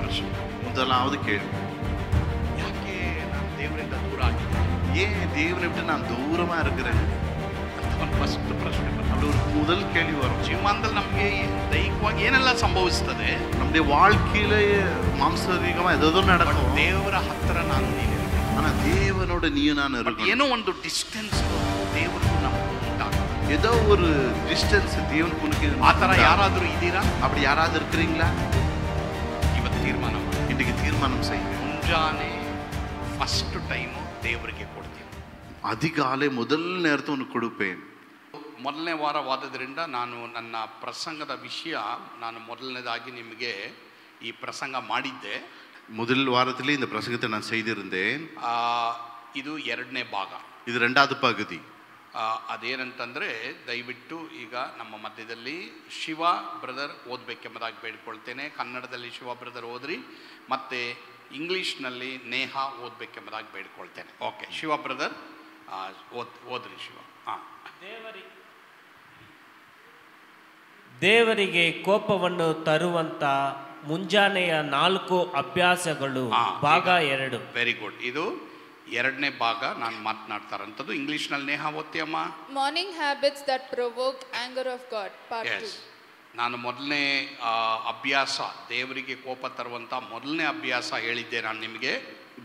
ಪ್ರಶ್ನೆ. முதலாவது கேள்வி, ಯಾಕೆ ನಾನು ದೇವರಿಂದ ದೂರ ಆಗಿದ್ದೆ? ஏன் தேவனை விட்டு நான் தூரமா இருக்கிறேன்? ಒಂದು ಫಸ್ಟ್ ಪ್ರಶ್ನೆ. அப்படி ஒரு முதல் கேள்வி வரும். ಜೀವನದಲ್ಲಿ ನಮಗೆ ದೈಹಿಕವಾಗಿ ಏನೆಲ್ಲ ಸಂಭವಿಸ್ತದೆ, நம்முடைய வாழ்க்கையில மாம்சீகமா ஏதோ நடக்கும். ದೇವರ ಹತ್ತಿರ ನಾನು ನೀನು, ஆனா தேவனோட நீயும் நான் இருக்கணும். ಏನೋ ಒಂದು ಡಿಸ್ಟೆನ್ಸ್ ದೇವರಿಗೂ ನಮಗೂ ಉಂಟಾಗುತ್ತೆ. ஏதோ ஒரு டிஸ்டன்ஸ் தேவனுக்கு உனக்கு ಆ ಥರ ಯಾರಾದರೂ ಇದ್ದೀರಾ? அப்படி யாராவது இருக்கிறீங்களா? ಇವತ್ತು ತೀರ್ಮಾನ ಮಾಡಿ, இன்னைக்கு தீர்மானம் செய்யுங்க. ಮುಂಜಾನೆ ಫಸ್ಟ್ ಟೈಮು ದೇವರಿಗೆ ಕೊಡ್ತೀನಿ. அதிகாலை முதல் நேரத்தை உனக்கு கொடுப்பேன். ಮೊದಲನೇ ವಾರವಾದ್ದರಿಂದ ನಾನು ನನ್ನ ಪ್ರಸಂಗದ ವಿಷಯ ನಾನು ಮೊದಲನೇದಾಗಿ ನಿಮಗೆ ಈ ಪ್ರಸಂಗ ಮಾಡಿದ್ದೆ. முதல் வாரத்திலே இந்த பிரசங்கத்தை நான் செய்திருந்தேன். ಇದು ಎರಡನೇ ಭಾಗ, இது ரெண்டாவது பகுதி. ಅದೇನಂತಂದರೆ ದಯವಿಟ್ಟು ಈಗ ನಮ್ಮ ಮಧ್ಯದಲ್ಲಿ ಶಿವ ಬ್ರದರ್ ಓದಬೇಕೆಂಬುದಾಗಿ ಬೇಡ್ಕೊಳ್ತೇನೆ. ಕನ್ನಡದಲ್ಲಿ ಶಿವ ಬ್ರದರ್ ಓದ್ರಿ, ಮತ್ತು ಇಂಗ್ಲೀಷ್ನಲ್ಲಿ ನೇಹ ಓದಬೇಕೆಂಬುದಾಗಿ ಬೇಡ್ಕೊಳ್ತೇನೆ. ಓಕೆ, ಶಿವ ಬ್ರದರ್ ಓದ್ರಿ. ಶಿವ. ಹಾಂ. ದೇವರಿಗೆ ಕೋಪವನ್ನು ತರುವಂತ ಮುಂಜಾನೆಯ 4 ಅಭ್ಯಾಸಗಳು ಭಾಗ 2. Very good. ಇದು ಎರಡನೇ ಭಾಗ ನಾನು ಮಾತನಾಡ್ತಾರಂಥದ್ದು. ಇಂಗ್ಲೀಷ್ನಲ್ಲಿ ನೇಹ ಓದ್ತೀಯಮ್ಮ. Morning habits that provoke anger of God part 2. ನಾನು ಮೊದಲನೇ ಅಭ್ಯಾಸ, ದೇವರಿಗೆ ಕೋಪ ತರುವಂಥ ಮೊದಲನೇ ಅಭ್ಯಾಸ ಹೇಳಿದ್ದೆ ನಾನು ನಿಮಗೆ.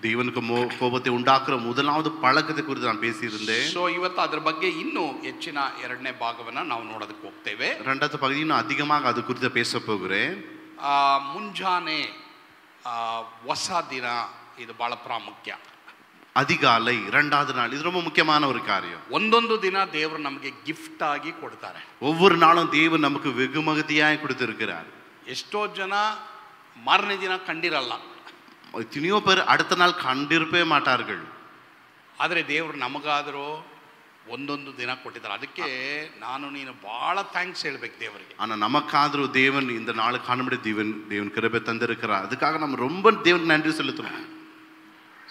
தேவனுக்கு கோபத்தை உண்டாக்குற முதலாவது பழக்கத்தை குறித்து நான் பேசியிருந்தேன். ಸೊ ಇವತ್ತು ಅದರ ಬಗ್ಗೆ ಇನ್ನೂ ಹೆಚ್ಚಿನ ಎರಡನೇ ಭಾಗವನ್ನು ನಾವು ನೋಡೋದಕ್ಕೆ ಹೋಗ್ತೇವೆ. ரெண்டாவது பகுதியை நான் அதிகமாக அது குறித்து பேச போகிறேன். ಮುಂಜಾನೆ ಹೊಸ ದಿನ ಇದು ಬಹಳ ಪ್ರಾಮುಖ್ಯ. அதிகாலை இரண்டாவது நாள் இது ரொம்ப முக்கியமான ஒரு காரியம். ಒಂದೊಂದು ದಿನ ದೇವರು ನಮಗೆ ಗಿಫ್ಟ್ ಆಗಿ ಕೊಡ್ತಾರೆ. ஒவ்வொரு நாளும் தேவன் நமக்கு வெகுமதியாய் கொடுத்திருக்கிறார். ಎಷ್ಟೋ ಜನ ಮಾರನೇ ದಿನ ಕಂಡಿರಲ್ಲ, எத்தனையோ பேர் அடுத்த நாள் கண்டிருப்பே மாட்டார்கள். ಆದರೆ ದೇವರು ನಮಗಾದರೂ ಒಂದೊಂದು ದಿನ ಕೊಟ್ಟಿದ್ದಾರೆ. ಅದಕ್ಕೆ ನಾನು ನೀನು ಭಾಳ ಥ್ಯಾಂಕ್ಸ್ ಹೇಳ್ಬೇಕು ದೇವರಿಗೆ. ஆனா நமக்காದರೂ தேவன் இந்த நாளை காணும்படி தேவன் கிருபை தந்திருக்கிறார். அதுக்காக நம்ம ரொம்ப தேவனுக்கு நன்றி செலுத்தணும்.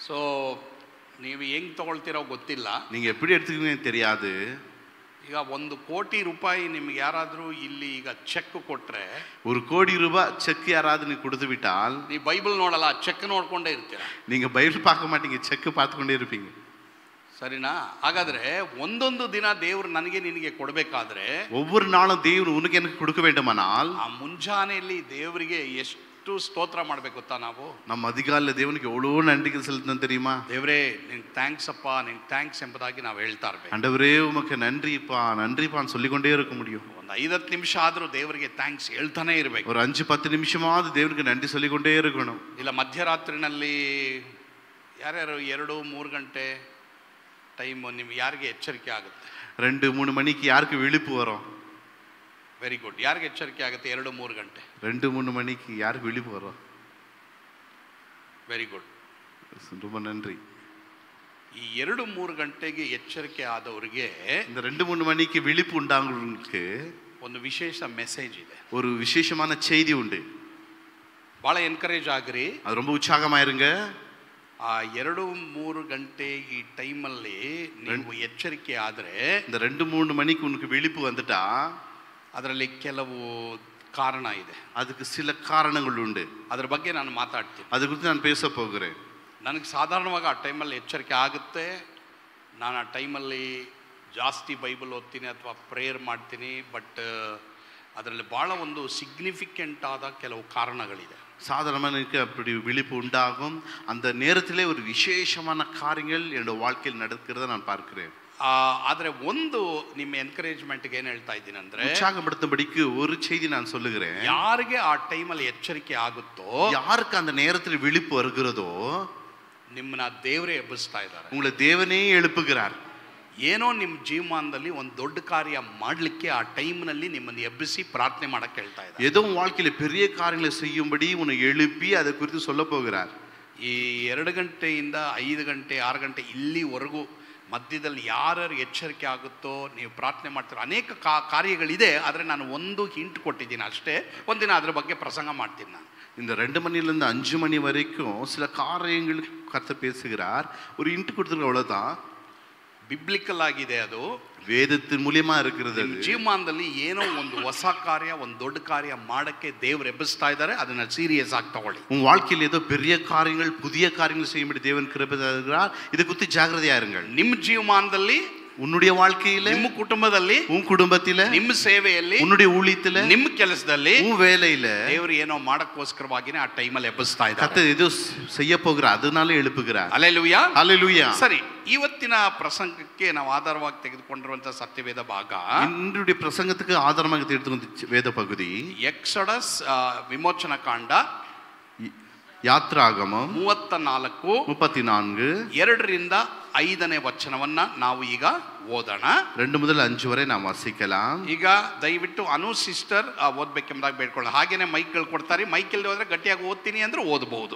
ಸೊ ನೀವು ಹೆಂಗೆ ತಗೊಳ್ತಿರೋ ಗೊತ್ತಿಲ್ಲ, நீங்க எப்படி எடுத்துக்கீங்க தெரியாது. ಈಗ 1 ಕೋಟಿ ರೂಪಾಯಿ ನಿಮ್ಗೆ ಯಾರಾದರೂ ಇಲ್ಲಿ ಈಗ ಚೆಕ್ ಕೊಟ್ರೆ, 1 கோடி ரூபாய் செக் யாராவது நீ கொடுத்து விட்டால், ನೀವು ಬೈಬಲ್ ನೋಡಲ್ಲ, ಚೆಕ್ ನೋಡ್ಕೊಂಡೇ ಇರ್ತೀರ. நீங்க பைபிள் பார்க்க மாட்டீங்க, ಚೆಕ್ பார்த்துಕೊಂಡೇ இருப்பீங்க. ಸರಿನಾ? ಹಾಗಾದ್ರೆ ಒಂದೊಂದು ದಿನ ದೇವರು ನನಗೆ ನಿನಗೆ ಕೊಡಬೇಕಾದ್ರೆ, ஒவ்வொரு நாளும் தேவன் உனக்கு எனக்கு கொடுக்க வேண்டுமானால், ಆ ಮುಂಜಾನೆಯಲ್ಲಿ ದೇವರಿಗೆ ಎಷ್ಟು ಸ್ತೋತ್ರ ಮಾಡಬೇಕು ಗೊತ್ತಾ ನಾವು? நம்ம அதிகாலையில தேவனுக்கு எவ்வளவு நன்றிகள் செலுத்தணும் தெரியுமா? ದೇವರೇ ನಿನ್ಗೆ ಥ್ಯಾಂಕ್ಸ್ ಅಪ್ಪ, ನಿನ್ಗೆ ಥ್ಯಾಂಕ್ಸ್ ಎಂಬುದಾಗಿ ನಾವು ಹೇಳ್ತಾ ಇರ್ಬೇಕು. ஆண்டவரே உமக்கு நன்றிப்பா நன்றிப்பான்னு சொல்லிக்கொண்டே இருக்க முடியும். ಒಂದು 5-10 ನಿಮಿಷ ಆದರೂ ದೇವರಿಗೆ ಥ್ಯಾಂಕ್ಸ್ ಹೇಳ್ತಾನೆ ಇರಬೇಕು. ஒரு 5-10 நிமிஷமாவது தேவனுக்கு நன்றி சொல்லிக்கொண்டே இருக்கணும். ಇಲ್ಲ ಮಧ್ಯರಾತ್ರಿನಲ್ಲಿ ಯಾರ್ಯಾರು 2-3 ಗಂಟೆ ಟೈಮು ನಿಮ್ಗೆ ಯಾರಿಗೆ ಎಚ್ಚರಿಕೆ ಆಗುತ್ತೆ? 2-3 மணிக்கு யாருக்கு விழிப்பு வரும்? Very good. ಯಾರಿಗೆ ಎಚ್ಚರಿಕೆ ಆಗುತ್ತೆ 2-3 ಗಂಟೆ? 2-3 மணிக்கு யாருக்கு விழிப்பு வரும்? ವೆರಿ ಗುಡ್, ரொம்ப நன்றி. ಈ 2-3 ಗಂಟೆಗೆ ಎಚ್ಚರಿಕೆ ಆದವರಿಗೆ, இந்த 2-3 மணிக்கு விழிப்பு உண்டாங்களுக்கு ಒಂದು ವಿಶೇಷ ಮೆಸೇಜ್ ಇದೆ, ஒரு விசேஷமான செய்தி உண்டு. ಭಾಳ ಎನ್ಕರೇಜ್ ಆಗ್ರಿ, அது ரொம்ப உற்சாகமாயிருங்க. ಆ 2-3 ಗಂಟೆ ಈ ಟೈಮಲ್ಲಿ ನೀವು ಎಚ್ಚರಿಕೆ ಆದರೆ, இந்த 2-3 மணிக்கு உனக்கு விழிப்பு வந்துட்டா ಅದರಲ್ಲಿ ಕೆಲವು ಕಾರಣ ಇದೆ. அதுக்கு சில காரணங்கள் உண்டு. ಅದ್ರ ಬಗ್ಗೆ ನಾನು ಮಾತಾಡ್ತೀನಿ. அது குறித்து நான் பேச போகிறேன். ನನಗೆ ಸಾಧಾರಣವಾಗಿ ಆ ಟೈಮಲ್ಲಿ ಎಚ್ಚರಿಕೆ ಆಗುತ್ತೆ. ನಾನು ಆ ಟೈಮಲ್ಲಿ ಜಾಸ್ತಿ ಬೈಬಲ್ ಓದ್ತೀನಿ ಅಥವಾ ಪ್ರೇಯರ್ ಮಾಡ್ತೀನಿ. ಬಟ್ ಅದರಲ್ಲಿ ಭಾಳ ಒಂದು ಸಿಗ್ನಿಫಿಕೆಂಟ್ ಆದ ಕೆಲವು ಕಾರಣಗಳಿದೆ. சாதாரணமாக எனக்கு அப்படி விழிப்பு உண்டாகும். அந்த நேரத்திலே ஒரு விசேஷமான காரியங்கள் என்னோட வாழ்க்கையில் நடக்கிறத நான் பார்க்கிறேன். ಆದರೆ ಒಂದು ನಿಮ್ಮ ಎನ್ಕರೇಜ್ಮೆಂಟ್ಗೆ ಏನು ಹೇಳ್ತಾ ಇದ್ದೀನಿ ಅಂದರೆ, உற்சாகப்படுத்தும்படிக்கு ஒரு செய்தி நான் சொல்லுகிறேன். ಯಾರಿಗೆ ಆ ಟೈಮಲ್ಲಿ ಎಚ್ಚರಿಕೆ ಆಗುತ್ತೋ, யாருக்கு அந்த நேரத்தில் விழிப்பு வருகிறதோ, ನಿಮ್ಮನ್ನ ದೇವರೇ ಎಬ್ಬಿಸ್ತಾ ಇದ್ದಾರೆ. உங்களை தேவனே எழுப்புகிறார். ಏನೋ ನಿಮ್ಮ ಜೀವಮಾನದಲ್ಲಿ ಒಂದು ದೊಡ್ಡ ಕಾರ್ಯ ಮಾಡಲಿಕ್ಕೆ ಆ ಟೈಮ್ನಲ್ಲಿ ನಿಮ್ಮನ್ನು ಎಬ್ಬಿಸಿ ಪ್ರಾರ್ಥನೆ ಮಾಡಕ್ಕೆ ಹೇಳ್ತಾ ಇದ್ದಾರೆ. ஏதோ வாழ்க்கையில பெரிய காரியங்களை செய்யும்படி உன்னை எழுப்பி அதை குறித்து சொல்ல போகிறார். ಈ 2 ಗಂಟೆಯಿಂದ 5 ಗಂಟೆ 6 ಗಂಟೆ ಇಲ್ಲಿವರೆಗೂ ಮಧ್ಯದಲ್ಲಿ ಯಾರ್ಯಾರು ಎಚ್ಚರಿಕೆ ಆಗುತ್ತೋ ನೀವು ಪ್ರಾರ್ಥನೆ ಮಾಡ್ತೀರೋ ಅನೇಕ ಕಾರ್ಯಗಳಿದೆ. ಆದರೆ ನಾನು ಒಂದು ಹಿಂಟ್ ಕೊಟ್ಟಿದ್ದೀನಿ ಅಷ್ಟೇ. ಒಂದಿನ ಅದ್ರ ಬಗ್ಗೆ ಪ್ರಸಂಗ ಮಾಡ್ತೀನಿ ನಾನು. இந்த 2 மணிலேருந்து 5 மணி வரைக்கும் சில காரியங்களுக்கு கர்த்தர் பேசுகிறார். ஒரு இன்ட்டு கொடுத்துருக்க, அவ்வளோதான். ಬಿಬ್ಲಿಕಲ್ ಆಗಿದೆ ಅದು. வேதத்தின் மூலியமா இருக்கிறது. ನಿಮ್ಮ ಜೀವಮಾನದಲ್ಲಿ ಏನೋ ಒಂದು ಹೊಸ ಕಾರ್ಯ, ಒಂದು ದೊಡ್ಡ ಕಾರ್ಯ ಮಾಡಕ್ಕೆ ದೇವರು ಎಬ್ಬಿಸ್ತಾ ಇದ್ದಾರೆ, ಅದನ್ನ ಸೀರಿಯಸ್ ಆಗಿ ತಗೊಳ್ಳಿ. உன் வாழ்க்கையில் ஏதோ பெரிய காரியங்கள், புதிய காரியங்கள் செய்யும்படி தேவன் கிருபை தருகிறார். இதை குறித்து ஜாக்கிரதையா இருங்கள். ನಿಮ್ಮ ಜೀವಮಾನದಲ್ಲಿ, உன்னுடைய வாழ்க்கையில, ನಿಮ್ಮ ಕುಟುಂಬದಲ್ಲಿ, உன் குடும்பத்தில, ನಿಮ್ಮ ಸೇವೆಯಲ್ಲಿ, உன்னுடைய ஊழியத்தில, ನಿಮ್ಮ ಕೆಲಸದಲ್ಲಿ, உன் வேலையில ದೇವರು ಏನೋ ಮಾಡಕ್ಕೋಸ್ಕರವಾಗಿನೇ ಆ ಟೈಮಲ್ಲಿ ಎಬ್ಬಿಸ್ತಾ ಇದ್ದಾರೆ. கர்த்தர் ஏதோ செய்ய போகிறார், அதனால எழுப்புகிறார். ಹಲ್ಲೆಲೂಯಾ, ஹல்லேலூயா. ಸರಿ, ಇವತ್ತಿನ ಪ್ರಸಂಗಕ್ಕೆ ನಾವು ಆಧಾರವಾಗಿ ತೆಗೆದುಕೊಂಡಿರುವಂತಹ ಸತ್ಯವೇದ ಭಾಗ, இன்றைய பிரசங்கத்துக்கு ஆதாரமாக எடுத்துக்கொண்ட வேத பகுதி ಎಕ್ಸಡಸ್ ವಿಮೋಚನ ಕಾಂಡ யாத்ராகமம் 34 34 2ರಿಂದ 5ನೇ ವಚನವನ್ನ ನಾವು ಈಗ ಓದೋಣ. 2 முதல் 5 வரை நாம் வாசிக்கலாம். ಈಗ ದಯವಿಟ್ಟು ಅನು ಸಿಸ್ಟರ್ ಓದ್ಬೇಕೆಂಬುದಾಗಿ ಬೇಡ್ಕೊಳ್ಳೋಣ. ಹಾಗೇನೆ ಮೈಕ್ಗಳು ಕೊಡ್ತಾರೆ, ಮೈಕಲ್ಲಿ ಹೋದ್ರೆ ಗಟ್ಟಿಯಾಗಿ ಓದ್ತೀನಿ ಅಂದ್ರೆ ಓದಬಹುದು.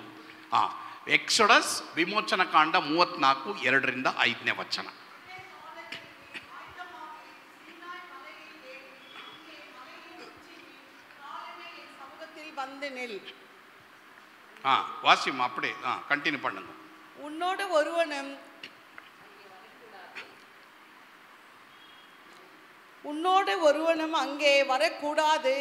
ಎಕ್ಸಡಸ್ ವಿಮೋಚನ ಕಾಂಡ 34 2ರಿಂದ 5ನೇ ವಚನ. வாசிமா அப்படியே கண்டினியூ பண்ணுங்க. உன்னோடு ஒருவனும் அங்கே வரக்கூடாது,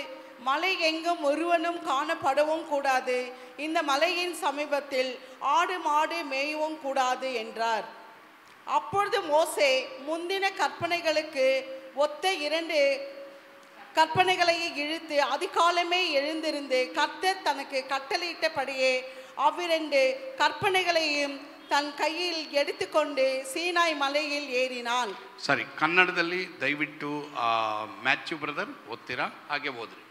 மலை எங்கும் ஒருவனும் காணப்படவும் கூடாது, இந்த மலையின் சமீபத்தில் ஆடு மாடு மேயவும் கூடாது என்றார். அப்பொழுது மோசே முந்தின கற்பனைகளுக்கு ஒத்த 2 கற்பனைகளை இழுத்து அதிகாலமே எழுந்திருந்து கர்த்தர் தனக்கு கட்டளையிட்டபடியே அவ்விரண்டு கற்பனைகளையும் தன் கையில் எடுத்துக்கொண்டு சீனாய் மலையில் ஏறினான். ಸರಿ, ಕನ್ನಡದಲ್ಲಿ ದಯವಿಟ್ಟು ಮ್ಯಾಥ್ಯೂ ಬ್ರದರ್ ಓದ್ತೀರಾ? ಹಾಗೆ ಓದ್ರಿ.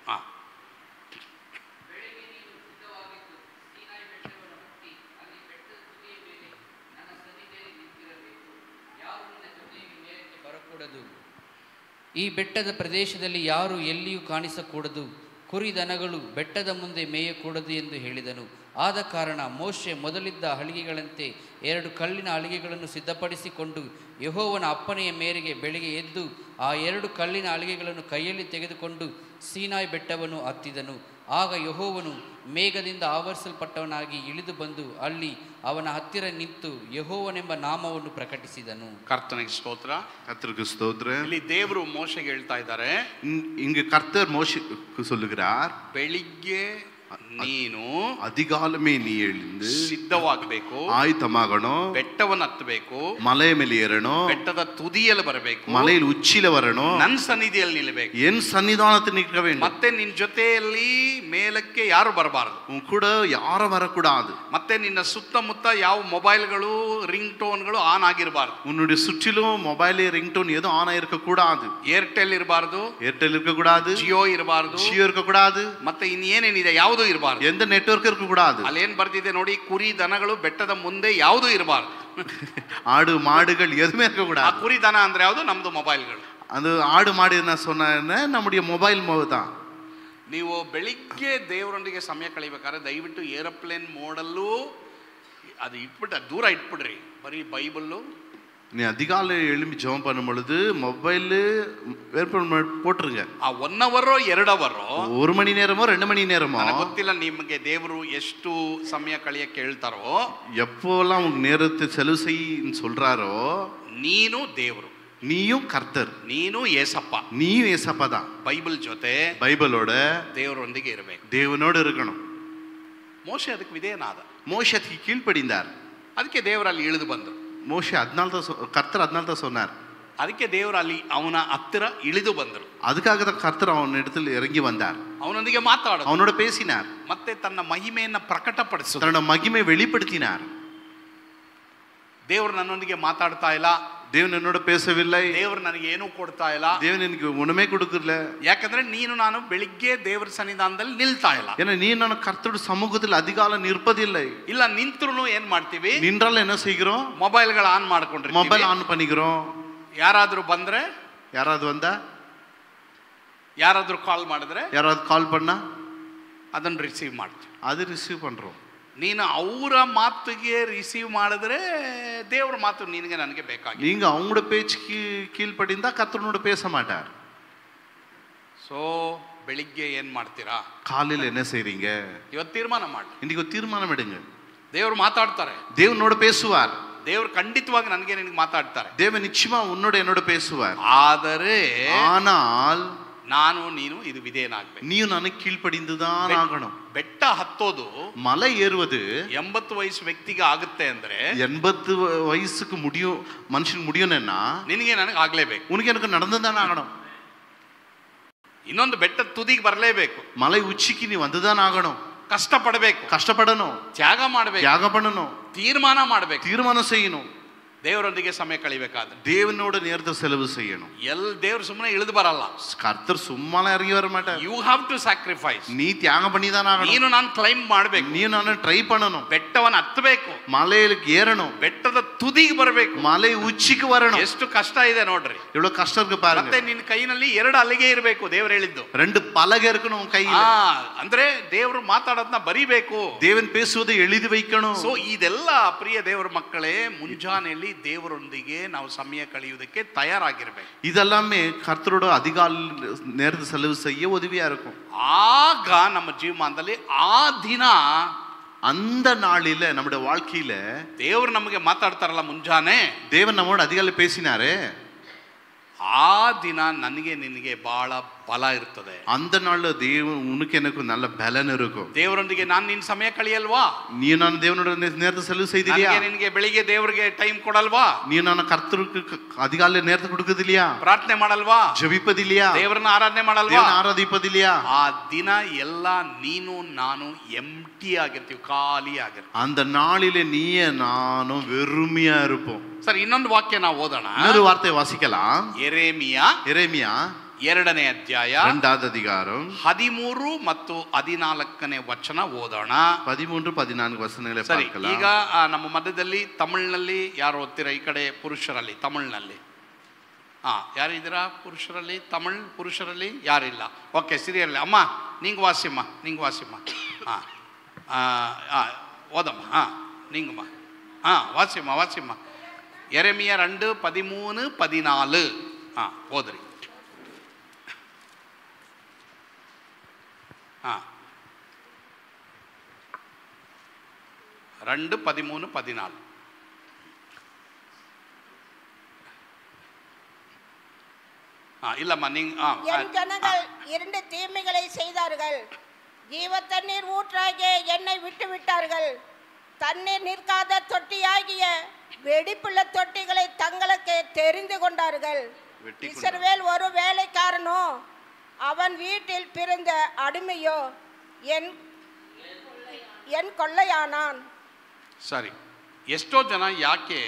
ಈ ಬೆಟ್ಟದ ಪ್ರದೇಶದಲ್ಲಿ ಯಾರು ಎಲ್ಲಿಯೂ ಕಾಣಿಸಕೂಡದು, ಕುರಿ ದನಗಳು ಬೆಟ್ಟದ ಮುಂದೆ ಮೇಯಕೂಡದು ಎಂದು ಹೇಳಿದನು. ಆದ ಕಾರಣ ಮೋಶೆ ಮೊದಲಿದ್ದ ಹಲಿಗೆಗಳಂತೆ 2 ಕಲ್ಲಿನ ಹಲಿಗೆಗಳನ್ನು ಸಿದ್ಧಪಡಿಸಿಕೊಂಡು ಯೆಹೋವನ ಅಪ್ಪಣೆಯ ಮೇರೆಗೆ ಬೆಳಿಗ್ಗೆ ಎದ್ದು ಆ 2 ಕಲ್ಲಿನ ಹಲಿಗೆಗಳನ್ನು ಕೈಯಲ್ಲಿ ತೆಗೆದುಕೊಂಡು ಸೀನಾಯಿ ಬೆಟ್ಟವನ್ನು ಹತ್ತಿದನು. ಆಗ ಯೆಹೋವನು ಮೇಘದಿಂದ ಆವರಿಸಲ್ಪಟ್ಟವನಾಗಿ ಇಳಿದು ಬಂದು ಅಲ್ಲಿ ಅವನ ಹತ್ತಿರ ನಿಂತು ಯೆಹೋವನೆಂಬ ನಾಮವನ್ನು ಪ್ರಕಟಿಸಿದನು. ಕರ್ತನಿಗೆ ಸ್ತೋತ್ರ. கர்த்தருக்கு ஸ்தோத்திரம். ಇಲ್ಲಿ ದೇವರು ಮೋಶೆಗೆ ಹೇಳ್ತಾ ಇದ್ದಾರೆ, இங்கு கர்த்தர் மோசேக்கு சொல்லுகிறார், ಬೆಳಿಗ್ಗೆ ನೀನು அதிகாலமே நீ எழுந்து ಸಿದ್ಧವಾಗಬೇಕು, ஆயத்தமாகணும், ಬೆಟ್ಟವನ್ನು ಹತ್ತಬೇಕು, மலை மேலே ஏறணும், ಬೆಟ್ಟದ ತುದಿಯಲ್ಲಿ ಬರಬೇಕು, மலையில் உச்சியில வரணும், ನನ್ನ ಸನ್ನಿಧಿಯಲ್ಲಿ ನಿಲ್ಲಬೇಕು, என் சன்னிதானத்தில் நிற்க வேண்டும், ಮತ್ತೆ ನಿನ್ನ ಜೊತೆಯಲ್ಲಿ ಮೇಲಕ್ಕೆ ಯಾರು ಬರಬಾರದು, உன் கூட யாரும் வரக்கூடாது, ಮತ್ತೆ ನಿನ್ನ ಸುತ್ತಮುತ್ತ ಯಾವ ಮೊಬೈಲ್ಗಳು ರಿಂಗ್ ಟೋನ್ಗಳು ಆನ್ ಆಗಿರಬಾರ್ದು, உன்னுடைய சுற்றிலும் மொபைல் ரிங்டோன் எதுவும் ஆன் ஆயிருக்க கூடாது, ಏರ್ಟೆಲ್ ಇರಬಾರ್ದು, ஏர்டெல் இருக்க கூடாது, ಜಿಯೋ ಇರಬಾರ್ದು, ஜியோ இருக்க கூடாது, ಮತ್ತೆ ಇನ್ನೇನೇನಿದೆ ಯಾವುದು ಇರಬಾರ್ದು, எந்த நெட்வொர்க் இருக்க கூடாது. ಅಲ್ಲಿ ಏನ್ ಬರ್ತಿದೆ ನೋಡಿ, ಕುರಿ ದನಗಳು ಬೆಟ್ಟದ ಮುಂದೆ ಯಾವುದು ಇರಬಾರ್ದು, ஆடு மாடுகள் எதுவுமே இருக்க ಆ கூடாது. ಕುರಿ ದನ ಅಂದ್ರೆ ಯಾವುದು? ನಮ್ದು ಮೊಬೈಲ್ಗಳು. அந்த ஆடு மாடு என்ன சொன்ன நம்முடைய மொபைல் தான். ನೀವು ಬೆಳಿಗ್ಗೆ ದೇವರೊಂದಿಗೆ ಸಮಯ ಕಳಿಬೇಕಾದ್ರೆ ದಯವಿಟ್ಟು ಏರೋಪ್ಲೇನ್ ಮೋಡಲ್ಲೂ ಅದು ಇಟ್ಬಿಟ್ಟು ದೂರ ಇಟ್ಬಿಡ್ರಿ. ಬರೀ ಬೈಬಲ್ಲು, நீ அதிகாலை எழும்பி ஜெபம் பண்ணும் பொழுது மொபைல் போட்டுருங்க. ಆ 1 hour 2 hour 1 மணி நேரமோ 2 மணி நேரமோ ನನಗೆ ಗೊತ್ತಿಲ್ಲ ನಿಮಗೆ ದೇವರು ಎಷ್ಟು ಸಮಯ ಕಳಿಯಕ್ಕೆ ಹೇಳ್ತಾರೋ, எப்போல்லாம் உங்க நேரத்தை செலவு செய்ய சொல்றாரோ, ನೀನು ದೇವರು, நீயும் கர்த்தர், ನೀನು ಏಸಪ್ಪ, நீயும் ஏசப்பா தான். ಬೈಬಲ್ ಜೊತೆ பைபிளோட ದೇವರೊಂದಿಗೆ ಇರಬೇಕು, தேவனோடு இருக்கணும். ಮೋಶೆ ಅದಕ್ಕೆ ವಿಧೇಯನಾದ. மோசே அதுக்கு கீழ்ப்படிந்தார். ಅದಕ್ಕೆ ದೇವರಲ್ಲಿ ಇಳಿದು ಬಂದರು. மோசே கர்த்தர் அதனால தான் சொன்னார். ಅದಕ್ಕೆ ದೇವರು ಅಲ್ಲಿ ಅವನ ಹತ್ತಿರ ಇಳಿದು ಬಂದರು. அதுக்காக தான் கர்த்தர் அவன் இடத்தில் இறங்கி வந்தார். ಅವನೊಂದಿಗೆ ಮಾತಾಡಿದ, அவனோட பேசினார், ಮತ್ತೆ ತನ್ನ ಮಹಿಮೆಯನ್ನು ಪ್ರಕಟಪಡಿಸಿದ, தன்னோட மகிமை வெளிப்படுத்தினார். ದೇವರು ನನ್ನೊಂದಿಗೆ ಮಾತಾಡ್ತಾ ಇಲ್ಲ, தேவன் என்னோட பேசவில்லை, ದೇವರು ನನಗೆ ಏನೂ ಕೊಡ್ತಾ ಇಲ್ಲ, தேவன் எனக்கு ஒண்ணுமே கொடுக்கல, ಯಾಕಂದ್ರೆ ನಾನು ಬೆಳಿಗ್ಗೆ ದೇವರ ಸನ್ನಿಧಾನದಲ್ಲಿ ನಿಲ್ತಾ ಇಲ್ಲ. ஏன்னா நீ நான் கர்த்தருடைய சமூகத்தில் அதிகாலை நிற்பதில்லை. ಇಲ್ಲ ನಿಂತ್ರು ಏನ್ ಮಾಡ್ತೀವಿ? நின்றால் என்ன செய்கிறோம்? ಮೊಬೈಲ್ಗಳು ಆನ್ ಮಾಡ್ಕೊಂಡ್ರಿ, மொபைல் ஆன் பண்ணிக்கிறோம். ಯಾರಾದ್ರೂ ಬಂದ್ರೆ, யாராவது வந்தா, ಯಾರಾದ್ರೂ ಕಾಲ್ ಮಾಡಿದ್ರೆ, யாராவது கால் பண்ணா ಅದನ್ನು ರಿಸೀವ್ ಮಾಡ್ತೀವಿ. அது ரிசீவ் பண்றோம். ನೀನು ಅವರ ಮಾತಿಗೆ ರಿಸೀವ್ ಮಾಡಿದ್ರೆ ದೇವರ ಮಾತು ನಿನಗೆ ನನಗೆ ಬೇಕಾಗಿ. நீங்க அவங்களோட பேச்சுக்கு கீழ்ப்படிந்தா கர்த்தரோட பேச மாட்டார். ಸೊ ಬೆಳಿಗ್ಗೆ ಏನ್ ಮಾಡ್ತೀರಾ? காலையில் என்ன செய்றீங்க? ಇವತ್ತು ತೀರ್ಮಾನ ಮಾಡಿ, இன்னைக்கு ஒரு தீர்மானம் எடுங்க. ದೇವರು ಮಾತಾಡ್ತಾರೆ, தேவனோட பேசுவார். ದೇವರು ಖಂಡಿತವಾಗಿ ನನಗೆ ನಿನಗೆ ಮಾತಾಡ್ತಾರೆ. தேவன் நிச்சயமா உன்னோட என்னோட பேசுவார். ಆದರೆ ஆனால் ನಾನು ನೀನು ಇದು ವಿಧೇಯನಾಗಬೇಕು. நீயும் நானும் கீழ்ப்படிந்துதான் ஆகணும். ಬೆಟ್ಟ ಹತ್ತೋದು மலை ஏறுவது 80 ವಯಸ್ಸು ವ್ಯಕ್ತಿಗೆ ಆಗುತ್ತೆ ಅಂದ್ರೆ 80 வயசுக்கு முடியும் மனுஷனுக்கு முடியும்னா ನಿನಗೆ ನನಗೆ ಆಗ್ಲೇಬೇಕು. உனக்கு எனக்கு நடந்துதான் ஆகணும். ಇನ್ನೊಂದು ಬೆಟ್ಟದ ತುದಿಗೆ ಬರಲೇಬೇಕು. மலை உச்சிக்கு நீ வந்துதான் ஆகணும். ಕಷ್ಟಪಡಬೇಕು, கஷ்டப்படணும், ತ್ಯಾಗ ಮಾಡಬೇಕು, தியாகம் பண்ணணும், ತೀರ್ಮಾನ ಮಾಡಬೇಕು, தீர்மானம் செய்யணும், ದೇವರೊಂದಿಗೆ ಸಮಯ ಕಳಿಬೇಕಾದ್ರೆ தேவனோட நேரத்தை செலவு செய்யணும். ದೇವರು ಸುಮ್ಮನೆ ಇಳಿದು ಬರಲ್ಲ. கர்த்தர் சும்மாலாம் இறங்கி வர மாட்டார். You have to sacrifice. நீ தியாகம் பண்ணி தான் ஆகணும். ನೀನು ನಾನು ಕ್ಲೈಮ್ ಮಾಡಬೇಕು, நீ ನಾನು ட்ரை பண்ணணும், ಬೆಟ್ಟವನ್ನು ಹತ್ತಬೇಕು, மலையிலுக்கு ஏறணும், ಬೆಟ್ಟದ ತುದಿಗೆ ಬರಬೇಕು, மலை உச்சிக்கு வரணும். ಎಷ್ಟು ಕಷ್ಟ ಇದೆ ನೋಡ್ರಿ. எவ்வளவு கஷ்டம் இருக்கு பாருங்க. ಮತ್ತೆ ನಿನ್ನ ಕೈನಲ್ಲಿ 2 ಹಲಿಗೆ ಇರಬೇಕು, ದೇವರು ಹೇಳಿದ್ದು. 2 பலகை இருக்கணும் உன் கையில. ಅಂದ್ರೆ ದೇವರು ಮಾತಾಡೋದನ್ನ ಬರಿಬೇಕು, தேவன் பேசுவதை எழுதி வைக்கணும். ಸೊ ಇದೆಲ್ಲ ಪ್ರಿಯ ದೇವರ ಮಕ್ಕಳೇ, ಮುಂಜಾನೆಯಲ್ಲಿ ದೇವರೊಂದಿಗೆ ನಾವು ಸಮಯ ಕಳೆಯುವುದಕ್ಕೆ ತಯಾರಾಗಿರ್ಬೇಕು. இதெல்லாமே கர்த்தரோட அதிகால நேரத்தை செலவு செய்ய உதவியா இருக்கும். ಆಗ ನಮ್ಮ ಜೀವಮಾನದಲ್ಲಿ ಆ ದಿನ, அந்த நாளில நம்முடைய வாழ்க்கையில ದೇವರು ನಮಗೆ ಮಾತಾಡ್ತಾರಲ್ಲ ಮುಂಜಾನೆ, தேவன் நம்மோட அதிகாலை பேசினாரே, ಆ ದಿನ ನನಗೆ ನಿನಗೆ ಬಹಳ ಬಲ ಇರ್ತದೆ. அந்த நாள்ல தேவன் உனக்கு எனக்கு நல்ல பலன் இருக்கும். ದೇವರೊಂದಿಗೆ ನಾನು ನಿನ್ನ ಸಮಯ ಕಳೆಯಲ್ವಾ? நீ நான் தேவனோட நேரத்தை செலவு செய்தியா? ನಿನಗೆ ಬೆಳಿಗ್ಗೆ ದೇವರಿಗೆ ಟೈಮ್ ಕೊಡಲ್ವಾ? நீ நான் கர்த்தருக்கு அதிகாலை நேரத்தை கொடுக்குது இல்லையா? ಪ್ರಾರ್ಥನೆ ಮಾಡಲ್ವಾ? ஜெபிப்பது இல்லையா? ದೇವರನ್ನ ಆರಾಧನೆ ಮಾಡಲ್ವಾ? தேவனை ஆராதிப்பது இல்லையா? ಆ ದಿನ ಎಲ್ಲ ನೀನು ನಾನು ಎಂಟಿ ಆಗಿರ್ತೀವಿ, ಖಾಲಿ ಆಗಿರ್ತೀವಿ. அந்த நாளிலே நீயே நானும் வெறுமையா இருப்போம். ಸರಿ, ಇನ್ನೊಂದು ವಾಕ್ಯ ನಾವು ಓದೋಣ. இன்னொரு வார்த்தை வாசிக்கலாம். ಯೆರೆಮೀಯ 2ನೇ ಅಧ್ಯಾಯ 2வது அதிகாரம் 13 ಮತ್ತು 14ನೇ ವಚನ ಓದೋಣ. 13, 14 ವಚನಗಳೇ ಸರಿ, பார்க்கலாம். ಈಗ ನಮ್ಮ ಮಧ್ಯದಲ್ಲಿ ತಮಿಳ್ನಲ್ಲಿ ಯಾರು ಓದ್ತೀರಾ? ಈ ಕಡೆ ಪುರುಷರಲ್ಲಿ ತಮಿಳ್ನಲ್ಲಿ ಯಾರಿದ್ದೀರಾ? ಪುರುಷರಲ್ಲಿ ಪುರುಷರಲ್ಲಿ ಯಾರಿಲ್ಲ? ಓಕೆ, ಸಿರಿಯಲ್ಲಿ ಅಮ್ಮ ನಿಂಗೆ ವಾಸಿಮ್ಮ, ಓದಮ್ಮ, ನೀಂಗಮ್ಮ, ವಾಸಿಮ್ಮ. ಯೆರೆಮೀಯ 2, 13, 14 ಓದ್ರಿ. 2, 13, 14. இல்லம்மா நீங்க என் ஜனங்கள் 2 தீமைகளை செய்தார்கள். ஜீவ தண்ணீர் ஊற்றாகிய என்னை விட்டு விட்டார்கள். தண்ணீர் நிற்காத தொட்டியாகிய வெடிப்புள்ள தொட்டிகளை தங்களுக்கு தெரிந்து கொண்டார்கள். இஸ்ரவேல் ஒரு வேலைக்காரனோ, அவன் வீட்டில் பிறந்த அடிமையோ என் கொள்ளையானான். ಸರಿ, ಎಷ್ಟೋ ಜನ ಯಾಕೆ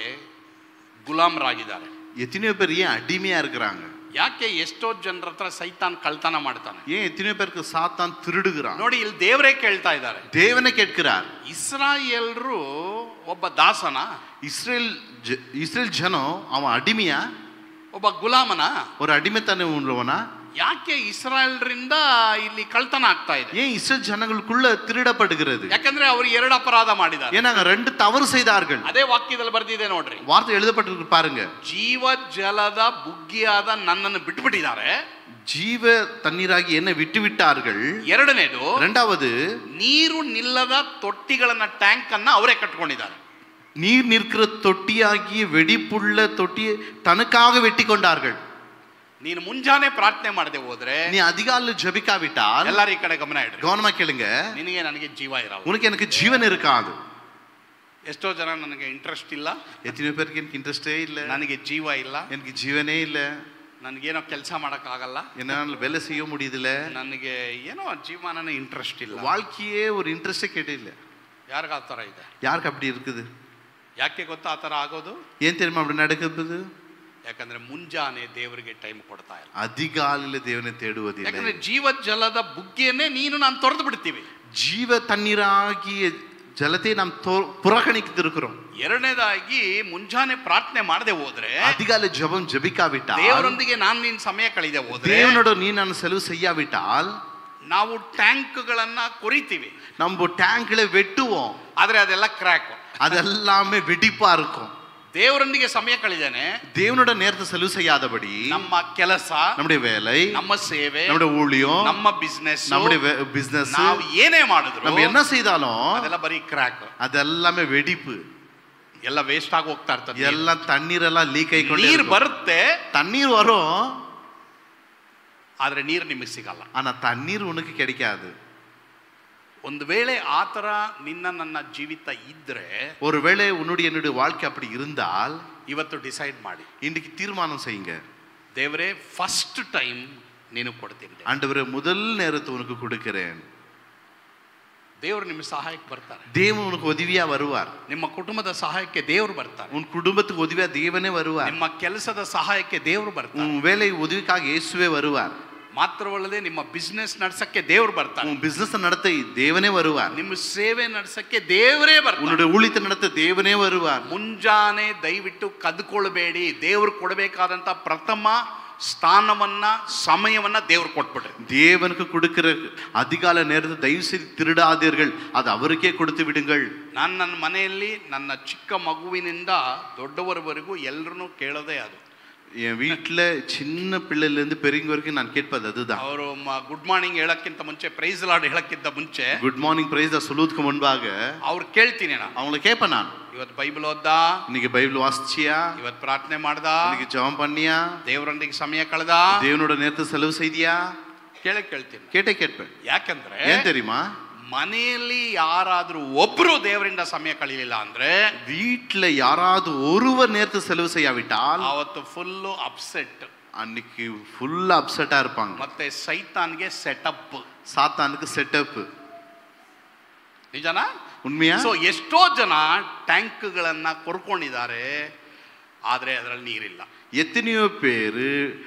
ಗುಲಾಮರಾಗಿದ್ದಾರೆ? எத்தனையோ பேர் ஏன் அடிமையா இருக்கிறாங்க? ಯಾಕೆ ಎಷ್ಟೋ ಜನರ ಹತ್ರ ಸೈತಾನ್ ಕಳ್ತನ ಮಾಡ್ತಾನೆ? ஏன் எத்தனையோ பேருக்கு சாத்தான் திருடுகிறான்? ನೋಡಿ, ಇಲ್ಲಿ ದೇವರೇ ಕೇಳ್ತಾ ಇದ್ದಾರೆ. தேவனே கேட்கிறார். ಇಸ್ರಾಯೇಲ್ರು ಒಬ್ಬ ದಾಸನ? இஸ்ரேல் ஜனம் அவன் அடிமையா? ಒಬ್ಬ ಗುಲಾಮನ? ஒரு அடிமைத்தனம் உள்ளவனா? ಯಾಕೆ ಇಸ್ರಾಯೇಲ್ರಿಂದ ಇಲ್ಲಿ ಕಳ್ತನ ಆಗ್ತಾ ಇದೆ? ஏன் இஸ்ரேல் ஜனங்களுக்குள்ள திருடப்படுகிறது? ಯಾಕಂದ್ರೆ ಅವರು 2 ಅಪರಾಧ ಮಾಡಿದ್ದಾರೆ. ஏன்னா 2 தவறு செய்தார்கள். ಅದೇ ವಾಕ್ಯದಲ್ಲಿ ಬರೆದಿದೆ ನೋಡ್ರಿ. வார்த்தை எழுதப்பட்டிருக்கு பாருங்க. ಜೀವ ಜಲದ ಬುಗ್ಗಿಯಾದ ನನ್ನನ್ನು ಬಿಟ್ಟುಬಿಟ್ಟಿದ್ದಾರೆ. ಜೀವ ತಣ್ಣೀರಾಗಿ என்னை விட்டு விட்டார்கள். ಎರಡನೇದು, இரண்டாவது, ನೀರು ನಿಲ್ಲದ ತೊಟ್ಟಿಗಳನ್ನ ಟ್ಯಾಂಕ್ ಅನ್ನ ಅವರೇ ಕಟ್ಕೊಂಡಿದ್ದಾರೆ. நீர் நிற்கிற தொட்டியாகிய வெடிப்புள்ள தொட்டியை தனக்காக வெட்டி கொண்டார்கள். ನೀನು ಮುಂಜಾನೆ ಪ್ರಾರ್ಥನೆ ಮಾಡದೆ ಹೋದ್ರೆ, நீ அதிகாலை ஜெபிக்காவிட்டால், ಎಲ್ಲರೂ ಈ ಕಡೆ ಗಮನ ಇಡ್ರಿ, கவனமா கேளுங்க, ನಿನಗೆ ನನಗೆ ಜೀವ ಇರಲ್ಲ. உனக்கு எனக்கு ஜீவன் இருக்காது. ಎಷ್ಟೋ ಜನ ನನಗೆ ಇಂಟ್ರೆಸ್ಟ್ ಇಲ್ಲ, எத்தனை பேருக்கு எனக்கு இன்ட்ரெஸ்டே இல்ல, ನನಗೆ ಜೀವ ಇಲ್ಲ, எனக்கு ஜீவனே இல்ல, ನನಗೇನೋ ಕೆಲಸ ಮಾಡಕ್ಕಾಗಲ್ಲ, என்னால வேலை செய்ய முடியுதுல, ನನಗೆ ಏನೋ ಜೀವನನೇ ಇಂಟ್ರೆಸ್ಟ್ ಇಲ್ಲ, வாழ்க்கையே ஒரு இன்ட்ரெஸ்டே கேட்டில்ல. ಯಾರಿಗ ಆ ಥರ ಇದೆ? யாருக்கு அப்படி இருக்குது? ಯಾಕೆ ಗೊತ್ತಾ ಆ ಥರ ಆಗೋದು? ஏன் தெரியுமா அப்படி நடக்குது? ಯಾಕಂದ್ರೆ ಮುಂಜಾನೆ ದೇವರಿಗೆ ಟೈಮ್ ಕೊಡ್ತಾ ಇಲ್ಲ. அதிகாலையில தேவனை தேடுவதில்லை. ಯಾಕಂದ್ರೆ ಜೀವ ಜಲದ ಬುಗ್ಗೆಯನ್ನೇ ನೀನು ನಾನು ತೊರೆದು ಬಿಡ್ತೀವಿ. ஜீவ தண்ணீராகிய ஜலத்தை நாம் புறக்கணித்திருக்கிறோம். ಎರಡನೇದಾಗಿ ಮುಂಜಾನೆ ಪ್ರಾರ್ಥನೆ ಮಾಡದೆ ಹೋದ್ರೆ, அதிகாலை ஜெபம் ஜெபிக்காவிட்டால், ದೇವರೊಂದಿಗೆ ನಾನು ನೀನು ಸಮಯ ಕಳೆದೆ ಹೋದ್ರೆ, தேவனோட நீ ನಾನು செலவு செய்யாவிட்டால், ನಾವು ಟ್ಯಾಂಕ್ಗಳನ್ನ ಕೊರಿತೀವಿ, நம்ம ಟ್ಯಾಂಕ್களை வெட்டுவோம், ಆದ್ರೆ ಅದೆಲ್ಲ ಕ್ರ್ಯಾಕ್, அதெல்லாமே வெடிப்பா இருக்கும். ದೇವರೊಂದಿಗೆ ಸಮಯ ಕಳೆದೇನೆ, தேவனோட நேரத்தை செலவு செய்யாதபடி ನಮ್ಮ ಕೆಲಸ, நம்முடைய வேலை, ನಮ್ಮ ಸೇವೆ, நம்முடைய ஊழியம், ನಮ್ಮ ಬಿಸ್ನೆಸ್, நம்முடைய பிசினஸ், ನಾವು ಏನೇ ಮಾಡಿದ್ರು நம்ம என்ன செய்தாலும் ಅದೆಲ್ಲ ಬರೀ ಕ್ರ್ಯಾಕ್, அதெல்லாமே வெடிப்பு. ಎಲ್ಲ ವೇಸ್ಟ್ ಆಗಿ ಹೋಗ್ತಾ ಇರ್ತದೆ. ಎಲ್ಲ ತಣ್ಣೀರೆಲ್ಲ ಲೀಕ್ ಆಯ್ಕೊಂಡು ನೀರು ಬರುತ್ತೆ, தண்ணீர் வரும், ಆದ್ರೆ ನೀರು ನಿಮಗೆ ಸಿಗಲ್ಲ. ஆனா தண்ணீர் உனக்கு கிடைக்காது. ಒಂದು ವೇಳೆ ಆ ಥರ ನಿನ್ನ ನನ್ನ ಜೀವಿತ ಇದ್ರೆ, ஒருவேளை உன்னுடைய என்னுடைய வாழ்க்கை அப்படி இருந்தால், ಇವತ್ತು ಡಿಸೈಡ್ ಮಾಡಿ, இன்னைக்கு தீர்மானம் செய்யுங்க. ದೇವರೇ ಫಸ್ಟ್ ಟೈಮ್ ನೀನು ಕೊಡ್ತೀನಿ, ஆண்டவரே முதல் நேரத்தை உனக்கு கொடுக்கிறேன். ದೇವರು ನಿಮ್ಮ ಸಹಾಯಕ್ಕೆ ಬರ್ತಾರೆ. தேவன் உனக்கு உதவியா வருவார். ನಿಮ್ಮ ಕುಟುಂಬದ ಸಹಾಯಕ್ಕೆ ದೇವರು ಬರ್ತಾರೆ. உன் குடும்பத்துக்கு உதவியா தேவனே வருவார். ನಿಮ್ಮ ಕೆಲಸದ ಸಹಾಯಕ್ಕೆ ದೇವರು ಬರ್ತಾರೆ. உன் வேலை உதவிக்காக இயேசுவே வருவார். ಮಾತ್ರವಲ್ಲದೆ ನಿಮ್ಮ ಬಿಸ್ನೆಸ್ ನಡ್ಸಕ್ಕೆ ದೇವರು ಬರ್ತಾರೆ. உன் பிசினஸ் நடத்த தேவனே வருவார். ನಿಮ್ಮ ಸೇವೆ ನಡ್ಸಕ್ಕೆ ದೇವರೇ ಬರ್ತಾರೆ. உன்னுடைய ஊழியத்தை நடத்த தேவனே வருவார். ಮುಂಜಾನೆ ದಯವಿಟ್ಟು ಕದ್ಕೊಳ್ಬೇಡಿ. ದೇವರು ಕೊಡಬೇಕಾದಂತ ಪ್ರಥಮ ಸ್ಥಾನವನ್ನ ಸಮಯವನ್ನ ದೇವರು ಕೊಟ್ಬಿಡ್ರಿ. தேவனுக்கு கொடுக்கிற அதிகால நேரத்தை தயவு செய்து திருடாதீர்கள், அது அவருக்கே கொடுத்து விடுங்கள். ನಾನು ನನ್ನ ಮನೆಯಲ್ಲಿ ನನ್ನ ಚಿಕ್ಕ ಮಗುವಿನಿಂದ ದೊಡ್ಡವರವರೆಗೂ ಎಲ್ಲರನ್ನೂ ಕೇಳೋದೇ ಅದು. என் வீட்டில் சின்ன பிள்ளைலேருந்து பெரியவங்க வரைக்கும் நான் கேட்பது அதுதான். ಅವರು ಗುಡ್ ಮಾರ್ನಿಂಗ್ ಹೇಳಕ್ಕಿಂತ ಮುಂಚೆ, ಪ್ರೈಸ್ ಲಾರ್ಡ್ ಹೇಳಕ್ಕಿಂತ ಮುಂಚೆ, குட் மார்னிங் பிரைஸ் சொல்லுவதுக்கு முன்பாக ಅವ್ರು ಕೇಳ್ತೀನಿ ನಾನು. அவங்கள கேட்பேன் நான், ಇವತ್ತು ಬೈಬಲ್ ಓದ್ದಾ, இன்னைக்கு பைபிள் வாசிச்சியா, ಇವತ್ತು ಪ್ರಾರ್ಥನೆ ಮಾಡ್ದ, இன்னைக்கு ஜெபம் பண்ணியா, ದೇವರೊಂದಿಗೆ ಸಮಯ ಕಳೆದ, தேவனோட நேரத்தை செலவு செய்தியா, ಕೇಳ್ತೀನಿ. கேட்பேன். ಯಾಕಂದ್ರೆ ஏன் தெரியுமா? ಮನೆಯಲ್ಲಿ ಯಾರಾದ್ರೂ ಒಬ್ರು ದೇವರಿಂದ ಸಮಯ ಕಳೀಲಿಲ್ಲ ಅಂದ್ರೆ, வீட்டுல யாராவது ஒருவர் நேரத்தை செலவு செய்யாவிட்டால் ಅವತ್ತು ಫುಲ್ಲು ಅಪ್ಸೆಟ್, அன்னைக்கு ஃபுல்லா அப்செட்டா இருப்பாங்க. ಮತ್ತೆ ಸೈತಾನ್ಗೆ ಸೆಟಪ್, சாத்தானுக்கு செட்டப். ನಿಜನಾ? உண்மையா? ಸೊ ಎಷ್ಟೋ ಜನ ಟ್ಯಾಂಕ್ಗಳನ್ನ ಕೊರ್ಕೊಂಡಿದ್ದಾರೆ, ಆದ್ರೆ ಅದರಲ್ಲಿ ನೀರಿಲ್ಲ. எத்தனையோ பேரு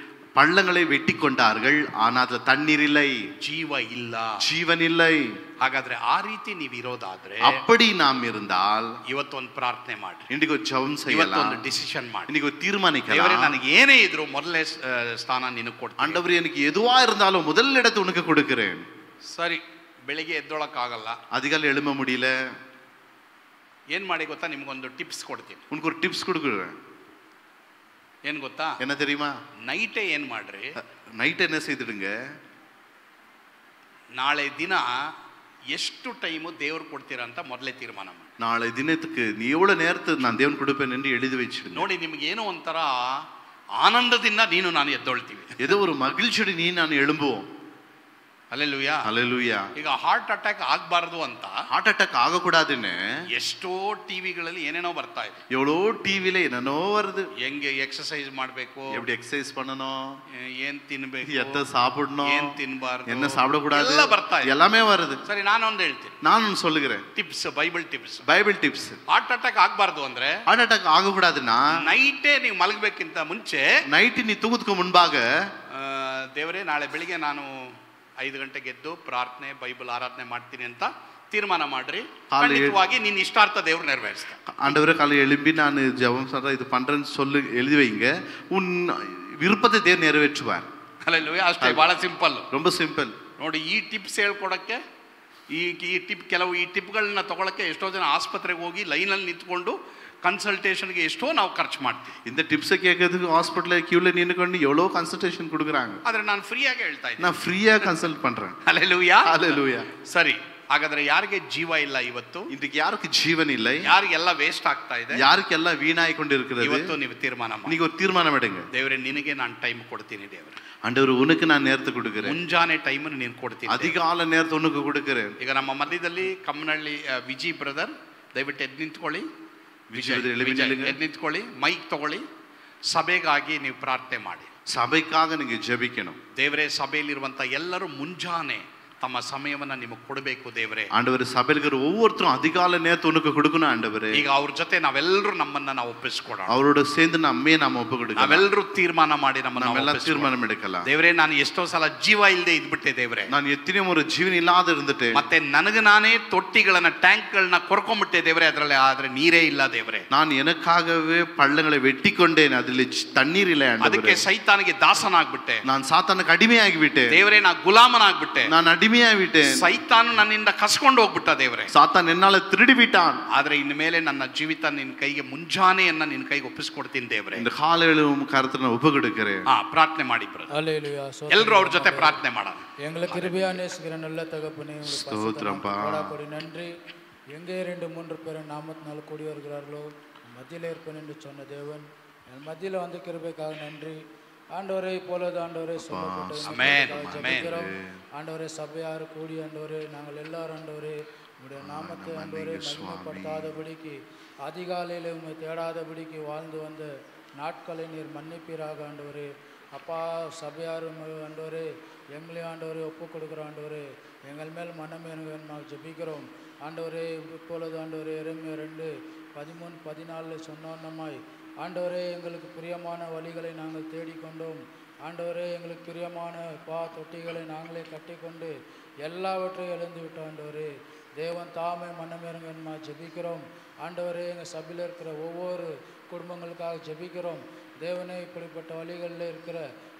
பள்ளங்களை வெட்டி கொண்டார்கள், ஆனா அதுல தண்ணீர் இல்லை, ಜೀವ ಇಲ್ಲ, ஜீவன் இல்லை. ಹಾಗಾದ್ರೆ ಆ ರೀತಿ ನೀವು ಇರೋದಾದ್ರೆ, அப்படி நாம் இருந்தால் ಇವತ್ತೊಂದು ಪ್ರಾರ್ಥನೆ ಮಾಡಿ, இன்னைக்கு ஒரு ஜெபம் ಇವತ್ತೊಂದು செய்யலாம், ಡಿಸಿಷನ್ ಮಾಡಿ. இன்னைக்கு ஒரு ದೇವರೇ, தீர்மானிக்கலாம். ನನಗೆ ಏನೇ ಇದ್ರು ಮೊದಲನೇ ಸ್ಥಾನ ನಿನಗೆ ಕೊಡ್ತೀನಿ. ஆண்டவரே, எனக்கு எதுவா இருந்தாலும் முதல் இடத்தை உனக்கு கொடுக்கிறேன். ಸರಿ, ಬೆಳಿಗ್ಗೆ ಎದ್ದೊಳಕ್ಕಾಗಲ್ಲ, அதிகாலை எழும்ப முடியல, ಏನ್ ಮಾಡಿ ಗೊತ್ತಾ? ನಿಮ್ಗೊಂದು ಟಿಪ್ಸ್ ಕೊಡ್ತೀನಿ. உனக்கு ஒரு டிப்ஸ் கொடுக்குறேன். ಏನ್ ಗೊತ್ತಾ? என்ன தெரியுமா? ನೈಟೇ ಏನ್ ಮಾಡ್ರಿ, நைட் என்ன செய்துடுங்க, ನಾಳೆ ದಿನ ಎಷ್ಟು ಟೈಮು ದೇವ್ರು ಕೊಡ್ತೀರಾ ಅಂತ ಮೊದಲೇ ತೀರ್ಮಾನ ಮಾಡಿ. நாளை தினத்துக்கு நீ எவ்வளவு நேரத்தை நான் தேவன் கொடுப்பேன் என்று எழுதி வச்சிடுங்க. ನೋಡಿ, ನಿಮ್ಗೆ ಏನೋ ಒಂಥರ ಆನಂದದಿಂದ ನೀನು ನಾನು ಎದ್ದೊಳ್ತೀವಿ, ஏதோ ஒரு மகிழ்ச்சியோடு நீ நான் எழும்புவோம். ಅಲ್ಲೆಲೂಯಾ. அல்லேலூயா. ಈಗ ಹಾರ್ಟ್ ಅಟ್ಯಾಕ್ ಆಗ್ಬಾರ್ದು ಅಂತ ஹார்ட் அட்டாக் ஆகக்கூடாதுன்னு ಎಷ್ಟೋ ಟಿವಿಗಳಲ್ಲಿ ಏನೇನೋ ಬರ್ತಾ ಇದೆ. எவ்வளோ டிவில என்னென்னோ வருது. ಹೆಂಗೆ ಎಕ್ಸರ್ಸೈಸ್ ಮಾಡಬೇಕು, எப்படி எக்ஸசைஸ் பண்ணணும், ಏನ್ ತಿನ್ಬೇಕು, எத்த சாப்பிடணும், ಏನ್ ತಿನ್ಬಾರ್ದು, என்ன சாப்பிடக்கூடாது, ಎಲ್ಲ ಬರ್ತಾ ಇದೆ. எல்லாமே வருது. ಸರಿ, ನಾನೊಂದು ಹೇಳ್ತೀನಿ, நான் சொல்லுகிறேன் tips, Bible tips. Bible tips. Heart attack ಆಗ್ಬಾರ್ದು ಅಂದ್ರೆ ஹார்ட் அட்டாக் ஆகக்கூடாதுன்னா ನೈಟೇ ನೀವು ಮಲಗಬೇಕಿಂತ ಮುಂಚೆ, நைட்டு நீ தூக்கத்துக்கு முன்பாக, ದೇವರೇ ನಾಳೆ ಬೆಳಿಗ್ಗೆ ನಾನು 5 ಗಂಟೆಗೆ ಎದ್ದು ಪ್ರಾರ್ಥನೆ, ಬೈಬಲ್ ಆರಾಧನೆ ಮಾಡ್ತೀನಿ ಅಂತ ತೀರ್ಮಾನ ಮಾಡ್ರಿ. ಖಂಡಿತವಾಗಿ ನಿನ್ನ ಇಷ್ಟಾರ್ಥ ದೇವ್ರು ನೆರವೇರಿಸ್ತಾರೆ. ஆண்டவரே, காலை எழும்பி நான் ஜெபம் சொல்றேன், இது பண்றேன்னு சொல்லு, எழுதி வைங்க, உன் விருப்பத்தை தேவன் நிறைவேற்றுவார். ಅಲ್ಲೆಲ್ಲೂಯಾ. ಅಷ್ಟೇ, ಬಹಳ ಸಿಂಪಲ್, ரொம்ப ಸಿಂಪಲ್. ನೋಡಿ, ಈ ಟಿಪ್ಸ್ ಹೇಳ್ಕೊಡಕ್ಕೆ, ಈ ಟಿಪ್ಗಳನ್ನ ತಗೊಳಕ್ಕೆ ಎಷ್ಟೋ ಜನ ಆಸ್ಪತ್ರೆಗೆ ಹೋಗಿ ಲೈನಲ್ಲಿ ನಿಂತ್ಕೊಂಡು ಕನ್ಸಲ್ಟೇಷನ್ಗೆ ಎಷ್ಟೋ ನಾವು ಖರ್ಚು ಮಾಡ್ತೀವಿ. இந்த டிப்ஸை கேட்கறதுக்கு ஹாஸ்பிட்டலில் கியூவில் நின்னுಕೊಂಡು எவ்வளோ கன்சல்டேஷன் கொடுக்குறாங்க. ಆದ್ರೆ ನಾನು ಫ್ರೀಯಾಗಿ ಹೇಳ್ತಾ ಇದ್ದೀನಿ, நான் ஃப்ரீயா கன்சல்ட் பண்றேன். ಅಲ್ಲೆಲ್ಲೂಯಾ. அல்லேலூயா. ಸರಿ, ಹಾಗಾದ್ರೆ ಯಾರಿಗೆ ಜೀವ ಇಲ್ಲ ಇವತ್ತು? இன்றைக்கு யாருக்கு ஜீவன் இல்லை, ಯಾರಿಗೆಲ್ಲ ವೇಸ್ಟ್ ಆಗ್ತಾ ಇದೆ, யாருக்கெல்லாம் வீணாய் கொண்டு இருக்கிறது, ಇವತ್ತು ನೀವು ತೀರ್ಮಾನ ಮಾಡಿ. இன்னைக்கு ஒரு தீர்மானம் எடுங்க. ದೇವರೇ, ನಿನಗೆ ನಾನು ಟೈಮ್ ಕೊಡ್ತೀನಿ. ದೇವರೇ, ஆண்டவர், உனக்கு நான் நேரத்தை கொடுக்கிறேன். ಮುಂಜಾನೆ ಟೈಮ್ ನೀನು ಕೊಡ್ತೀನಿ. அதிகால நேரத்தை உனக்கு கொடுக்கிறேன். ಈಗ ನಮ್ಮ ಮಧ್ಯದಲ್ಲಿ ಕಮ್ಮನಹಳ್ಳಿ ವಿಜಿ ಬ್ರದರ್, ದಯವಿಟ್ಟು ಎದ್ದು ನಿಂತ್ಕೊಳ್ಳಿ. ಎದ್ದು ನಿಂತ್ಕೊಳ್ಳಿ, ಮೈಕ್ ತಗೊಳ್ಳಿ. ಸಭೆಗಾಗಿ ನೀವು ಪ್ರಾರ್ಥನೆ ಮಾಡಿ. சபைக்காக நீங்க ஜெபிக்கணும். ದೇವರೇ, ಸಭೆಯಲ್ಲಿರುವಂತ ಎಲ್ಲರೂ ಮುಂಜಾನೆ ತಮ್ಮ ಸಮಯವನ್ನ ನಿಮಗೆ ಕೊಡಬೇಕು. ದೇವರೇ, ஆண்டவர், சபையில் இருக்கிற ஒவ்வொருத்தரும் அதிகால நேரத்தை உனக்கு கொடுக்கணும். ஆண்டவரே, ಈಗ ಅವ್ರ ಜೊತೆ ನಾವೆಲ್ಲರೂ ನಮ್ಮನ್ನ ನಾವು ಒಪ್ಪಿಸ್ಕೊಡೋಣ. அவரோட சேர்ந்து நம்மே நாம ஒப்பு கொடுக்கலாம். ನಾವೆಲ್ಲರೂ ತೀರ್ಮಾನ ಮಾಡಿ நம்மெல்லாம் தீர்மானம் எடுக்கலாம். ದೇವರೇ, ನಾನು ಎಷ್ಟೋ ಸಲ ಜೀವ ಇಲ್ಲದೆ ಇದ್ಬಿಟ್ಟೆ. ದೇವರೇ, நான் எத்தனையோ ஒரு ஜீவன் இல்லாத இருந்துட்டேன். ಮತ್ತೆ ನನಗೆ ನಾನೇ ತೊಟ್ಟಿಗಳನ್ನ, ಟ್ಯಾಂಕ್ಗಳನ್ನ ಕೊರ್ಕೊಂಡ್ಬಿಟ್ಟೆ. ದೇವರೇ, ಅದರಲ್ಲಿ ಆದ್ರೆ ನೀರೇ ಇಲ್ಲ. ದೇವರೇ, நான் எனக்காகவே பள்ளங்களை வெட்டி கொண்டேன், அதில் தண்ணீர் இல்லை. ಅದಕ್ಕೆ ಸೈತಾನಿಗೆ ದಾಸನಾಗ್ಬಿಟ್ಟೆ. நான் சாத்தானுக்கு அடிமையாகிவிட்டேன். ದೇವರೇ, ನಾ ಗುಲಾಮನಾಗ್ಬಿಟ್ಟೆ. நான் அடிமையாகிவிட்டேன். ಸೈತಾನು ನನ್ನಿಂದ ಕಸ್ಕೊಂಡು ಹೋಗ್ಬಿಟ್ಟ. ದೇವರೇ, சாத்தான் என்னால திருடி விட்டான். ಆದ್ರೆ ಇನ್ನು ಮೇಲೆ ನನ್ನ ಜೀವಿತ ನಿನ್ನ ಕೈಗೆ, ಮುಂಜಾನೆಯನ್ನ ನಿನ್ನ ಕೈಗೆ ಒಪ್ಪಿಸ್ಕೊಡ್ತೀನಿ. ದೇವರೇ, இந்த காலையிலும் கருத்தை நான் ஒப்பு கொடுக்கிறேன். ಪ್ರಾರ್ಥನೆ ಮಾಡಿ ಬ್ರದರ್. அல்லேலூயா. ಎಲ್ಲರೂ ಅವ್ರ ಜೊತೆ ಪ್ರಾರ್ಥನೆ ಮಾಡೋಣ. எங்களுக்கு கிருபையா நேசிக்கிற நல்ல தகப்பனே, ஸ்தோத்திரம்பா. கொடி நன்றி. எங்கே 2-3 பேர் நாமத்தினால் கூடி வருகிறார்களோ மத்தியில் இருப்பேன் என்று சொன்ன தேவன் என் மத்தியில் வந்து கிருபைக்காக நன்றி. ஆண்டவரே, இப்பொழுது ஆண்டவரே சொல்லப்பட்ட ஆண்டவரே சபையார் கூடி ஆண்டவரே நாங்கள் எல்லாரும் ஆண்டவரே உங்களுடைய நாமத்தை ஆண்டவரே மகிமைப்படுத்தாதபடிக்கு அதிகாலையில் உண்மை தேடாதபடிக்கு வாழ்ந்து வந்த நாட்களை நீர் மன்னிப்பீராக ஆண்டவரே. அப்பா, சபையார் ஆண்டவரே எங்களையும் ஆண்டவரே ஒப்பு கொடுக்குற ஆண்டவரே எங்கள் மேல் மனமேனுமாக ஜெபிக்கிறோம் ஆண்டவரே. இப்பொழுது ஆண்டவரே எரேமியா 2:13-14 சொன்னோன்னமாய் ஆண்டவரே எங்களுக்கு பிரியமான வழிகளை நாங்கள் தேடிக்கொண்டோம் ஆண்டவரே. எங்களுக்கு பிரியமான தொட்டிகளை நாங்களே கட்டிக்கொண்டு எல்லாவற்றையும் இழந்து விட்டோம் ஆண்டவரே. தேவன் தாமே மனமேறுங்கன்மா ஜெபிக்கிறோம் ஆண்டவரே. எங்கள் சபையில் இருக்கிற ஒவ்வொரு குடும்பங்களுக்காக ஜெபிக்கிறோம் தேவனே. இப்படிப்பட்ட வழிகளில் இருக்கிற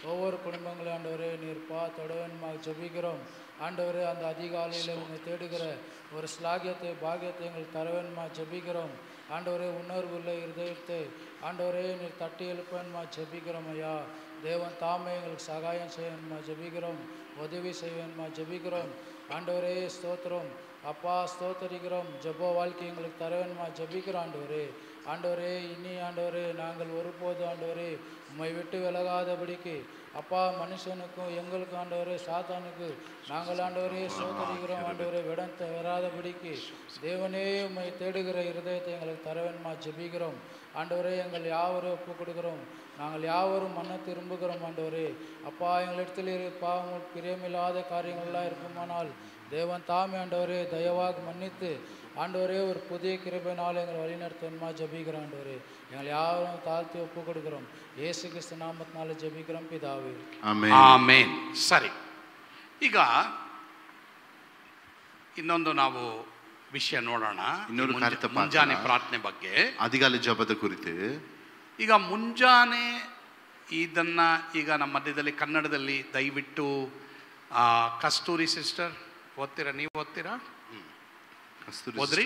ஒவ்வொரு குடும்பங்களும் ஆண்டவரே நீர் தொடவன்மாக ஜெபிக்கிறோம் ஆண்டவரே. அந்த அதிகாலையில் உங்களை தேடுகிற ஒரு ஸ்லாகியத்தை பாகியத்தை எங்களுக்கு தரவேன்மா ஜெபிக்கிறோம் ஆண்டவரே. உணர்வுள்ள இருதயத்தை ஆண்டவரே நீர் தட்டி எழுப்பேன்மா ஜெபிக்கிறோம் ஐயா. தேவன் தாமே எங்களுக்கு சகாயம் செய்யணுமா ஜெபிக்கிறோம், உதவி செய்வேன்மா ஜெபிக்கிறோம் ஆண்டவரே. ஸ்தோத்திரம் அப்பா, ஸ்தோத்தரிக்கிறோம். ஜெப வாழ்க்கை எங்களுக்கு தரவேன்மா ஜெபிக்கிறோம் ஆண்டவரே. ஆண்டவரே இனி ஆண்டவரே நாங்கள் ஒருபோது ஆண்டவரே உம்மை விட்டு விலகாதபடிக்கு அப்பா மனுஷனுக்கும் எங்களுக்கும் ஆண்டவரே சாத்தானுக்கு நாங்கள் ஆண்டவரே ஸ்தோத்தரிக்கிறோம் ஆண்டவரே. விடத்தை வராதபடிக்கு தேவனே உம்மை தேடுகிற இருதயத்தை எங்களுக்கு தரவேன்மா ஜெபிக்கிறோம் ஆண்டவரே. எங்கள் யாவரும் ஒப்பு கொடுக்குறோம், நாங்கள் யாவரும் மன திரும்புகிறோம் ஆண்டவரே. அப்பா, எங்களிடத்தில் உங்களுக்கு பிரியமில்லாத காரியங்கள்லாம் இருக்குமானால் தேவன் தாமே ஆண்டவரே தயவாக மன்னித்து ஆண்டவரே ஒரு புதிய கிருபையினால் எங்களை வழிநடத்தணுமா ஜெபிக்கிறோம் ஆண்டவரே. எங்களை யாரும் தாழ்த்தி ஒப்பு கொடுக்குறோம் ಯೇಸು ಕ್ರಿಸ್ತ ನಾಮದಲ್ಲಿ ಜಪಿக்கிறோம் ಪಿತಾವೇ, ಆಮೆನ್. ಸರಿ, ಈಗ ಇನ್ನೊಂದು ನಾವು ವಿಷಯ ನೋಡೋಣ. ಮುಂಜಾನೆ ಪ್ರಾರ್ಥನೆ ಬಗ್ಗೆ, ಅಧಿಕಾಲಿ ಜಪದ ಕುರಿತು. ಈಗ ಮುಂಜಾನೆ ಇದನ್ನ ಈಗ ನಮ್ಮ ಮಧ್ಯದಲ್ಲಿ ಕನ್ನಡದಲ್ಲಿ ದಯವಿಟ್ಟು ಕಸ್ತೂರಿ ಸಿಸ್ಟರ್ ಓದ್ತೀರಾ? ನೀವು ಓದ್ತೀರಾ? ಓದ್ರಿ.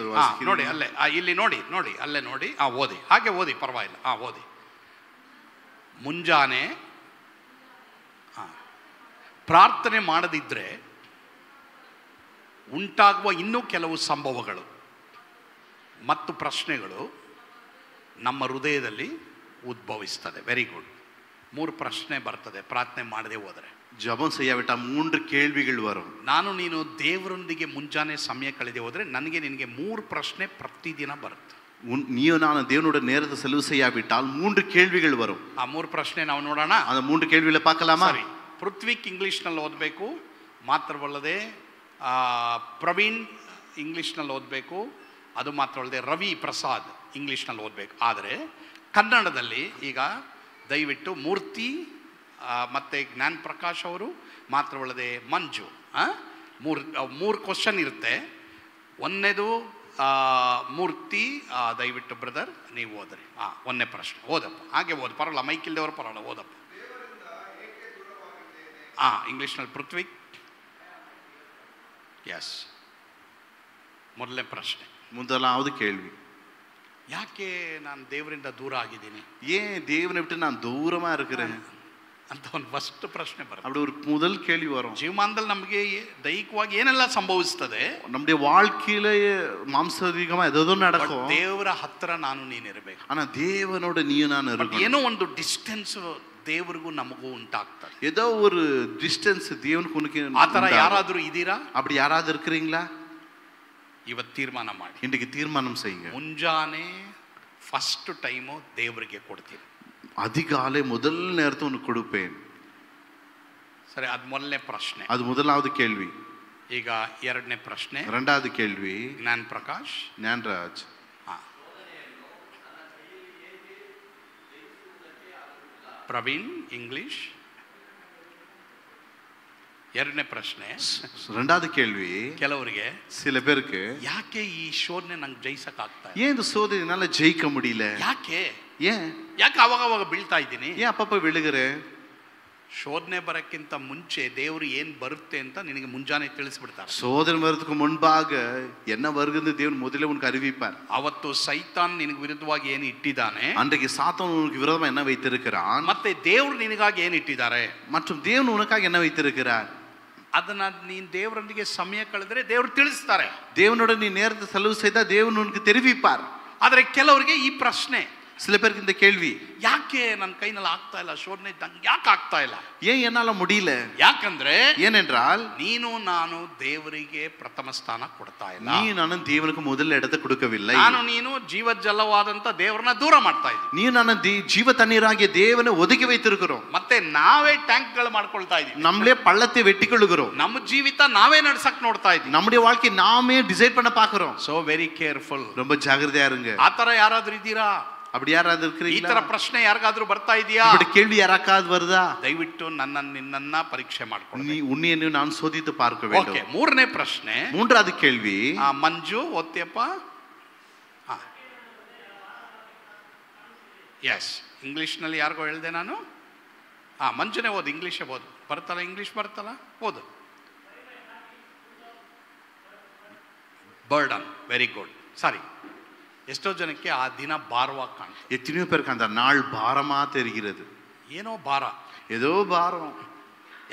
ನೋಡಿ ಅಲ್ಲೇ, ಇಲ್ಲಿ ನೋಡಿ ನೋಡಿ ಅಲ್ಲೇ ನೋಡಿ, ಓದಿ, ಹಾಗೆ ಓದಿ, ಪರವಾಗಿಲ್ಲ, ಓದಿ. ಮುಂಜಾನೆ ಪ್ರಾರ್ಥನೆ ಮಾಡದಿದ್ರೆ ಉಂಟಾಗುವ ಇನ್ನೂ ಕೆಲವು ಸಂಭವಗಳು ಮತ್ತು ಪ್ರಶ್ನೆಗಳು ನಮ್ಮ ಹೃದಯದಲ್ಲಿ ಉದ್ಭವಿಸ್ತದೆ. Very good. 3 ಪ್ರಶ್ನೆ ಬರ್ತದೆ ಪ್ರಾರ್ಥನೆ ಮಾಡದೆ ಹೋದರೆ. ಜಪಂ செய்யாவிட்டா 3 ಕೇಳ್ವಿಗಳು வரும். ನಾನು ನೀನು ದೇವರೊಂದಿಗೆ ಮುಂಜಾನೆ ಸಮಯ ಕಳೆದೆ ಹೋದರೆ ನನಗೆ ನಿನಗೆ 3 ಪ್ರಶ್ನೆ ಪ್ರತಿದಿನ ಬರುತ್ತೆ. நீயோ ನಾನು தேவனோட நேரத்தை செலவு செய்யாவிட்டால் 3 ಕೇಳ್ವಿಗಳು வரும். ಆ 3 ಪ್ರಶ್ನೆ ನಾವು ನೋಡೋಣ. அந்த 3 ಕೇಳ್ವಿகளை பார்க்கலாமா? ಸರಿ. ಪೃಥ್ವಿಕ್ ಇಂಗ್ಲಿಷ್ನಲ್ಲಿ ಓದಬೇಕು, ಮಾತ್ರವಲ್ಲದೆ ಪ್ರವೀಣ್ ಇಂಗ್ಲಿಷ್ನಲ್ಲಿ ಓದಬೇಕು, ಅದು ಮಾತ್ರವಲ್ಲದೆ ರವಿ ಪ್ರಸಾದ್ ಇಂಗ್ಲಿಷ್ನಲ್ಲಿ ಓದಬೇಕು. ಆದರೆ ಕನ್ನಡದಲ್ಲಿ ಈಗ ದಯವಿಟ್ಟು ಮೂರ್ತಿ ಮತ್ತು ಜ್ಞಾನ್ ಪ್ರಕಾಶ್ ಅವರು, ಮಾತ್ರವಲ್ಲದೆ ಮಂಜು, 3 ಕ್ವಶನ್ ಇರುತ್ತೆ. ಒಂದನೇದು ಮೂರ್ತಿ, ದಯವಿಟ್ಟು ಬ್ರದರ್ ನೀವು ಓದ್ರಿ. ಒಂದನೇ ಪ್ರಶ್ನೆ ಓದಪ್ಪ, ಹಾಗೆ ಓದು, ಪರವಾಗಿಲ್ಲ, ಮೈಕ್ ಇಲ್ದವರು ಪರವಾಗಿಲ್ಲ, ಓದಪ್ಪ. ಇಂಗ್ಲಿಷ್ನಲ್ಲಿ ಪೃಥ್ವಿ. ಎಸ್, ಮೊದಲನೇ ಪ್ರಶ್ನೆ, முதலாவது கேள்வி, ಯಾಕೆ ನಾನು ದೇವರಿಂದ ದೂರ ಆಗಿದ್ದೀನಿ, ஏன் தேவனை விட்டு நான் தூரமா இருக்கிறேன் ಅಂತ ಒಂದು ಫಸ್ಟ್ ಪ್ರಶ್ನೆ ಬರುತ್ತೆ. அப்படி ஒரு முதல் கேள்வி வரும். ಜೀವಮಾನದಲ್ಲಿ ನಮಗೆ ದೈಹಿಕವಾಗಿ ಏನೆಲ್ಲ ಸಂಭವಿಸ್ತದೆ, நம்முடைய வாழ்க்கையில மாம்சீகமா ஏதோ நடக்கும். ದೇವರ ಹತ್ರ ನಾನು ನೀನಿರಬೇಕು. ஆனா தேவனோட நீயும் நான் இருக்கணும். ಏನೋ ಒಂದು ಡಿಸ್ಟೆನ್ಸ್ ದೇವರಿಗೂ ನಮಗೂ ಉಂಟಾಗ್ತದೆ. ஏதோ ஒரு டிஸ்டன்ஸ் தேவனுக்கு உனக்கு. ಆ ಥರ ಯಾರಾದರೂ ಇದ್ದೀರಾ? அப்படி யாராவது இருக்கிறீங்களா? ಇವತ್ತು ತೀರ್ಮಾನ ಮಾಡಿ, இன்றைக்கு தீர்மானம் செய்யுங்க. ಮುಂಜಾನೆ ಫಸ್ಟ್ ಟೈಮು ದೇವರಿಗೆ ಕೊಡ್ತೀನಿ. அதிகாலை முதல் நேரத்தை உனக்கு கொடுப்பேன். ಸರಿ, ಅದು ಮೊದಲನೇ ಪ್ರಶ್ನೆ, அது முதலாவது கேள்வி. ಈಗ ಎರಡನೇ ಪ್ರಶ್ನೆ, இரண்டாவது கேள்வி, ಜ್ಞಾನ್ ಪ್ರಕಾಶ್, ஞான்ராஜ். ಪ್ರವೀಣ್ ಇಂಗ್ಲಿಷ್. ಎರಡನೇ ಪ್ರಶ್ನೆ, ரெண்டாவது கேள்வி, ಕೆಲವರಿಗೆ சில பேருக்கு ಯಾಕೆ ಈ ಶೋಧನೆ ನಂಗೆ ಜಯಿಸಕ್ ಆಗ್ತಾ ಇದೆ, ஏன் இந்த சோதனைனால ஜெயிக்க முடியல, ಯಾಕೆ ஏன் ಯಾಕೆ ಅವಾಗ ಬೀಳ್ತಾ ಇದ್ದೀನಿ, ஏன் அப்பப்ப விழுகிறேன். ಶೋಧನೆ ಬರಕ್ಕಿಂತ ಮುಂಚೆ ದೇವರು ಏನ್ ಬರುತ್ತೆ ಅಂತ ನಿನಗೆ ಮುಂಜಾನೆ ತಿಳಿಸ್ಬಿಡ್ತಾರೆ. சோதனை வரதுக்கு முன்பாக என்ன வருகிறது தேவன் முதல்ல உனக்கு அறிவிப்பார். ಅವತ್ತು ಸೈತಾನ್ ನಿನಗೆ ವಿರುದ್ಧವಾಗಿ ಏನು ಇಟ್ಟಿದ್ದಾನೆ, அன்றைக்கு சாத்தான் உனக்கு விரோதமா என்ன வைத்திருக்கிறான், ಮತ್ತೆ ದೇವರು ನಿನಗಾಗಿ ಏನು ಇಟ್ಟಿದ್ದಾರೆ, மற்றும் தேவன் உனக்காக என்ன வைத்திருக்கிறார், ಅದನ್ನ ನೀನ್ ದೇವರೊಂದಿಗೆ ಸಮಯ ಕಳೆದ್ರೆ ದೇವರು ತಿಳಿಸ್ತಾರೆ. தேவனோட நீ நேரத்தை செலவு செய்தா தேவன் உனக்கு தெரிவிப்பார். ಆದರೆ ಕೆಲವರಿಗೆ ಈ ಪ್ರಶ್ನೆ, சில பேருக்கு இந்த கேள்வி, ಯಾಕೆ ನನ್ನ ಕೈನಲ್ಲಿ ಆಗ್ತಾ ಇಲ್ಲ ಶೋಧನೆ, ಯಾಕೆ ಆಗ್ತಾ ಇಲ್ಲ? ஏன் என்னால முடியல? ಯಾಕಂದ್ರೆ ஏனென்றால் ನೀನು ನಾನು ದೇವರಿಗೆ ಪ್ರಥಮ ಸ್ಥಾನ ಕೊಡ್ತಾ ಇಲ್ಲ. நீ நானும் தேவனுக்கு முதல் இடத்தை கொடுக்கவில்லை. ನಾನು ನೀನು ಜೀವಜಲವಾದಂತ ದೇವರನ್ನ ದೂರ ಮಾಡ್ತಾ ಇದ್ದೀವಿ. நீ நானும் ஜீவ தண்ணீராகிய தேவனை ஒதுக்கி வைத்திருக்கிறோம். ಮತ್ತೆ ನಾವೇ ಟ್ಯಾಂಕ್ಗಳು ಮಾಡ್ಕೊಳ್ತಾ ಇದ್ದೀವಿ. நம்மளே பள்ளத்தை வெட்டிக்கொள்ளுகிறோம். ನಮ್ಮ ಜೀವಿತ ನಾವೇ ನಡ್ಸಕ್ ನೋಡ್ತಾ ಇದ್ದೀವಿ. நம்முடைய வாழ்க்கை நாமே டிசைட் பண்ண பாக்குறோம். So very careful. ரொம்ப ஜாகிரதையா இருங்க. ಆತರ ಯಾರಾದ್ರೂ ಇದ್ದೀರಾ? அப்படி யாராவது ಈ இருக்கிறீங்களா? ತರ ಪ್ರಶ್ನೆ ಯಾರಿಗಾದ್ರೂ ಬರ್ತಾ ಇದೆಯಾ? இப்படி கேள்வி யாராக்காவது வருதா? ದಯವಿಟ್ಟು ನಿನ್ನನ್ನ ಪರೀಕ್ಷೆ ಮಾಡ್ಕೊಳ್ಳಿ. நீ உன்னை நான் சோதித்து பார்க்க வேண்டும். ಓಕೆ, ಮೂರನೇ ಪ್ರಶ್ನೆ, மூன்றாவது கேள்வி. ಮಂಜು ಓದ್ತಿಯಪ್ಪ? ಎಸ್, ಇಂಗ್ಲಿಷ್ನಲ್ಲಿ ಯಾರಿಗೋ ಹೇಳಿದೆ ನಾನು. ಮಂಜುನೇ ಓದು, ಇಂಗ್ಲೀಷೇ ಓದು. ಬರ್ತಲ್ಲ, ಇಂಗ್ಲೀಷ್ ಬರ್ತಲ್ಲ, ಓದು. Burden, very good. ಸರಿ, ಎಷ್ಟೋ ಜನಕ್ಕೆ ಆ ದಿನ ಭಾರವಾಗಿ ಕಾಣ್ತದೆ. எத்தனையோ பேருக்கு அந்த நாள் பாரமா தெரிகிறது. ಏನೋ ಭಾರ, ஏதோ பாரம்.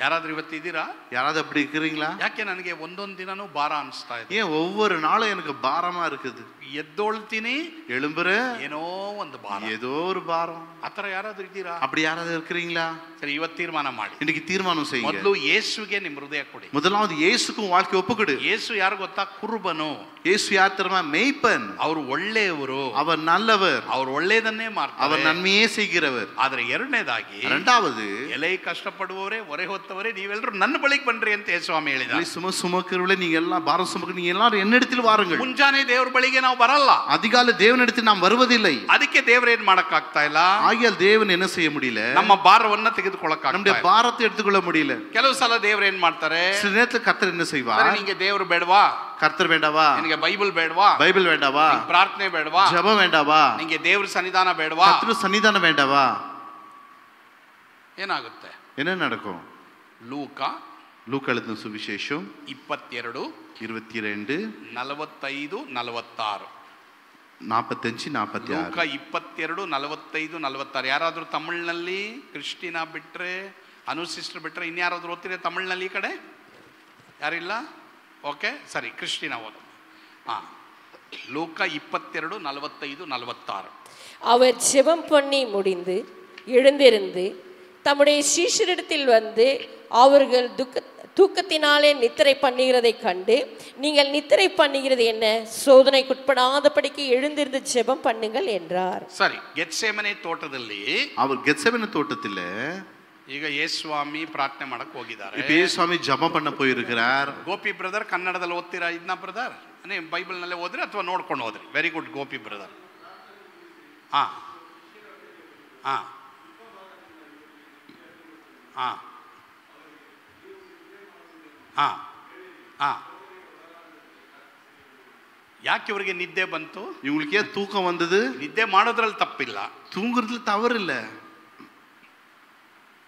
ಯಾರಾದ್ರೂ ಇವತ್ತು ಇದ್ದೀರಾ? யாராவது அப்படி இருக்கிறீங்களா? ಯಾಕೆ ನನಗೆ ಒಂದೊಂದು ದಿನನೂ ಭಾರ ಅನಿಸ್ತಾ ಇದೆ? ஏன் ஒவ்வொரு நாளும் எனக்கு பாரமா இருக்குது? ಎದ್ದೊಳ್ತೀನಿ, எழும்புறேன், ಏನೋ ಒಂದು ಭಾರ, ஏதோ ஒரு பாரம். ಆತರ ಯಾರಾದ್ರೂ ಇದ್ದೀರಾ? அப்படி யாராவது இருக்கிறீங்களா? ಸರಿ, ಇವತ್ತು ತೀರ್ಮಾನ ಮಾಡಿ. இன்னைக்கு தீர்மானம் செய்யுங்க. ಮೊದಲು ಯೇಸುಗೆ ನಿಮ್ಮ ಹೃದಯ ಕೊಡಿ. முதலாவது இயேசுக்கும் வாழ்க்கை ஒப்புக்கொடு. ಯೇಸು ಯಾರು ಗೊತ್ತಾ? ಕುರುಬನು. இயேசு யார் தெரியுமா? மேய்ப்பன். ಅವರು ಒಳ್ಳೆಯವರು, அவர் நல்லவர், ಅವರು ಒಳ್ಳೆಯದನ್ನೇ ಮಾಡ್ತಾರೆ, அவர் நன்மையே செய்கிறவர். ಆದ್ರೆ ಎರಡನೇದಾಗಿ, இரண்டாவது, ಎಲೆ ಕಷ್ಟಪಡುವವರೇ ಹೊರೆ ಹೊತ್ತವರೇ ನೀವೆಲ್ಲರೂ ನನ್ನ ಬಳಿಗೆ ಬನ್ರಿ ಅಂತ ಯೇಸು ಸ್ವಾಮಿ ಹೇಳಿದ. சுமக்கிறவளே நீங்க எல்லாம் பாரம் சுமக்க நீங்க எல்லாரும் என்னிடத்தில் வாருங்கள். ಮುಂಜಾನೆ ದೇವರ ಬಳಿಗೆ ನಾವು ಬರಲ್ಲ, அதிகாலை தேவனிடத்தில் நாம் வருவதில்லை. ಅದಕ್ಕೆ ದೇವರೇನ್ ಮಾಡಕ್ ಆಗ್ತಾ ಇಲ್ಲ. ஆகியால் தேவன் என்ன செய்ய முடியல? ನಮ್ಮ ಭಾರವನ್ನ ತೆಗೆದುಕೊಳ್ಳಕ நம்முடைய பாரத்தை எடுத்துக்கொள்ள முடியல. ಕೆಲವು ಸಲ ದೇವರು ಏನ್ ಮಾಡ್ತಾರೆ? சில நேரத்துல கர்த்தர் என்ன செய்வார்? ನಿಮಗೆ ದೇವರು ಬೇಡವಾ? கர்த்தர் வேண்டாவா? ನಿಮಗೆ ಬೈಬಲ್ ಬೇಡವಾ? பைபிள் வேண்டாவா? ಪ್ರಾರ್ಥನೆ ಬೇಡವಾ? ஜெபம் வேண்டாவா? ನಿಮಗೆ ದೇವರ ಸನ್ನಿಧಾನ ಬೇಡವಾ? கர்த்தர் சன்னிதானம் வேண்டாவா? ಏನಾಗುತ್ತೆ? என்ன நடக்கும்? ಲೂಕಾ லூக்கா சுவிசேஷம் 22 45 45 46. 45 46. ಲೂಕಾ 22 45 46. ಯಾರಾದ್ರೂ ತಮಿಳ್ನಲ್ಲಿ ಕ್ರಿಸ್ಟಿನಾ ಬಿಟ್ರೆ, ಅನು ಸಿಸ್ಟರ್ ಬಿಟ್ರೆ ಇನ್ಯಾರಾದ್ರೂ ಓದ್ತೀರಾ ತಮಿಳ್ನಲ್ಲಿ? ಈ ಕಡೆ ಯಾರಿಲ್ಲ? ಓಕೆ, ಸರಿ, ಕ್ರಿಸ್ಟಿನಾ ಓದು. ಲೂಕಾ 22 45 46. அவர் ஜெபம் பண்ணி முடிந்து எழுந்திருந்து தம்முடைய சீஷரிடத்தில் வந்து அவர்கள் தூக்கத்தினாலே நித்திரை பண்ணுகிறதை கண்டு, நீங்கள் நித்திரை பண்ணுகிறது என்ன? சோதனைக்குட்படாதபடிக்கு எழுந்திருந்து ஜெபம் பண்ணுங்கள் என்றார். ಸರಿ, ಗೆತ್ಸೆಮನೆ ತೋಟದಲ್ಲಿ, அவர் கெத்செமனே தோட்டத்தில் ಈಗ ಯೇಸುಸ್ವಾಮಿ ಪ್ರಾರ್ಥನೆ ಮಾಡಕ್ ಹೋಗಿದ್ದಾರೆ. இப்ப இயேசுவாமி ஜெபம் பண்ண போயிருக்கிறார். ಗೋಪಿ ಬ್ರದರ್ ಕನ್ನಡದಲ್ಲಿ ಓದ್ತೀರಾ ಇದನ್ನ ಬ್ರದರ್? ಬೈಬಲ್ ನಲ್ಲೇ ಓದ್ರಿ ಅಥವಾ ನೋಡ್ಕೊಂಡು ಹೋದ್ರಿ? Very good Gopi brother. ಹಾ ಹಾ ಹಾ ಹಾ ಹಾ ಯಾಕೆ ಇವರಿಗೆ ನಿದ್ದೆ ಬಂತು? இவங்களுக்கு ஏன் தூக்கம் வந்தது? ನಿದ್ದೆ ಮಾಡೋದ್ರಲ್ಲಿ ತಪ್ಪಿಲ್ಲ, தூங்குறதுல தவறு இல்ல.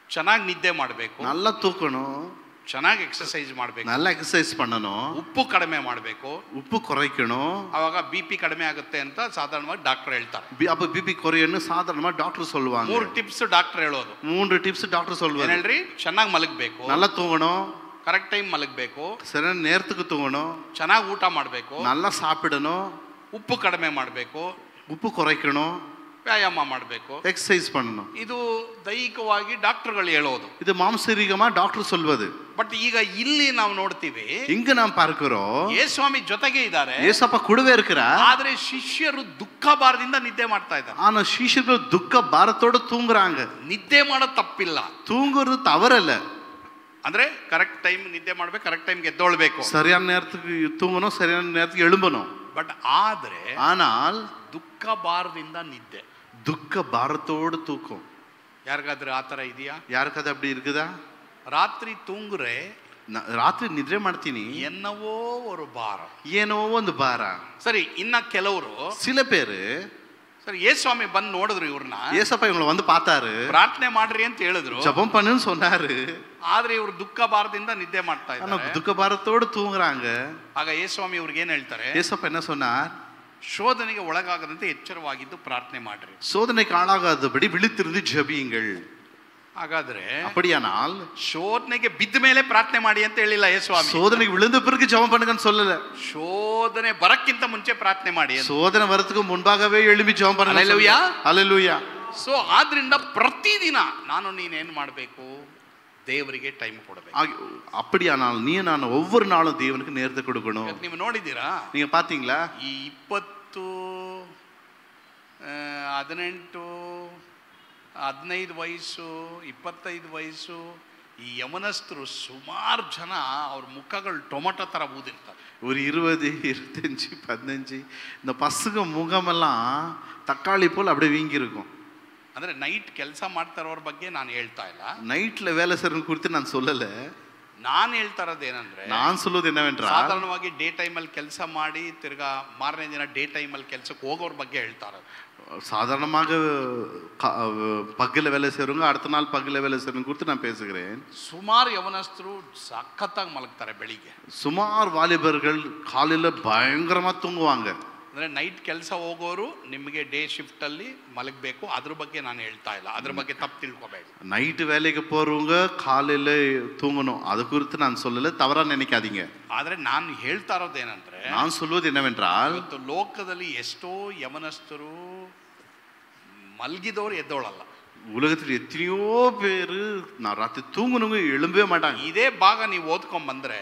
ಚೆನ್ನಾಗಿ ನಿದ್ದೆ ಮಾಡಬೇಕು, நல்லா தூக்கணும், ಚೆನ್ನಾಗಿ ಎಕ್ಸರ್ಸೈಸ್ ಮಾಡಬೇಕು, நல்லா ಎಕ್ಸರ್ಸೈಸ್ பண்ணணும், ಉಪ್ಪು ಕಡಿಮೆ ಮಾಡಬೇಕು, உப்பு குறைக்கணும். ಅವಾಗ BP ಕಡಿಮೆ ಆಗುತ್ತೆ ಅಂತ ಸಾಧಾರಣವಾಗಿ ಡಾಕ್ಟರ್ ಹೇಳ್ತಾರೆ. அப்ப பிபி குறையன்னு சாதாரணமா டாக்டர் சொல்லுவாங்க. 3 ಟಿಪ್ಸ್ ಡಾಕ್ಟರ್ ಹೇಳೋದು. 3 ಟಿಪ್ಸ್ ಡಾಕ್ಟರ್ சொல்லுவாங்க. ಏನ್ ಹೇಳ್ರಿ? ಚೆನ್ನಾಗಿ ಮಲಗಬೇಕು, நல்லா தூங்கணும், ಕರೆಕ್ಟ್ ಟೈಮ್ ಮಲಗಬೇಕು, சரியான நேரத்துக்கு தூங்கணும், ಚೆನ್ನಾಗಿ ಊಟ ಮಾಡಬೇಕು, நல்லா சாப்பிடணும், ಉಪ್ಪು ಕಡಿಮೆ ಮಾಡಬೇಕು, உப்பு குறைக்கணும், ವ್ಯಾಯಾಮ ಮಾಡಬೇಕು, எக்ஸசைஸ் பண்ணணும். ಇದು ದೈಹಿಕವಾಗಿ ಡಾಕ್ಟರ್ಗಳು ಹೇಳೋದು. இது மாம்சீகமா டாக்டர் சொல்வது. ಬಟ್ ಈಗ ಇಲ್ಲಿ ನಾವು ನೋಡ್ತೀವಿ, இங்க நாம் பார்க்கிறோம் ಯೇಸುಸ್ವಾಮಿ ಜೊತೆಗೆ ಇದ್ದಾರೆ, ஏசப்பா கூடவே இருக்கிறார். ಆದ್ರೆ ಶಿಷ್ಯರು ದುಃಖ ಭಾರದಿಂದ ನಿದ್ದೆ ಮಾಡ್ತಾ ಇದ್ದಾರೆ. ஆனா சீஷர்கள் துக்க பாரத்தோட தூங்குறாங்க. ನಿದ್ದೆ ಮಾಡೋದು ತಪ್ಪಿಲ್ಲ, தூங்குறது தவறல்ல. ಅಂದ್ರೆ ಕರೆಕ್ಟ್ ಟೈಮ್ ನಿದ್ದೆ ಮಾಡ್ಬೇಕು, ಕರೆಕ್ಟ್ ಟೈಮ್ಗೆ ಎದ್ದೊಳ್ಬೇಕು, சரியான நேரத்துக்கு தூங்கணும், சரியான நேரத்துக்கு எழும்பணும். ಬಟ್ ಆದ್ರೆ ஆனால் ದುಃಖ ಭಾರದಿಂದ ನಿದ್ದೆ, துக்க பாரத்தோடு தூக்கம். ಯಾರಿಗಾದ್ರೂ ಆತರ ಇದೆಯಾ? ಯಾರಿಗಾದ್ರೂ அப்படி இருக்குதா? ರಾತ್ರಿ ತೂಂಗ್ರೆ ರಾತ್ರಿ ನಿದ್ರೆ ಮಾಡ್ತೀನಿ, ಎನ್ನವೋ ಒಂದು ಭಾರ, ಏನೋ ಒಂದು ಭಾರ. ಸರಿ, ಇನ್ನ ಕೆಲವರು, சில பேரு ಸರಿ, ಯೇಸುಸ್ವಾಮಿ ಬಂದು ನೋಡಿದ್ರು ಇವ್ರನ್ನ, ஏசப்பா இவங்களை வந்து பார்த்தாரு, ಪ್ರಾರ್ಥನೆ ಮಾಡ್ರಿ ಅಂತ ಹೇಳಿದ್ರು, ஜெபம் பண்ணுன்னு சொன்னாரு. ಆದ್ರೆ ಇವರು ದುಃಖ ಭಾರದಿಂದ ನಿದ್ದೆ ಮಾಡ್ತಾ ಇದ್ದಾರೆ, துக்க பாரத்தோடு தூங்குறாங்க. ಆಗ ಯೇಸುಸ್ವಾಮಿ ಇವ್ರಿಗೆ ಏನ್ ಹೇಳ್ತಾರೆ? ஏசப்பா என்ன சொன்னார்? ಶೋಧನೆಗೆ ಒಳಗಾಗದಂತೆ ಎಚ್ಚರವಾಗಿದ್ದು ಪ್ರಾರ್ಥನೆ ಮಾಡ್ರಿ. சோதனைக்கு ஆளாகாதபடி விழித்திருந்து ஜெபியுங்கள். ಹಾಗಾದ್ರೆ அப்படியானால் ಶೋಧನೆಗೆ ಬಿದ್ದ ಮೇಲೆ ಪ್ರಾರ್ಥನೆ ಮಾಡಿ ಅಂತ ಹೇಳಿಲ್ಲ ಯೇಸುಸ್ವಾಮಿ. சோதனைக்கு விழுந்த பிறகு ஜெபம் பண்ணுங்கன்னு சொல்லல. ಶೋಧನೆ ಬರಕ್ಕಿಂತ ಮುಂಚೆ ಪ್ರಾರ್ಥನೆ ಮಾಡಿ. சோதனை வரதுக்கு முன்பாகவே எழும்பி ஜெபம் பண்ணுங்க. Hallelujah, hallelujah. ಸೊ ಆದ್ರಿಂದ ಪ್ರತಿದಿನ ನಾನು ನೀನೇನ್ ಮಾಡಬೇಕು, ದೇವರಿಗೆ ಟೈಮ್ ಕೊಡಬೇಕು. அப்படியானால் நீ நான் ஒவ்வொரு நாளும் தேவனுக்கு நேரத்தை கொடுக்கணும். ನೀವು ನೋಡಿದ್ದೀರಾ, நீங்க பாத்தீங்களா, ಈ 20, 18, 15 ವಯಸ್ಸು, 25 ವಯಸ್ಸು ಈ ಯವನಸ್ಥರು ಸುಮಾರು ಜನ ಅವ್ರ ಮುಖಗಳು ಟೊಮೊಟೊ ತರ ಊದಿರ್ತಾರೆ. ஒரு 20, 25, 15 இந்த பசங்க முகமெல்லாம் தக்காளி போல் அப்படியே வீங்கி இருக்கும். ಅಂದ್ರೆ ನೈಟ್ ಕೆಲಸ ಮಾಡ್ತಾರವ್ರ ಬಗ್ಗೆ ನಾನು ಹೇಳ್ತಾ ಇಲ್ಲ, நைட்ல வேலை செய்றவங்க குறித்து நான் சொல்லல. ನಾನು ಹೇಳ್ತಾ ಇರೋದು ಏನಂದ್ರೆ, நான் சொல்வது என்னவென்றால் ಸಾಧಾರಣವಾಗಿ ಡೇ ಟೈಮಲ್ಲಿ ಕೆಲಸ ಮಾಡಿ ತಿರ್ಗಾ ಮಾರನೇ ದಿನ ಡೇ ಟೈಮಲ್ಲಿ ಕೆಲಸಕ್ಕೆ ಹೋಗೋರ ಬಗ್ಗೆ ಹೇಳ್ತಾ ಇರೋದು. சாதாரணமாக பகல வேலை செய்றவங்க அடுத்த நாள் பகல வேலை செய்றவங்க குறித்து நான் பேசுகிறேன். ಸುಮಾರು ಯವನಸ್ಥರು ಸಖತ್ತಾಗಿ ಮಲಗ್ತಾರೆ ಬೆಳಿಗ್ಗೆ. சுமார் வாலிபர்கள் காலையில பயங்கரமா தூங்குவாங்க. ಅಂದರೆ ನೈಟ್ ಕೆಲಸ ಹೋಗೋರು ನಿಮಗೆ ಡೇ ಶಿಫ್ಟಲ್ಲಿ ಮಲಗಬೇಕು, ಅದ್ರ ಬಗ್ಗೆ ನಾನು ಹೇಳ್ತಾ ಇಲ್ಲ, ಅದ್ರ ಬಗ್ಗೆ ತಪ್ಪು ತಿಳ್ಕೊಬೇಡಿ. நைட்டு வேலைக்கு போறவங்க காலையில தூங்கணும், அது குறித்து நான் சொல்லல, தவறா நினைக்காதீங்க. ಆದರೆ ನಾನು ಹೇಳ್ತಾ ಇರೋದು ಏನಂದ್ರೆ, நான் சொல்வது என்னவென்றால் ಇವತ್ತು ಲೋಕದಲ್ಲಿ ಎಷ್ಟೋ ಯವನಸ್ಥರು ಮಲಗಿದವರು ಎದ್ದೋಳಲ್ಲ. உலகத்தில் எத்தனையோ பேரு நான் ராத்திரி தூங்கணுங்க எழும்பவே மாட்டாங்க. ಇದೇ ಭಾಗ ನೀವು ಓದ್ಕೊಂಡ್ ಬಂದ್ರೆ,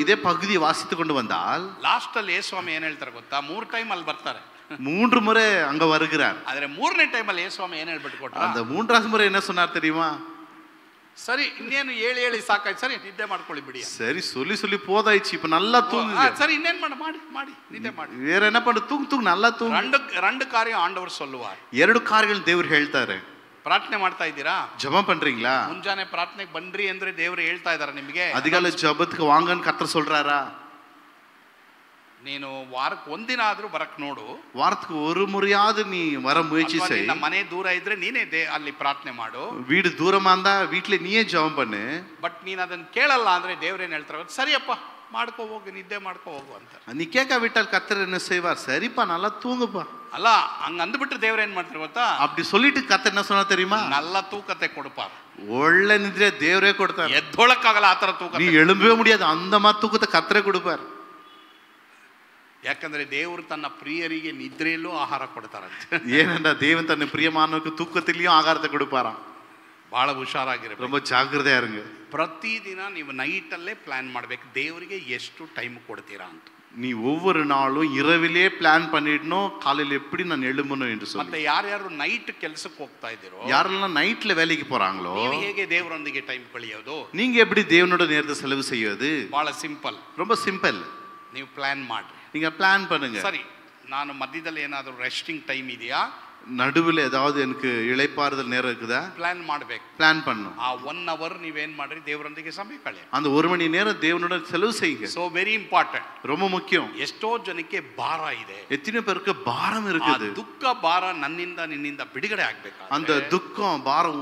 இதே பகுதியை வாசித்து கொண்டு வந்தால் ಲಾಸ್ಟ್ ಅಲ್ಲಿ ಯೇಸುಸ್ವಾಮಿ ಏನ್ ಹೇಳ್ತಾರೆ ಗೊತ್ತಾ, 3 ಟೈಮ್ ಅಲ್ಲಿ ಬರ್ತಾರೆ, 3 முறை அங்க வருகிறார். ಆದ್ರೆ 3ನೇ ಟೈಮ್ ಅಲ್ಲಿ ಯೇಸುಸ್ವಾಮಿ ಏನ್ ಹೇಳ್ಬಿಟ್ಟು ಕೊಟ್ಟ, அந்த 3வது முறை என்ன சொன்னார் தெரியுமா, ಸರಿ ಇನ್ನೇನು ಹೇಳಿ ಸಾಕಾಯ್ತು, ಸರಿ ನಿದ್ದೆ ಮಾಡ್ಕೊಳ್ಳಿ ಬಿಡಿ, சரி சொல்லி சொல்லி போதாயிச்சு, இப்ப நல்லா தூங்குங்க, ಸರಿ ಇನ್ನೇನ್ ಮಾಡಿ ನಿದ್ದೆ ಮಾಡಿ, வேற என்ன பண்ணு, தூங்கு நல்லா தூங்கு. ரெண்டு ಕಾರ್ಯ ಆಂಡವರು ಸೊಲ್ಲುವಾರ್, 2 ಕಾರ್ಯಗಳು ದೇವರು ಹೇಳ್ತಾರೆ. ಪ್ರಾರ್ಥನೆ ಮಾಡ್ತಾ ಇದ್ದೀರಾ, ஜெபம் பண்றீங்களா, ಮುಂಜಾನೆ ಪ್ರಾರ್ಥನೆಗೆ ಬನ್ರಿ ಅಂದ್ರೆ ದೇವರು ಹೇಳ್ತಾ ಇದಾರೆ ನಿಮಗೆ, அதிகாலை ஜெபத்துக்கு வாங்கன்னு கர்த்தர் சொல்றாரா, ನೀನು ವಾರಕ್ಕೆ ಒಂದಿನ ಆದ್ರೂ ಬರಕ್ ನೋಡು, வாரத்துக்கு ஒரு முறையாவது நீ வர முயற்சி செய். ನಿನ್ನ ಮನೆ ದೂರ ಇದ್ರೆ ನೀನೇ ಅಲ್ಲಿ ಪ್ರಾರ್ಥನೆ ಮಾಡು, வீடு தூரமா இருந்தா வீட்ல நீயே ஜெபம் பண்ணு. ಬಟ್ ನೀನ್ ಅದನ್ನ ಕೇಳಲ್ಲ ಅಂದ್ರೆ ದೇವ್ರೇನ್ ಹೇಳ್ತಾರೆ, ಸರಿಯಪ್ಪ ಮಾಡ್ಕೋ ಹೋಗು, ನಿದ್ದೆ ಮಾಡ್ಕೋ ಹೋಗು ಅಂತ. நீ கேட்காவிட்டால் கர்த்தர் என்ன செய்வார், சரிப்பா நல்லா தூங்குப்பா. ಅಲ್ಲ ಹಂಗ ಅಂದ್ಬಿಟ್ರೆ ದೇವ್ರ ಏನ್ ಮಾಡ್ತಾರೆ ಗೊತ್ತಾ, அப்படி சொல்லிட்டு கர்த்தர் என்ன சொன்னா தெரியுமா, நல்ல தூக்கத்தை கொடுப்பார். ಒಳ್ಳೆ ನಿದ್ರೆ ದೇವರೇ ಕೊಡ್ತಾರೆ, ಎದ್ದೊಳಕ್ಕಾಗಲ್ಲ ಆ ತರ ತೂಕ, நீ எழும்பவே முடியாது, அந்த மாதிரி தூக்கத்தை கர்த்தரே கொடுப்பார். ಯಾಕಂದ್ರೆ ದೇವರು ತನ್ನ ಪ್ರಿಯರಿಗೆ ನಿದ್ರೆಯಲ್ಲೂ ಆಹಾರ ಕೊಡ್ತಾರಂತೆ. ஏனென்றா தேவன் தன்னை பிரியமானவருக்கு தூக்கத்திலயும் ஆகாரத்தை கொடுப்பாராம். ಬಹಳ ಹುಷಾರಾಗಿರ್ಬೇಕು, ரொம்ப ஜாக்கிரதையா இருங்க. ಪ್ರತಿದಿನ ನೀವು ನೈಟಲ್ಲೇ ಪ್ಲಾನ್ ಮಾಡ್ಬೇಕು, ದೇವರಿಗೆ ಎಷ್ಟು ಟೈಮ್ ಕೊಡ್ತೀರಾ ಅಂತ. நீ ஒவ்வொரு நாளும் இரவிலே பிளான் பண்ணிடணும், காலையில எப்படி நான் எழும்பணும் என்று சொல்லி. ಮತ್ತೆ ಯಾರ್ಯಾರು ನೈಟ್ ಕೆಲಸಕ್ಕೆ ಹೋಗ್ತಾ ಇದ್ದೀರೋ, யாரெல்லாம் நைட்ல வேலைக்கு போறாங்களோ, ನೀವು ಹೇಗೆ ದೇವರೊಂದಿಗೆ ಟೈಮ್ ಕಳೆಯೋದು, நீங்க எப்படி தேவனோட நேரத்தை செலவு செய்வது, ಬಹಳ ಸಿಂಪಲ್, ரொம்ப சிம்பிள். ನೀವು ಪ್ಲಾನ್ ಮಾಡ್ರಿ, நீங்க பிளான் பண்ணுங்க. ಸರಿ ನಾನು ಮಧ್ಯದಲ್ಲಿ ಏನಾದರೂ ರೆಸ್ಟಿಂಗ್ ಟೈಮ್ ಇದೆಯಾ, நடுவில் ஏதாவது எனக்கு இளைப்பாறுதல் நேரம் இருக்குதா, ಪ್ಲಾನ್ ಮಾಡ್ಬೇಕು, பிளான் பண்ணணும். ಆ 1 hour ನೀವೇನ್ ಮಾಡ್ರಿ, ದೇವರೊಂದಿಗೆ ಸಮಯ ಕಳೆಯಿರಿ, அந்த 1 மணி நேரம் தேவனோட செலவு செய்யுங்க. ಸೊ ವೆರಿ ಇಂಪಾರ್ಟೆಂಟ್, ரொம்ப முக்கியம். ಎಷ್ಟೋ ಜನಕ್ಕೆ ಭಾರ ಇದೆ, எத்தனை பேருக்கு பாரம் இருக்குது, ದುಃಖ ಭಾರ ನನ್ನಿಂದ ನಿನ್ನಿಂದ ಬಿಡುಗಡೆ ಆಗ್ಬೇಕು, அந்த துக்கம் பாரம்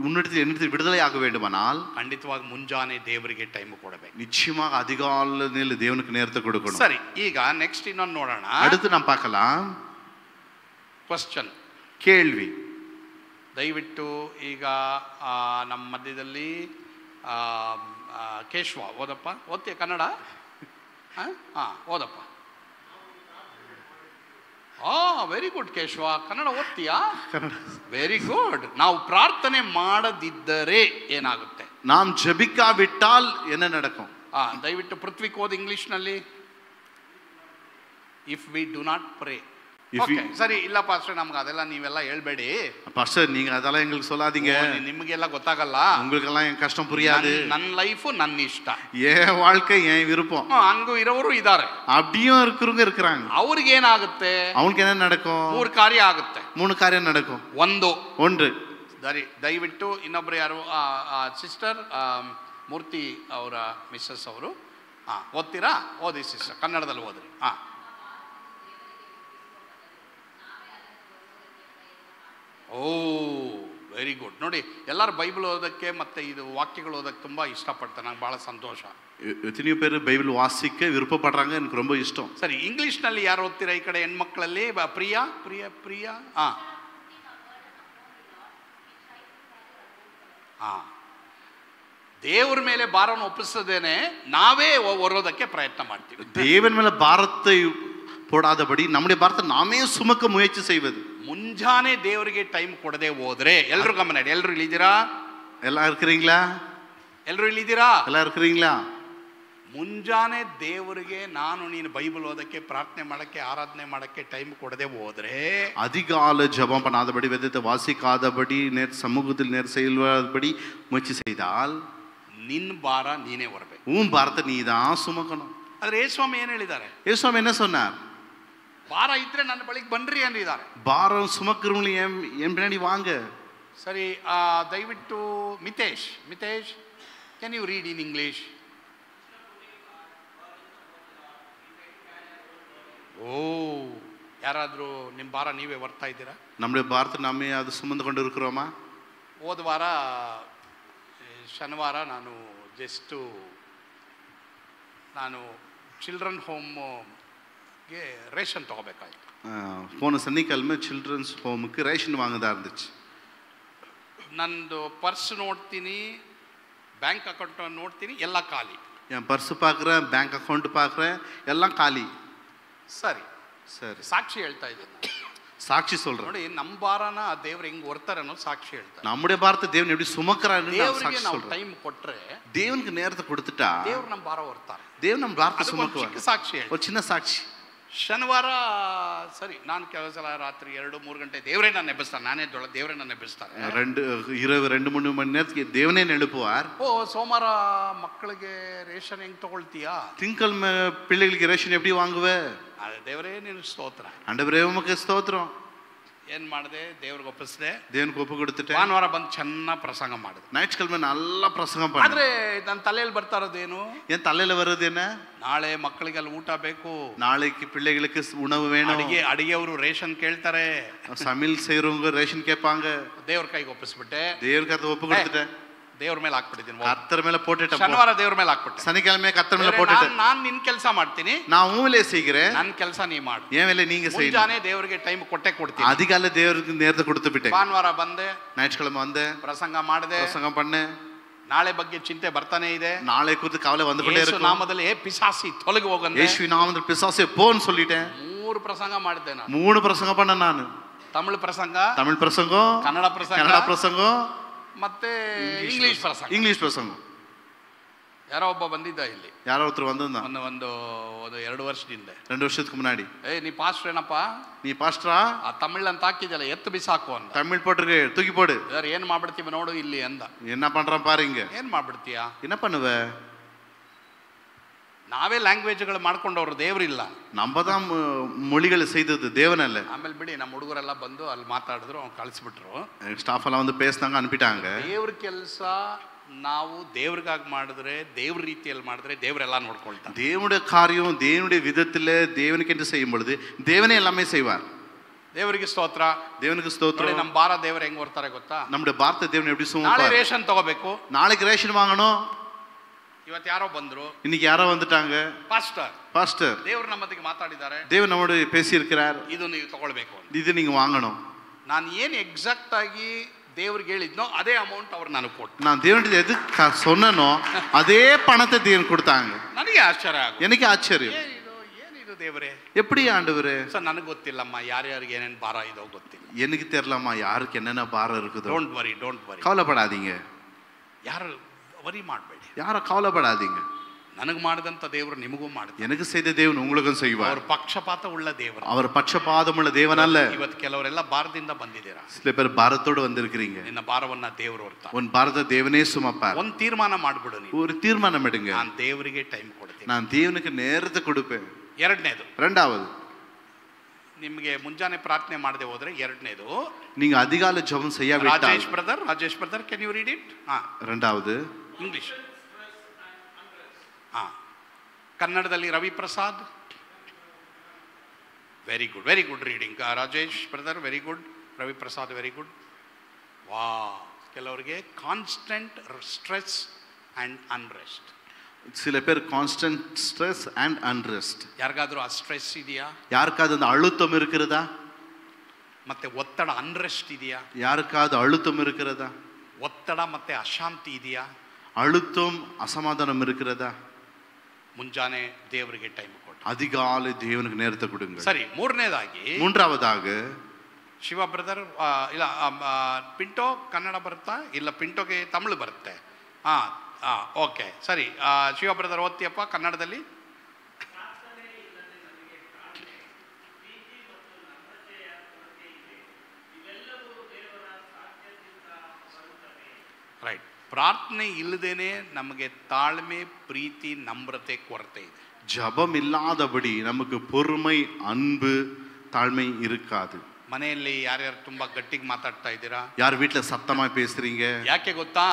உன்னிடத்தில் என்னிடத்தில் விடுதலை ஆக வேண்டுமானால் ಖಂಡಿತವಾಗಿ ಮುಂಜಾನೆ ದೇವರಿಗೆ ಟೈಮ್ ಕೊಡಬೇಕು, நிச்சயமாக அதிகாலையில் தேவனுக்கு நேரத்தை கொடுக்கணும். ಸರಿ ಈಗ ನೆಕ್ಸ್ಟ್ ಇನ್ನೊಂದು ನೋಡೋಣ, அடுத்து நாம் பார்க்கலாம். ಕ್ವಶನ್, கேள்வி. ದಯವಿಟ್ಟು ಈಗ ನಮ್ಮ ಮಧ್ಯದಲ್ಲಿ ಕೇಶವ ಓದಪ್ಪ, ಓದ್ತೀಯ ಕನ್ನಡ, ಓದಪ್ಪ. ವೆರಿ ಗುಡ್ ಕೇಶವ, ಕನ್ನಡ ಓದ್ತೀಯಾ, ವೆರಿ ಗುಡ್. ನಾವು ಪ್ರಾರ್ಥನೆ ಮಾಡದಿದ್ದರೆ ಏನಾಗುತ್ತೆ, நாம் ஜெபிக்காவிட்டால் என்ன நடக்கும், ದಯವಿಟ್ಟು ಪೃಥ್ವಿಕ್ ಓದ್ ಇಂಗ್ಲಿಷ್ನಲ್ಲಿ. If we do not pray, ಸರಿ ಇಲ್ಲ ಪಾಸ್ಟರ್ ನಮ್ಗೆ ಅದೆಲ್ಲ ನೀವೆಲ್ಲ ಹೇಳ್ಬೇಡಿ பாஸ்டர், நீங்க அதெல்லாம் எங்களுக்கு சொல்லாதீங்க, ನಿಮಗೆಲ್ಲ ಗೊತ್ತಾಗಲ್ಲ, உங்களுக்கெல்லாம் என் கஷ்டம் புரியாது, ನನ್ನ ಲೈಫು ನನ್ನ ಇಷ್ಟ, என் வாழ்க்கை என் விருப்பம், ಹಂಗೂ ಇರೋರು ಇದ್ದಾರೆ, அப்படியும் இருக்கிறவங்க இருக்கிறாங்க. ಅವ್ರಿಗೆ ಏನಾಗುತ್ತೆ, அவனுக்கு என்ன நடக்கும், 3 ಕಾರ್ಯ ಆಗುತ್ತೆ, 3 காரியம் நடக்கும். ஒன்று ದಯವಿಟ್ಟು ಇನ್ನೊಬ್ರು ಯಾರು ಸಿಸ್ಟರ್ ಮೂರ್ತಿ ಅವರ ಮಿಸ್ಸಸ್ ಅವರು ಓದ್ತೀರಾ, ಓದಿ ಸಿಸ್ಟರ್, ಕನ್ನಡದಲ್ಲಿ ಓದ್ರಿ. ಓ ವೆರಿ ಗುಡ್. ನೋಡಿ ಎಲ್ಲರೂ ಬೈಬಲ್ ಓದೋಕ್ಕೆ ಮತ್ತು ಇದು ವಾಕ್ಯಗಳು ಓದೋಕ್ಕೆ ತುಂಬ ಇಷ್ಟಪಡ್ತಾರೆ, ನಂಗೆ ಭಾಳ ಸಂತೋಷ. எத்தனையோ பேர் பைபிள் வாசிக்க விருப்பப்படுறாங்க, எனக்கு ரொம்ப இஷ்டம். ಸರಿ ಇಂಗ್ಲೀಷ್ನಲ್ಲಿ ಯಾರು ಓದ್ತೀರಾ ಈ ಕಡೆ ಹೆಣ್ಮಕ್ಳಲ್ಲಿ? ಪ್ರಿಯಾ ಪ್ರಿಯಾ ಪ್ರಿಯಾ ದೇವರ ಮೇಲೆ ಭಾರವನ್ನು ಒಪ್ಪಿಸದೇನೆ ನಾವೇ ಹೊರೋದಕ್ಕೆ ಪ್ರಯತ್ನ ಮಾಡ್ತೀವಿ. தேவன் மேல பாரத்தை போடாதபடி நம்முடைய பாரத்தை நாமே சுமக்க முயற்சி செய்வது. ಮುಂಜಾನೆ ದೇವರಿಗೆ ಟೈಮ್ ಕೊಡದೆ ಹೋದ್ರೆ, ಎಲ್ಲರೂ ಗಮನ ಇಡಿ. ಎಲ್ಲರೂ ಇಲ್ಲಿದ್ದೀರಾ? ಎಲ್ಲ இருக்கிறீங்களா? ಎಲ್ಲರೂ ಇಲ್ಲಿದ್ದೀರಾ? ಎಲ್ಲ இருக்கிறீங்களா? ಮುಂಜಾನೆ ದೇವರಿಗೆ ನಾನು ನೀನು ಬೈಬಲ್ ಓದಕ್ಕೆ, ಪ್ರಾರ್ಥನೆ ಮಾಡಕ್ಕೆ, ಆರಾಧನೆ ಮಾಡಕ್ಕೆ ಟೈಮ್ ಕೊಡದೆ ಹೋದ್ರೆ, அதிகால ஜெபம் பண்ணாதபடி, வேதத்தை வாசிக்காதபடி, நேர் சமூகத்தில் நேர் செயல்படாதபடி முயற்சி செய்தால் ನಿನ್ನ ಭಾರ ನೀನೇ ಹೊರಬೇಕು. உன் பாரத்தை நீ தான் சுமக்கணும். ಆದ್ರೆ ಯೇಸುಸ್ವಾಮಿ ಏನು ಹೇಳಿದ್ದಾರೆ? ಯೇசுಸ್ವಾಮಿ என்ன சொன்னார்? ಭಾರ ಇದ್ರೆ ನನ್ನ ಬಳಿಗೆ ಬನ್ರಿ ಅಂದಿದ್ದಾರೆ. பாரம் சுமக்கிறவங்க என் பின்னாடி வாங்க. ಸರಿ, ದಯವಿಟ್ಟು Mitesh can you read in English? ಓ, ಯಾರಾದರೂ ನಿಮ್ಮ ಭಾರ ನೀವೇ ಹೊರ್ತಾ ಇದ್ದೀರಾ? நம்முடைய பாரத்தை நாமே அது சுமந்து கொண்டு இருக்கிறோமா? ಹೋದ ವಾರ ಶನಿವಾರ ನಾನು ಚಿಲ್ಡ್ರನ್ ಹೋಮ್ಗೆ ರೇಷನ್ ತಗೋಬೇಕಾಯ್ತು. போன சனிக்கிழமை சில்ட்ரன்ஸ் ஹோமுக்கு ரேஷன் வாங்கதா இருந்துச்சு. ನಂದು ಪರ್ಸ್ ನೋಡ್ತೀನಿ, ಬ್ಯಾಂಕ್ ಅಕೌಂಟ್ ನೋಡ್ತೀನಿ, ಎಲ್ಲ ಖಾಲಿ. என் பர்ஸ் பார்க்குறேன், பேங்க் அக்கௌண்ட் பார்க்குறேன், எல்லாம் காலி. ಸರಿ, ಸಾಕ್ಷಿ ಹೇಳ್ತಾ ಇದ್ದೀನಿ. சாட்சி சொல்றேன். ನೋಡಿ, ನಮ್ಮ ಭಾರನ ದೇವ್ರು ಹೆಂಗ್ ಹೊರ್ತಾರೆ ಅನ್ನೋದು ಸಾಕ್ಷಿ ಹೇಳ್ತಾರೆ. நம்முடைய பாரத்தை தேவன் எப்படி சுமக்கறாருன்னு நான் ದೇವರಿಗೆ சாட்சி ನಾವು சொல்றேன். ಟೈಮ್ ಕೊಟ್ರೆ, தேவனுக்கு நேரத்தை கொடுத்துட்டா ದೇವ್ರು ನಮ್ಮ ಭಾರ ಹೊರ್ತಾರೆ. தேவன் நம்ம பாரத்தை சுமக்குவார். ಸಾಕ್ಷಿ ஒரு சின்ன சாட்சி. ಶನಿವಾರ ಸರಿ, ನಾನು ಕೆಲವು ಸಲ ರಾತ್ರಿ 2-3 ಗಂಟೆ ದೇವರೇ ನನ್ನ ಎಬ್ಬಿಸ್ತಾರೆ. ನಾನೇ ದೇವರೇ ನನ್ನ ಎಬ್ಬಿಸ್ತಾರೆ. இரவு 2-3 மணி நேரத்துக்கு தேவனே எழுப்புவார். ಓ, ಸೋಮವಾರ ಮಕ್ಕಳಿಗೆ ರೇಷನ್ ಹೆಂಗ್ ತಗೊಳ್ತೀಯಾ? திங்கள்கிழமை பிள்ளைகளுக்கு ரேஷன் எப்படி வாங்குவே? ದೇವರೇ ನಿನಗೆ ಸ್ತೋತ್ರ. ஆண்டவரே உமக்கு ஸ்தோத்திரம். ಏನ್ ಮಾಡಿದೆ? ದೇವ್ರಿಗೆ ಒಪ್ಪಿಸಿದೆ, தேவனுக்கு ஒப்பு கொடுத்துட்டேன். ಭಾನುವಾರ ಬಂದು ಚೆನ್ನಾಗಿ ಪ್ರಸಂಗ ಮಾಡಿದೆ. ஞாயிற்றுக்கிழமை நல்லா பிரசங்கம் பண்ணேன். ಆದ್ರೆ ನನ್ನ ತಲೆಯಲ್ಲಿ ಬರ್ತಾ ಇರೋದೇನು? என் தலையில வருது என்ன? ನಾಳೆ ಮಕ್ಕಳಿಗೆ ಅಲ್ಲಿ ಊಟ ಬೇಕು, நாளைக்கு பிள்ளைகளுக்கு உணவு வேணும். ಅಡಿಗೆಯವರು ರೇಷನ್ ಕೇಳ್ತಾರೆ, சமையல் செய்யறவங்க ரேஷன் கேட்பாங்க. ದೇವ್ರ ಕೈಗೆ ಒಪ್ಪಿಸ್ಬಿಟ್ಟೆ, தேவனுக்கு அதை ஒப்பு கொடுத்துட்டேன். ದೇವ್ರ ಮೇಲೆ ಹಾಕ್ಬಿಟ್ಟಿದ್ದೀನಿ. கர்த்தர் மேல போட்டுட்டேன். ಶನಿವಾರ ದೇವ್ರ ಮೇಲೆ ಹಾಕ್ಬಿಟ್ಟೆ, சனிக்கிழமை கர்த்தர் மேல போட்டுட்டேன். ನಾನು ನಿನ್ ಕೆಲಸ ಮಾಡ್ತೀನಿ, நான் உன் வேலையை செய்கிறேன், ನನ್ನ ಕೆಲಸ ನೀ ಮಾಡು, என் வேலையை நீங்க செய்யணும். ಮುಂಜಾನೆ ದೇವರಿಗೆ ಟೈಮ್ ಕೊಡ್ತೀನಿ. அதிகாலை தேவருக்கு நேரத்தை கொடுத்து விட்டேன். ಭಾನುವಾರ ಬಂದೆ, ஞாயிற்றுக்கிழமை வந்தேன், ಪ್ರಸಂಗ ಮಾಡಿದೆ, பிரசங்கம் பண்ணேன். ನಾಳೆ ಬಗ್ಗೆ ಚಿಂತೆ ಬರ್ತಾನೆ ಇದೆ. நாளை குறித்து கவலை வந்து கொண்டே ಯೇಸು இருக்கும். ನಾಮದಲ್ಲಿ ಪಿಸಾಸಿ ತೊಲಗಿ ಹೋಗಂದೆ, ಯೇಸುವಿನ ನಾಮದಲ್ಲಿ ಪಿಸಾಸೆ போன்னு சொல்லிட்டேன். 3 ಪ್ರಸಂಗ ಮಾಡಿದ್ದೆ ನಾನು. 3 பிரசங்கம் பண்ண ನಾನು. ತಮಿಳು ಪ್ರಸಂಗ, தமிழ் பிரசங்கம், ಕನ್ನಡ ಪ್ರಸಂಗ, ಕನ್ನಡ ಪ್ರಸಂகம், ಮತ್ತೆ ಇಂಗ್ಲಿಷ್ ಪ್ರಸಂಗ. ಇಂಗ್ಲಿಷ್ ಪ್ರಸಂಗ. ಯಾರೋ ಒಬ್ಬ ಬಂದಿದ್ದ ಇಲ್ಲಿ, ಯಾರೋ ಒಬ್ಬರು ಬಂದ ಒಂದು 2 ವರ್ಷದಿಂದ, 2 ವರ್ಷಕ್ಕೆ ಮುನ್ನಾಡಿ. ನೀ ಪಾಸ್ಟರ್ ಏನಪ್ಪ? ನೀ ಪಾಸ್ಟ್ರಾ? ಆ ತಮಿಳ್ ಅಂತ ಹಾಕಿದ್ಯಲ್ಲ, ಎತ್ತು ಬಿಸಾಕು ಅಂದ. ತಮಿಳ್ போட்டுருக்கு, தூக்கி போடு. ಏನ್ ಮಾಡ್ಬಿಡ್ತೀವಿ ನೋಡು ಇಲ್ಲಿ ಅಂದ. என்ன பண்றான் பாரு இங்க. ಏನ್ ಮಾಡ್ಬಿಡ್ತೀಯಾ? என்ன பண்ணுவ? ನಾವೇ ಲ್ಯಾಂಗ್ವೇಜ್ಗಳು ಮಾಡ್ಕೊಂಡವ್ರು, ದೇವ್ರಿಲ್ಲ. நம்ம தான் மொழிகளை செய்தது, தேவன் அல்ல. ಆಮೇಲೆ ಬಿಡಿ, ನಮ್ಮ ಹುಡುಗರೆಲ್ಲ ಬಂದು ಅಲ್ಲಿ ಮಾತಾಡಿದ್ರು, ಅವ್ನು ಕಳಿಸ್ಬಿಟ್ರು. ಸ್ಟಾಫ್ ಎಲ್ಲ வந்து பேசினாங்க, ಅನುப்பிட்டாங்க. ದೇವ್ರ ಕೆಲಸ ನಾವು ದೇವ್ರಿಗಾಗಿ ಮಾಡಿದ್ರೆ, ದೇವ್ರ ರೀತಿಯಲ್ಲಿ ಮಾಡಿದ್ರೆ ದೇವರೆಲ್ಲ ನೋಡ್ಕೊಳ್ತಾರೆ. தேவனுடைய காரியம் தேவனுடைய விதத்துல தேவனுக்கென்று செய்யும் பொழுது தேவனே எல்லாமே செய்வார். ದೇವರಿಗೆ ಸ್ತೋತ್ರ, தேவனுக்கு ஸ்தோத்திரம். ನಮ್ಮ ಭಾರ ದೇವರು ಹೆಂಗ್ ಬರ್ತಾರೆ ಗೊತ್ತಾ? நம்முடைய ಭಾರತ தேவன் எப்படி ನಾಳೆ சுமப்பார்? ರೇಷನ್ ತಗೋಬೇಕು, நாளைக்கு ரேஷன் வாங்கணும். ಇವತ್ತು ಯಾರೋ ಬಂದ್ರು, இன்னைக்கு யாரோ வந்துட்டாங்க, பாஸ்டர் ದೇವರು ನಮ್ಮೊಂದಿಗೆ ಮಾತಾಡಿದ್ದಾರೆ, தேவன் நம்மோடு பேசி இருக்கிறார், ಇದು ನೀವು ತಗೊಳ್ಬೇಕು, இது நீங்க வாங்கணும். ನಾನು ಏನು ಎಕ್ಸಾಕ್ಟ್ ಆಗಿ ದೇವ್ರಿಗೆ ಹೇಳಿದ್ನೋ ಅದೇ ಅಮೌಂಟ್ ಅವ್ರು ನನಗೆ ಕೊಟ್ಟು, நான் தேவனுடைய எது சொன்னனோ அதே பணத்தை தேவன் கொடுத்தாங்க. ನನಗೆ ಆಶ್ಚರ್ಯ ಆಗುತ್ತೆ. எனக்கு ஆச்சரியம், ಏನಿದು ದೇವರೇ, எப்படி ஆண்டவரே? ಸರ್ ನನಗೆ ಗೊತ್ತಿಲ್ಲಮ್ಮ, ಯಾರ್ಯಾರಿಗೆ ಏನೇನು ಭಾರ ಇದೋ ಗೊತ್ತಿಲ್ಲ. எனக்கு தெரியலம்மா யாருக்கு என்னென்ன பாரம் இருக்குதோ. ಡೋಂಟ್ ವರಿ, கவலைப்படாதீங்க, ಯಾರು ವರಿ ಮಾಡಬೇಡಿ, யாரும் கவலைப்படாதீங்க. ನನಗೆ ಮಾಡಿದಂಥ ದೇವರು ನಿಮಗೂ ಮಾಡ್ತಾರೆ. எனக்கு செய்த தேவன் உங்களுக்கும் செய்வார். அவர் பட்சபாತ உள்ள தேவன், அவர் பட்சபாதம் உள்ள தேவன் அல்ல. ಇವತ್ತು ಕೆಲವರೆಲ್ಲ ಭಾರದಿಂದ ಬಂದಿದ್ದೀರಾ, சில பேர் பாரத்தோடு வந்திருக்கிறீங்க. ನಿನ್ನ ಭಾರವನ್ನ ದೇವರು ಹೊರ್ತಾರೆ. உன் பாரத தேவனே சுமப்பார். ಒಂದು ತೀರ್ಮಾನ ಮಾಡ್ಬಿಡು, ஒரு தீர்மானம் எடுங்க. ನಾನು ದೇವರಿಗೆ ಟೈಮ್ ಕೊಡ್ತೀನಿ, நான் தேவனுக்கு நேரத்தை கொடுப்பேன். ಎರಡನೇದು. ரெண்டாவது, ನಿಮಗೆ ಮುಂಜಾನೆ ಪ್ರಾರ್ಥನೆ ಮಾಡದೆ ಹೋದ್ರೆ ಎರಡನೇದು, நீங்க அதிகாலை ஜெபம் செய்யாவிட்டால். Rajesh brother can you read it? ரெண்டாவது ಇಂಗ್ಲಿಷ್. ಕನ್ನಡದಲ್ಲಿ Ravi Prasad. Very good reading. Rajesh brother very good, Ravi Prasad very good. ವಾ, ಕೆಲವರಿಗೆ ಕಾನ್ಸ್ಟೆಂಟ್ ಸ್ಟ್ರೆಸ್ ಅಂಡ್ ಅನ್ರೆಸ್ಟ್. சில பேர் கான்ஸ்டன்ட் ஸ்ட்ரெஸ் அண்ட் அன்ரெஸ்ட். ಯಾರಿಗಾದ್ರೂ ಆ ಸ್ಟ್ರೆಸ್ ಇದೆಯಾ? யாருக்காவது அந்த அழுத்தம் இருக்கிறதா? ಮತ್ತೆ ಒತ್ತಡ ಅನ್ರೆಸ್ಟ್ ಇದೆಯಾ? யாருக்காவது அழுத்தம் இருக்கிறதா? ಒತ್ತಡ ಮತ್ತೆ ಅಶಾಂತಿ ಇದೆಯಾ? அழுத்தம் அசமாதானம் இருக்கிறதா? ಮುಂಜಾನೆ ದೇವರಿಗೆ ಟೈಮ್ ಕೊಡಿ. அதிகாலை தேவனுக்கு நேரத்தை கொடுங்க. ಸರಿ, ಮೂರನೇದಾಗಿ மூன்றாவதாக ಶಿವ ಬ್ರದರ್ ಇಲ್ಲ ಪಿಂಟೋ ಕನ್ನಡ ಬರುತ್ತಾ? ಇಲ್ಲ ಪಿಂಟೋಗೆ ತಮಿಳು ಬರುತ್ತೆ. ಓಕೆ ಸರಿ, ಶಿವ ಬ್ರದರ್ ಓದ್ತೀಯಪ್ಪ ಕನ್ನಡದಲ್ಲಿ. ರೈಟ್. ಪ್ರಾರ್ಥನೆ ಇಲ್ಲದೇನೆ ನಮಗೆ ತಾಳ್ಮೆ, ಪ್ರೀತಿ, ನಮ್ರತೆ ಕೊರತೆ ಇದೆ. ஜபம் இல்லாதபடி நமக்கு பொறுமை, அன்பு, தாழ்மை இருக்காது. ಮನೆಯಲ್ಲಿ ಯಾರ್ಯಾರು ತುಂಬಾ ಗಟ್ಟಿಗೆ ಮಾತಾಡ್ತಾ ಇದ್ದೀರಾ? யார் வீட்டுல சத்தமா பேசுறீங்க? ಯಾಕೆ ಗೊತ್ತಾ?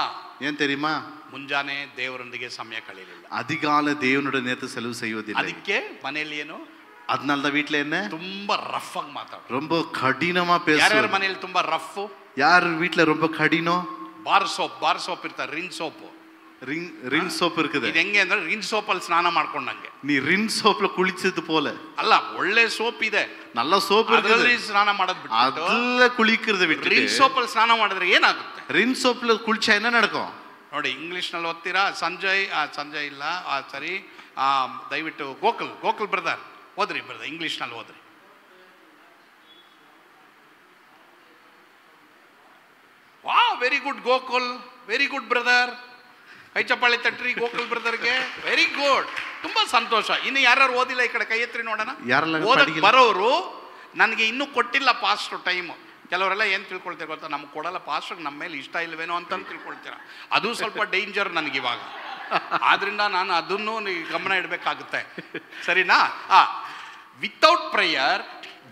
ஏன் தெரியுமா? ಮುಂಜಾನೆ ದೇವರೊಂದಿಗೆ ಸಮಯ ಕಳೆಯಲಿಲ್ಲ. அதிகாலை தேவனுடைய நேரத்தை செலவு செய்வதில்லை. ಅದಕ್ಕೆ ಮನೆಯಲ್ಲಿ ಏನು, அதனால தான் வீட்டுல என்ன ತುಂಬಾ ರಫ್ ಆಗಿ ಮಾತಾಡ, ரொம்ப ಕಠಿಣமா பேசுவாங்க. ಯಾರ್ಯಾರ ಮನೆಯಲ್ಲಿ ತುಂಬಾ ರಫ್? யார் வீட்டுல ரொம்ப கடினம்? ಬಾರ್ ಸೋಪ್ ಇರ್ತಾರೆ, ರಿನ್ ಸೋಪ್. ರಿನ್ ಸೋಪ್ இருக்குது. ಇದು ಹೆಂಗೆ ಅಂದ್ರೆ ರಿನ್ ಸೋಪ್ ಅಲ್ಲಿ ಸ್ನಾನ ಮಾಡ್ಕೊಂಡಂಗೆ. நீ ரின் சோப்ல குளிச்சது போல ಅಲ್ಲ, ಒಳ್ಳೆ ಸೋಪ್ ಇದೆ, நல்ல சோப் ಅದರಲ್ಲಿ ಸ್ನಾನ ಮಾಡೋದು ಬಿಟ್ಟು அதுல குளிக்கிறது விட்டு ರಿನ್ ಸೋಪ್ ಅಲ್ಲಿ ಸ್ನಾನ ಮಾಡಿದ್ರೆ ಏನಾಗುತ್ತೆ? ரின் சோப்ல குளிச்சா என்ன நடக்கும்? ನೋಡಿ, ಇಂಗ್ಲಿಷ್ ನಲ್ಲಿ ಓದ್ತೀರಾ? ಸಂಜಯ್ ಇಲ್ಲ, ಸರಿ, ದಯವಿಟ್ಟು ಗೋಕುಲ್ ಬ್ರದರ್ ಓದ್ರಿ, ಬ್ರದರ್ ಇಂಗ್ಲಿಷ್ ನಲ್ಲಿ ಓದ್ರಿ. ವಾ, very good Gokul, very good brother. ಕೈ ಚಪ್ಪಾಳೆ ತಟ್ರಿ ಗೋಕುಲ್ ಬ್ರದರ್ಗೆ, ವೆರಿ ಗುಡ್, ತುಂಬಾ ಸಂತೋಷ. ಇನ್ನು ಯಾರು ಓದಿಲ್ಲ ಈ ಕಡೆ ಕೈ ಎತ್ರಿ ನೋಡೋಣ. ಓದಕ್ ಬರೋರು ನನಗೆ ಇನ್ನೂ ಕೊಟ್ಟಿಲ್ಲ ಪಾಸ್ಟರ್ ಟೈಮ್. ಕೆಲವರೆಲ್ಲ ಏನು ತಿಳ್ಕೊಳ್ತೀರ ಗೊತ್ತಾ? ನಮ್ಗೆ ಕೊಡಲ್ಲ ಪಾಸ್ಟರ್, ನಮ್ಮ ಮೇಲೆ ಇಷ್ಟ ಇಲ್ವೇನೋ ಅಂತ ತಿಳ್ಕೊಳ್ತೀರ. ಅದು ಸ್ವಲ್ಪ ಡೇಂಜರ್ ನನಗಿವಾಗ, ಆದ್ರಿಂದ ನಾನು ಅದನ್ನು ಗಮನ ಇಡಬೇಕಾಗುತ್ತೆ, ಸರಿನಾ? ವಿತೌಟ್ ಪ್ರೇಯರ್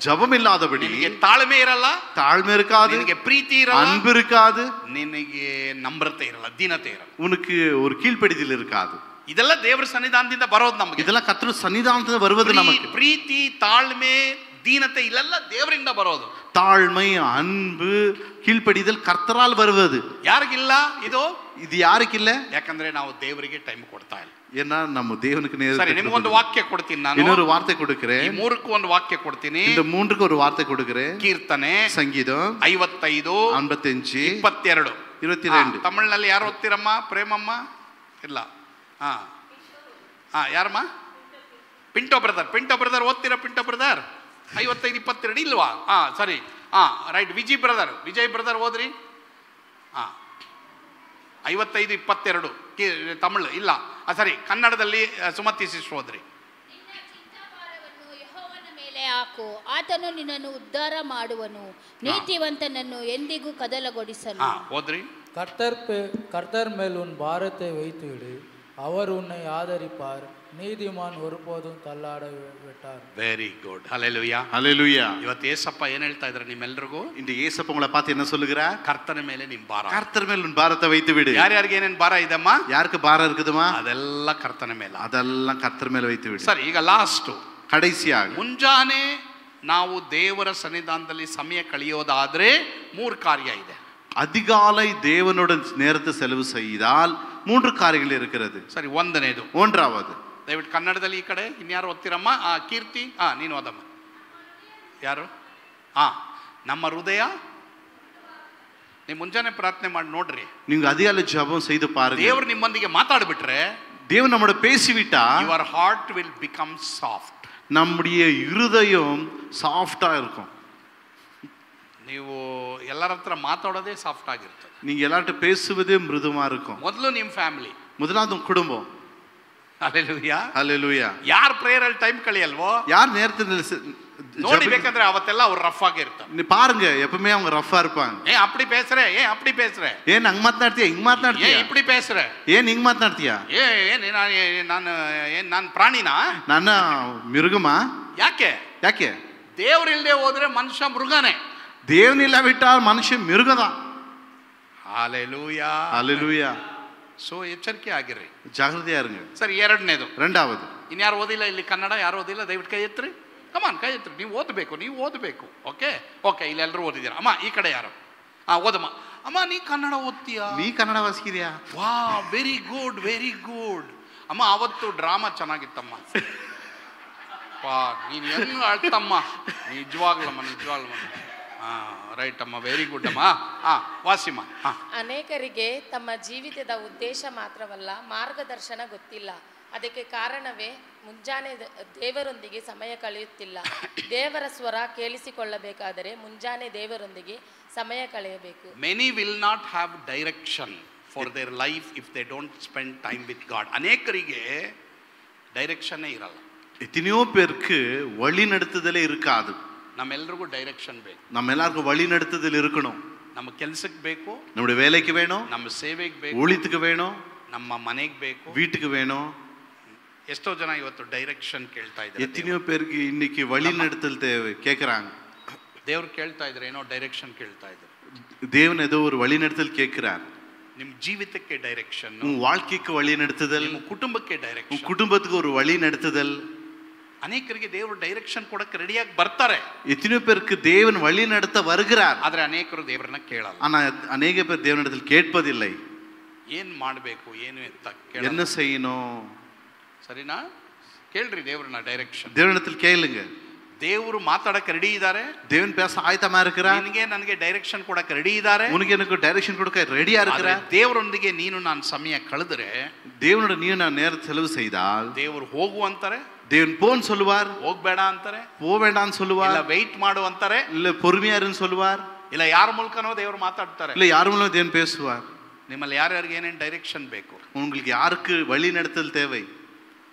ஜபம் இல்லாதபடி ನಿನಗೆ ತಾಳ್ಮೆ ಇರಲ್ಲ, தாழ்மை இருக்காது, ನಿನಗೆ ಪ್ರೀತಿ ಇರಲ್ಲ, அன்பு இருக்காது, ನಿನಗೆ ನಮ್ರತೆ ಇರಲ್ಲ, ದೀನತೆ ಇರಲ್ಲ, உனக்கு ஒரு கீழ்ப்படிதல் இருக்காது. ಇದೆಲ್ಲ ದೇವರ ಸನ್ನಿಧಾನದಿಂದ ಬರೋದು ನಮಗೆ. இதெல்லாம் கர்த்தர் சன்னிதானத்துல வருவது நமக்கு. ಪ್ರೀತಿ, ತಾಳ್ಮೆ, ದೀನತೆ ಇಲ್ಲೆಲ್ಲ ದೇವರಿಂದ ಬರೋದು. தாழ்மை, அன்பு, கீழ்ப்படிதல் கர்த்தரால் வருவது. ಯಾರಿಗಿಲ್ಲ ಇದು? இது யாருக்கில்ல? ಯಾಕಂದ್ರೆ ನಾವು ದೇವರಿಗೆ ಟೈಮ್ ಕೊಡ್ತಾ ಇಲ್ಲ. ஏன்னா நம்ம தேவனுக்கு ಸರಿ, ನಿಮಗೊಂದು ವಾಕ್ಯ ಕೊಡ್ತೀನಿ ನಾನು. இன்னொரு வார்த்தை கொடுக்கிறேன். ಈ ಮೂರಕ್ಕೂ ಒಂದು ವಾಕ್ಯ ಕೊಡ್ತೀನಿ. இந்த மூன்றுக்கு ஒரு வார்த்தை கொடுக்கிறேன். ಕೀರ್ತನೆ ಸಂಗೀತம் 55 55 22 22. ತಮಿಳಿನಲ್ಲಿ ಯಾರು ಓದ್ತೀರಮ್ಮ? ಪ್ರೇಮಮ್ಮ ಇಲ್ಲ, ಯಾರಮ್ಮ? ಪಿಂಟೋ ಬ್ರದರ್ ಓದ್ತೀರಾ? ಪಿಂಟೋ ಬ್ರದರ್ 55 22 ಇಲ್ವಾ? ಸರಿ, ರೈಟ್. ವಿಜಯ್ ಬ್ರದರ್ ಓದ್ರಿ. 55 22 ತಮಿಳು ಇಲ್ಲ, ಸರಿ. ಕನ್ನಡದಲ್ಲಿ ಸುಮತಿ ಸಿಸ್ಟರ್ ಓದ್ರಿ. ಯೆಹೋವನ ಮೇಲೆ ಹಾಕು, ಆತನು ನಿನ್ನನ್ನು ಉದ್ಧಾರ ಮಾಡುವನು, ನೀತಿವಂತನನ್ನು ಎಂದಿಗೂ ಕದಲಗೊಡಿಸನು. ಓದ್ರಿ. கர்த்தர் மேல் உன் பாரத்தை வைத்து விடு, அவர் உன்னை ஆதரிப்பார், நீதிமான் ஒருபோதும் தள்ளாட விட்டார். ವೆರಿ ಗುಡ್, ಹಲ್ಲೆಲೂಯಾ, ஹல்லேலூயா. ಇವತ್ತು ಏಸಪ್ಪ ಏನ್ ಹೇಳ್ತಾ ಇದ್ದಾರೆ ನಿಮ್ಮೆಲ್ಲರಿಗೂ? இந்த ஏசப்பா உங்களை பார்த்து என்ன சொல்லுகிறார்? ಕರ್ತನ ಮೇಲೆ ನಿಮ್ ಭಾರ, கர்த்தர் மேல் உன் பாரத்தை வைத்து விடு. ಯಾರ್ಯಾರಿಗೆ ಏನೇನ್ ಭಾರ ಇದಮ್ಮ? யாருக்கு பாரம் இருக்குதுமா? ಅದೆಲ್ಲ ಕರ್ತನ ಮೇಲೆ, அதெல்லாம் கர்த்தர் மேல வைத்து விடு. ಸರಿ, ಈಗ ಲಾಸ್ಟ್ கடைசியாக ಮುಂಜಾನೆ ನಾವು ದೇವರ ಸನ್ನಿಧಾನದಲ್ಲಿ ಸಮಯ ಕಳೆಯೋದಾದ್ರೆ 3 ಕಾರ್ಯ ಇದೆ. அதிகாலை தேவனுடன் நேரத்தை செலவு செய்தால் 3 காரியங்கள் இருக்கிறது. ಸರಿ, ಒಂದನೇದು. ஒன்றாவது, ದಯವಿಟ್ಟು ಕನ್ನಡದಲ್ಲಿ ಈ ಕಡೆ ಇನ್ಯಾರು ಓದ್ತೀರಮ್ಮ? ಕೀರ್ತಿ, ನೀನು ಓದಮ್ಮ. ಯಾರು? ನಮ್ಮ ಹೃದಯ. ನೀವು ಮುಂಜಾನೆ ಪ್ರಾರ್ಥನೆ ಮಾಡಿ ನೋಡ್ರಿ, நீங்க அதிகாலை ஜெபம் செய்து பாருங்க. ದೇವರು ನಿಮ್ಮೊಂದಿಗೆ ಮಾತಾಡ್ಬಿಟ್ರೆ, தேவன் நம்மோட பேசிவிட்டா your heart will become soft. நம்முடைய இருதயம் சாஃப்டா இருக்கும். ನೀವು ಎಲ್ಲರ ಹತ್ರ ಮಾತಾಡೋದೇ ಸಾಫ್ಟ್ ಆಗಿರ್ತದೆ. நீங்க எல்லார்ட்ட பேசுவதே மிருதுமா இருக்கும். ಮೊದಲು ನಿಮ್ಮ ಫ್ಯಾಮಿಲಿ, முதலாவது உங்க குடும்பம். ಹಲ್ಲೆಲೂಯಾ, ஹல்லேலூயா. ಯಾರು ಪ್ರೇಯರ್ ಅಲ್ಲಿ ಟೈಮ್ ಕಳಿಯಲ್ವೋ யார் நேரத்துல ನೋಡಿ, ಬೇಕಂದ್ರೆ ಅವತ್ತೆಲ್ಲ ಅವ್ರು ರಫ್ ಆಗಿರ್ತಾರೆ. நீ பாருங்க, எப்பவுமே அவங்க ரஃபா இருப்பாங்க. ಅಪ್ಪಡಿ ಪೇಸ್ರೆ, ಅಪ್ಪಡಿ ಪೇಸ್ರೆ, ஏன் ಹಂಗ್ ಮಾತನಾಡ್ತೀಯ, ಹಿಂಗ್ ಮಾತನಾಡ್ತೀಯ, ಇಪ್ಪಡಿ ಪೇಸ್ರೆ, ஏன் ಹಿಂಗ್ ಮಾತನಾಡ್ತೀಯ, ನಾನು ಪ್ರಾಣಿನಾ, ನನ್ನ ಮಿರುಗಮಾ? ಯಾಕೆ ದೇವ್ರಿಲ್ದೆ ಹೋದ್ರೆ ಮನುಷ್ಯ ಮೃಗನೇ. தேவனில்ல விட்டால் மனுஷன் மிருகதான். ஹalleluya, ஹalleluya. ಸೋ ಎಚ್ಚರಿಕೆ ಆಗಿರಿ, ಜಾಗೃತಿயா இருங்க. ಸರಿ, ಎರಡನೇದು. ரெண்டாவது, ಇನ್ಯಾರು ಓದಿಲ್ಲ ಇಲ್ಲಿ ಕನ್ನಡ? ಯಾರು ಓದಿಲ್ಲ? ದಯವಿಟ್ಟು ಕೈ ಎತ್ರಿ. ಕಮಾನ್, ಕೈ ಎತ್ರಿ. ನೀವು ಓದಬೇಕು. ಓಕೆ, ಇಲ್ಲಿ ಎಲ್ಲರೂ ಓದಿದ್ದೀರಾ? ಅಮ್ಮ ಈ ಕಡೆ ಯಾರು? ಓದಮ್ಮ. ಅಮ್ಮ, ನೀ ಕನ್ನಡ ಓದ್ತೀಯಾ? ನೀ ಕನ್ನಡ ವಾಸಿಕಿದ್ಯಾ? ವಾ, ವೆರಿ ಗುಡ್. ಅಮ್ಮ, ಅವತ್ತು ಡ್ರಾಮಾ ಚೆನ್ನಾಗಿತ್ತಮ್ಮ. ನೀನು ಹೆಂಗ್ ಆಳ್ತಮ್ಮ, ನಿಜವಾಗ್ಲಮ್ಮ. ರೈಟ್ ಅಮ್ಮ, ವೆರಿ ಗುಡ್ ಅಮ್ಮ. ವಾಸಿಮ್ಮ. ಅನೇಕರಿಗೆ ತಮ್ಮ ಜೀವಿತದ ಉದ್ದೇಶ ಮಾತ್ರವಲ್ಲ, ಮಾರ್ಗದರ್ಶನ ಗೊತ್ತಿಲ್ಲ. ಅದಕ್ಕೆ ಕಾರಣವೇ ಮುಂಜಾನೆ ದೇವರೊಂದಿಗೆ ಸಮಯ ಕಳೆಯುತ್ತಿಲ್ಲ. ದೇವರ ಸ್ವರ ಕೇಳಿಸಿಕೊಳ್ಳಬೇಕಾದರೆ ಮುಂಜಾನೆ ದೇವರೊಂದಿಗೆ ಸಮಯ ಕಳೆಯಬೇಕು. Many will not have direction for their life if they don't spend time with god. ಅನೇಕರಿಗೆ ಡೈರೆಕ್ಷನ್ನೇ ಇರಲ್ಲ. எத்தனையோ பேருக்கு வழி நடத்துதலே இருக்காது. ನಮ್ಮೆಲ್ಲರಿಗೂ ಡೈರೆಕ್ಷನ್ ಬೇಕು. நம்ம எல்லாருக்கும் வழி நடத்துதல் இருக்கணும். ನಮ್ಮ ಕೆಲಸಕ್ಕೆ ಬೇಕು, நம்முடைய வேலைக்கு வேணும், ನಮ್ಮ ಸೇವೆಗೆ ಬೇಕು, ஊழியத்துக்கு வேணும், ನಮ್ಮ ಮನೆಗೆ ಬೇಕು, வீட்டுக்கு வேணும். ಎಷ್ಟೋ ಜನ ಇವತ್ತು ಡೈರೆಕ್ಷನ್ ಕೇಳ್ತಾ ಇದ್ದಾರೆ. எத்தனையோ பேருக்கு இன்னைக்கு வழி நடத்தல் தேவை கேட்குறாங்க. ದೇವ್ರು ಕೇಳ್ತಾ ಇದ್ರೆ ಏನೋ ಡೈರೆಕ್ಷನ್ ಕೇಳ್ತಾ ಇದ್ದಾರೆ. தேவன் ஏதோ ஒரு வழி நடத்தல் கேட்கிறார். ನಿಮ್ಮ ಜೀವಿತಕ್ಕೆ ಡೈರೆಕ್ಷನ್, உன் வாழ்க்கைக்கு வழி நடத்துதல், ನಿಮ್ಮ ಕುಟುಂಬಕ್ಕೆ ಡೈರೆಕ್ಷನ್, உன் குடும்பத்துக்கு ஒரு வழி நடத்துதல். ಅನೇಕರಿಗೆ ದೇವರು ಡೈರೆಕ್ಷನ್ ಕೊಡಕ್ಕೆ ರೆಡಿಯಾಗಿ ಬರ್ತಾರೆ. எத்தனையோ பேருக்கு தேவன் வழி நடத்த வருகிறார். ಆದ್ರೆ ಅನೇಕರು ದೇವರನ್ನ ಕೇಳಲ್ಲ. ஆனா அநேக பேர் தேவனிடத்தில் கேட்பதில்லை. ಏನ್ ಮಾಡಬೇಕು, ಏನು ಅಂತ என்ன செய்யணும், ಸರಿನಾ? ಕೇಳ್ರಿ ದೇವ್ರನ್ನ ಡೈರೆಕ್ಷನ್. தேவனிடத்தில் கேளுங்க. ದೇವರು ಮಾತಾಡಕ್ಕೆ ರೆಡಿ ಇದ್ದಾರೆ. தேவன் பேச ஆயத்தமா இருக்கிறார். ನಿನಗೆ ನನಗೆ ಡೈರೆಕ್ಷನ್ ಕೊಡಕ್ಕೆ ರೆಡಿ ಇದ್ದಾರೆ. உனக்கு எனக்கு டைரக்ஷன் கொடுக்க ரெடியா இருக்கிறார். ದೇವರೊಂದಿಗೆ ನೀನು ನಾನು ಸಮಯ ಕಳೆದ್ರೆ, தேவனோட நீ நான் நேரம் செலவு செய்தால் ದೇವರು ಹೋಗು ಅಂತಾರೆ, தேவன் போன்னு சொல்லுவார். ಹೋಗ್ಬೇಡ ಅಂತಾರೆ, போ வேண்டாம்னு சொல்லுவார். ಇಲ್ಲ ವೆಯ್ಟ್ ಮಾಡು ಅಂತಾರೆ, இல்ல பொறுமையா இருன்னு சொல்லுவார். ಇಲ್ಲ ಯಾರ ಮೂಲಕನೋ ದೇವರು ಮಾತಾಡ್ತಾರೆ. இல்ல யார் மூலம் தேவன் பேசுவார். ನಿಮ್ಮಲ್ಲಿ ಯಾರ್ಯಾರಿಗೆ ಏನೇನು ಡೈರೆಕ್ಷನ್ ಬೇಕು? உங்களுக்கு யாருக்கு வழி நடத்தல் தேவை?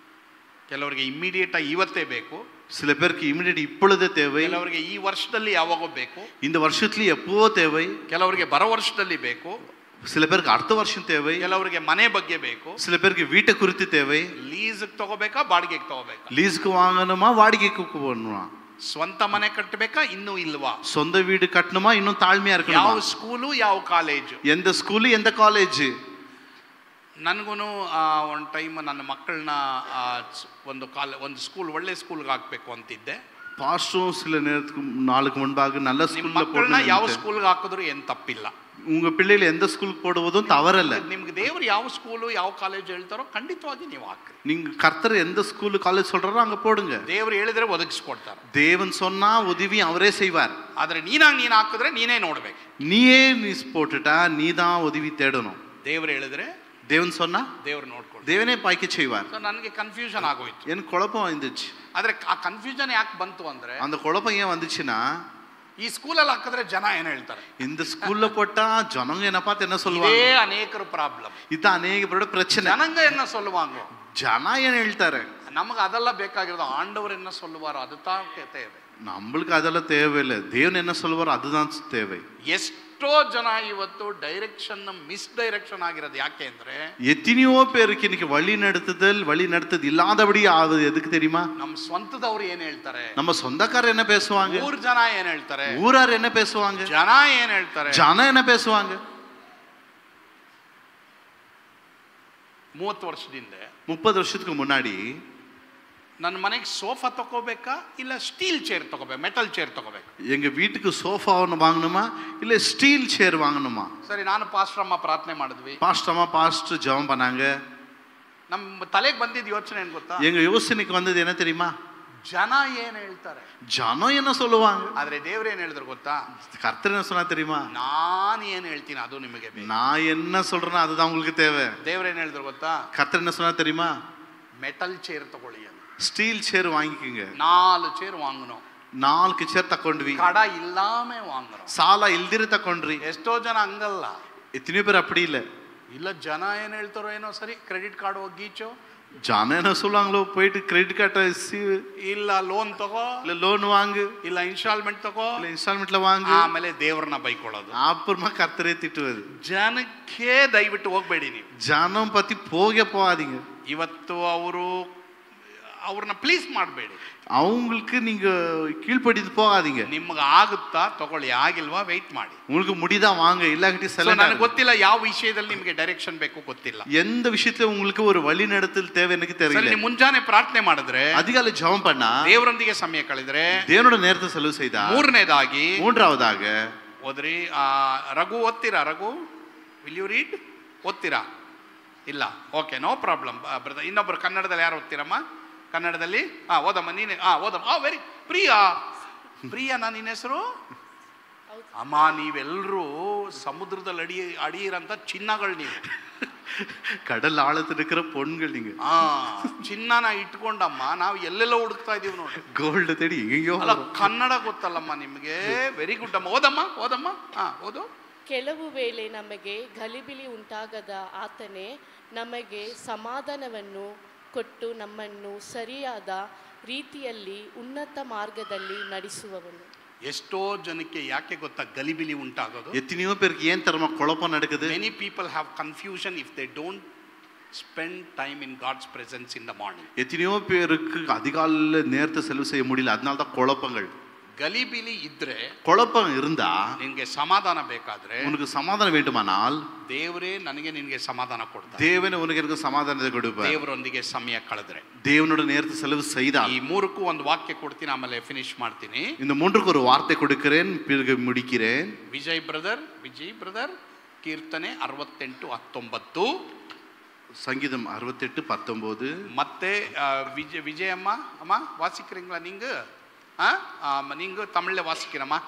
ಕೆಲವರಿಗೆ ಇಮ್ಮಿಡಿಯೇಟ್ ಆಗಿ ಇವತ್ತೇ ಬೇಕು, சில பேருக்கு இமிடியேட் இப்பொழுதே தேவை, ಕೆಲವರಿಗೆ ಈ ವರ್ಷದಲ್ಲಿ ಯಾವಾಗೋ ಬೇಕು, இந்த வருஷத்துல எப்போ தேவை, ಕೆಲವರಿಗೆ ಬರೋ ವರ್ಷದಲ್ಲಿ ಬೇಕು, சில பேருக்கு அடுத்த வருஷம் தேவை, ಕೆಲವರಿಗೆ ಮನೆ ಬಗ್ಗೆ ಬೇಕು, சில பேருக்கு வீட்டை குறித்து தேவை. ಲೀಸ್ಗೆ ತಗೋಬೇಕಾ ಬಾಡಿಗೆಗೆ ತಗೋಬೇಕಾ? லீஸ்க்கு வாங்கணுமா வாடகைக்கு போகணுமா? ಸ್ವಂತ ಮನೆ ಕಟ್ಟಬೇಕಾ ಇನ್ನೂ ಇಲ್ವಾ? சொந்த வீடு கட்டணுமா இன்னும் தாழ்மையா இருக்கணுமா? ಯಾವ ಸ್ಕೂಲು ಯಾವ ಕಾಲೇಜು? எந்த ஸ்கூல் எந்த காலேஜ்? ನನಗೂ ಒಂದು ಟೈಮ್ ನನ್ನ ಮಕ್ಕಳನ್ನ ಒಂದು ಸ್ಕೂಲ್, ಒಳ್ಳೆ ಸ್ಕೂಲ್ಗೆ ಹಾಕಬೇಕು ಅಂತಿದ್ದೆ. பாஸ்டரும் சில நேரத்துக்கு நாளுக்கு முன்பாக நல்ல ஸ்கூல்ல ಮಕ್ಕಳನ್ನ ಯಾವ ಸ್ಕೂಲ್ಗೆ ಹಾಕಿದ್ರು ಏನು ತಪ್ಪಿಲ್ಲ. உங்க பிள்ளைகளை எந்த ஸ்கூலுக்கு போடுவதும் தவறல்ல. ನಿಮ್ಗೆ ದೇವರು ಯಾವ ಸ್ಕೂಲು ಯಾವ ಕಾಲೇಜ್ ಹೇಳ್ತಾರೋ ಖಂಡಿತವಾಗಿ ನೀವು ಹಾಕ್ರಿ. நீங்க கர்த்தர் எந்த ஸ்கூல் காலேஜ் சொல்றாரோ அங்க போடுங்க. ದೇವರು ಹೇಳಿದ್ರೆ ಒದಗಿಸ್ಕೊಡ್ತಾರೆ. தேவன் சொன்னா உதவி அவரே செய்வார். ಆದ್ರೆ ನೀನು ಹಾಕಿದ್ರೆ ನೀನೇ ನೋಡ್ಬೇಕು. நீயே போட்டுட்டா நீ தான் உதவி தேடணும். ದೇವರು ಹೇಳಿದ್ರೆ, தேவன் சொன்னா ದೇವರು ನೋಡ್ಕೊಳ್ಳಿ, தேவனே பாய்க்க செய்வார். ನನಗೆ ಕನ್ಫ್ಯೂಷನ್ ಆಗೋಯ್ತು. எனக்கு குழப்பம் வந்துச்சு. ಆದ್ರೆ ಆ ಕನ್ಫ್ಯೂಷನ್ ಯಾಕೆ ಬಂತು ಅಂದ್ರೆ, அந்த குழப்பம் ஏன் வந்துச்சுன்னா, ಈ ಸ್ಕೂಲಲ್ಲಿ ಹಾಕಿದ್ರೆ ಜನ ಏನು ಹೇಳ್ತಾರೆ, இந்த ஸ்கூல்ல போட்டா ஜனங்க என்ன பார்த்து என்ன சொல்லுவாங்க? ಇದೇ ಅನೇಕರು ಪ್ರಾಬ್ಲಮ್. இது ಅನೇಕ பேரோட பிரச்சனை. ಜನங்க என்ன சொல்லுவாங்க, ஜன ಏನ್ ಹೇಳ್ತಾರೆ? ನಮಗೆ ಅದೆಲ್ಲ ಬೇಕಾಗಿರೋದು, ಆಂಡವರು என்ன சொல்லுவாரோ அதுதான் தேவை. நம்மளுக்கு அதெல்லாம் தேவையில்லை, தேவன் என்ன சொல்லுவாரோ அதுதான் தேவை. ಎಷ್ಟೋ ಜನ ಇವತ್ತು ಡೈರೆಕ್ಷನ್ ಮಿಸ್ ಡೈರೆಕ್ಷನ್ ಆಗಿರೋದು ಯಾಕೆ ಅಂದ್ರೆ, எத்தனையோ பேருக்கு இன்னைக்கு வழி நடத்துது இல்லாதபடி ஆகுது. எதுக்கு தெரியுமா? ನಮ್ಮ ಸ್ವಂತದವರು ಏನ್ ಹೇಳ್ತಾರೆ, நம்ம சொந்தக்காரர் என்ன பேசுவாங்க, ಊರ್ ಜನ ಏನ್ ಹೇಳ್ತಾರೆ, ஊரார் என்ன பேசுவாங்க, ಜನ ಏನ್ ಹೇಳ್ತಾರೆ, ஜன என்ன பேசுவாங்க. 30 ವರ್ಷದಿಂದ 30 வருஷத்துக்கு முன்னாடி ನನ್ನ ಮನೆಗೆ ಸೋಫಾ ತಗೋಬೇಕಾ ಇಲ್ಲ ಸ್ಟೀಲ್ ಚೇರ್ ತಗೋಬೇಕು, ಮೆಟಲ್ ಚೇರ್ ತಗೋಬೇಕು? எங்க வீட்டுக்கு சோஃபா ஒன்று வாங்கணுமா இல்ல ஸ்டீல் சேர் வாங்கணுமா? ಸರಿ, ನಾನು ಪಾಸ್ಟರ್ ಅಮ್ಮ ಪ್ರಾರ್ಥನೆ ಮಾಡಿದ್ವಿ. பாஸ்டர் ஜெபம் பண்ணாங்க. ನಮ್ಮ ತಲೆಗೆ ಬಂದಿದ್ದ ಯೋಚನೆ ಏನ್ ಗೊತ್ತಾ? எங்க யோசனைக்கு வந்தது என்ன தெரியுமா? ಜನ ಏನ್ ಹೇಳ್ತಾರೆ, ஜனம் என்ன சொல்லுவாங்க. ಆದ್ರೆ ದೇವ್ರು ಏನ್ ಹೇಳಿದ್ರು ಗೊತ್ತಾ? கர்த்தர் என்ன சொன்னா தெரியுமா? ನಾನು ಏನ್ ಹೇಳ್ತೀನಿ ಅದು ನಿಮಗೆ ಬೇಕು. நான் என்ன சொல்றேனோ அதுதான் உங்களுக்கு தேவை. ದೇವ್ರು ಏನ್ ಹೇಳಿದ್ರು ಗೊತ್ತಾ? கர்த்தர் என்ன சொன்னா தெரியுமா? ಮೆಟಲ್ ಚೇರ್ ತಗೊಳ್ಳಿ, ஸ்டீல் சேர் வாங்கிக்கோங்க. 4 ಚೇರ್ ವಾಂಗನೋ, 4 ಚೇರ್ ತಕೊಂಡ್ವಿ. ಕಡ ಇಲ್ಲಾಮೆ ವಾಂಗನೋ, ಸಾಲ ಇಲ್ದಿರ ತಕೊಂಡ್ರಿ. ಎಷ್ಟೋ ಜನ ಹಂಗಲ್ಲ. ಎತ್ತನೇ பேர் அப்படி இல்ல. ಇಲ್ಲ ಜನ ಏನ್ ಹೇಳ್ತಾರೋ ಏನೋ, ಸರಿ ಕ್ರೆಡಿಟ್ ಕಾರ್ಡ್ ಹೋಗಿ ಗೀಚೋ, ஜன என்ன சொல்லுவாங்களோ போயிட்டு கிரெடிட் கார்டை ಇಲ್ಲ ಲೋನ್ ತಗೋ, இல்ல லோன் வாங்கு, ಇಲ್ಲ ಇನ್ಸ್ಟಾಲ್ಮೆಂಟ್ ತಗೋ, இல்ல ಇನ್ಸ್ಟಾಲ್ಮೆಂಟ್ல வாங்கு. ಆಮೇಲೆ ದೇವ್ರನ್ನ ಬೈಕೊಳ್ಳೋದು, அப்புறமா கர்த்தரே திட்டுவது. ಜನಕ್ಕೆ ದಯವಿಟ್ಟು ಹೋಗ್ಬೇಡಿ ನೀವು. ஜனம் பத்தி போகாதீங்க. ಇವತ್ತು ಅವ್ರನ್ನ ಪ್ಲೀಸ್ ಮಾಡಬೇಡಿ, அவங்களுக்கு நீங்க கீழ்ப்படிந்து போகாதீங்க. ನಿಮ್ಗೆ ಆಗುತ್ತಾ ತಗೊಳ್ಳಿ, ಆಗಿಲ್ವಾ ವೆಯ್ಟ್ ಮಾಡಿ. உங்களுக்கு முடிதா வாங்க, இல்லாட்டி செல்லுங்க. ನನಗೆ ಗೊತ್ತಿಲ್ಲ ಯಾವ ವಿಷಯದಲ್ಲಿ ನಿಮಗೆ ಡೈರೆಕ್ಷನ್ ಬೇಕು, ಗೊತ್ತಿಲ್ಲ. எந்த விஷயத்துல உங்களுக்கு ஒரு வழி நடத்தல் தேவை எனக்கு தெரியல. ನೀವು ಮುಂಜಾನೆ ಪ್ರಾರ್ಥನೆ ಮಾಡಿದ್ರೆ, அதிகாலை ஜெபம் பண்ணா, ದೇವರೊಂದಿಗೆ ಸಮಯ ಕಳೆದ್ರೆ, தேவனோட நேரத்தை செலவு செய்தா, மூன்றாவதாக ಓದ್ರಿ. ರಘು ಓದ್ತೀರಾ? Raghu will you read? ಓದ್ತೀರಾ? ಇಲ್ಲ, ಓಕೆ, ನೋ ಪ್ರಾಬ್ಲಮ್ ಬ್ರದರ್. ಇನ್ನೊಬ್ರು ಕನ್ನಡದಲ್ಲಿ ಯಾರು ಓದ್ತೀರಮ್ಮ? ಕನ್ನಡದಲ್ಲಿ ಓದಮ್ಮ, ನೀನೆ ಓದಮ್ಮ. ವೆರಿ ಪ್ರಿಯಾ. ಪ್ರಿಯಾ, ನಾನು ನಿನ್ನ ಹೆಸರು ಅಮ್ಮ ನೀವೆಲ್ಲರೂ ಸಮುದ್ರದಲ್ಲಿ ಅಡಿಯಿರಂತ ಚಿನ್ನಗಳು ನೀವು. கடல் ஆழத்துல இருக்கிற பொண்கள் நீங்க. ಚಿನ್ನನ ಇಟ್ಕೊಂಡಮ್ಮ ನಾವು ಎಲ್ಲೆಲ್ಲೋ ಹುಡುಕ್ತಾ ಇದೀವಿ ನೋಡಿ. ಗೋಲ್ಡ್ ತೇಡಿ ಹಿಂಗೋ. ಅಲ್ಲ ಕನ್ನಡ ಗೊತ್ತಲ್ಲಮ್ಮ ನಿಮಗೆ. ವೆರಿ ಗುಡ್ ಅಮ್ಮ. ಓದಮ್ಮ. ಓದು. ಕೆಲವು ವೇಳೆ ನಮಗೆ ಗಲಿಬಿಲಿ ಉಂಟಾಗದ ಆತನೇ ನಮಗೆ ಸಮಾಧಾನವನ್ನು ಕೊಟ್ಟು ನಮ್ಮನ್ನು ಸರಿಯಾದ ರೀತಿಯಲ್ಲಿ ಉನ್ನತ ಮಾರ್ಗದಲ್ಲಿ ನಡೆಸುವವನು. ಎಷ್ಟೋ ಜನಕ್ಕೆ ಯಾಕೆ ಗೊತ್ತಾ ಗಲಿಬಿಲಿ ಉಂಟಾಗೋದು? எத்தனையோ பேருக்கு ஏன் தரமா குழப்பம் நடக்குது? Many people have confusion if they don't spend time in God's presence in the morning. எத்தனையோ பேருக்கு அதிகாலையில நேரத்தை செலவு செய்ய முடியல, அதனால தான் குழப்பங்கள். ಗಲಿಬಿಲಿ ಇದ್ರೆ, குழப்பம் இருந்தா, ನಿನಗೆ ಸಮಾಧಾನ ಬೇಕಾದ್ರೆ, உனக்கு சமாதானம் வேண்டுமானால் ದೇವರೇ ನನಗೆ ನಿನಗೆ ಸಮಾಧಾನ ಕೊಡ್ತಾನೆ. தேவனே உனக்கு எனக்கு சமாதானத்தை கொடுப்பார். ದೇವರೊಂದಿಗೆ ಸಮಯ ಕಳೆದ್ರೆ, தேவனோட நேரத்தை செலவு செய்தால். ಈ ಮೂರಕ್ಕೂ ಒಂದು ವಾಕ್ಯ ಕೊಡ್ತೀನಿ, ಆಮೇಲೆ ಫಿನಿಶ್ ಮಾಡ್ತೀನಿ. இந்த மூன்றுக்கு ஒரு வார்த்தை கொடுக்கிறேன், பிறகு முடிக்கிறேன். ವಿಜಯ್ ಬ್ರದರ್ ಕೀರ್ತನೆ 68:19, சங்கீதம் 68:19. ಮತ್ತೆ ವಿಜಯಮ್ಮ ವಾಸಿக்கிறீங்களா நீங்க? நீங்க தமிழ்ல வாசிக்கிறமா?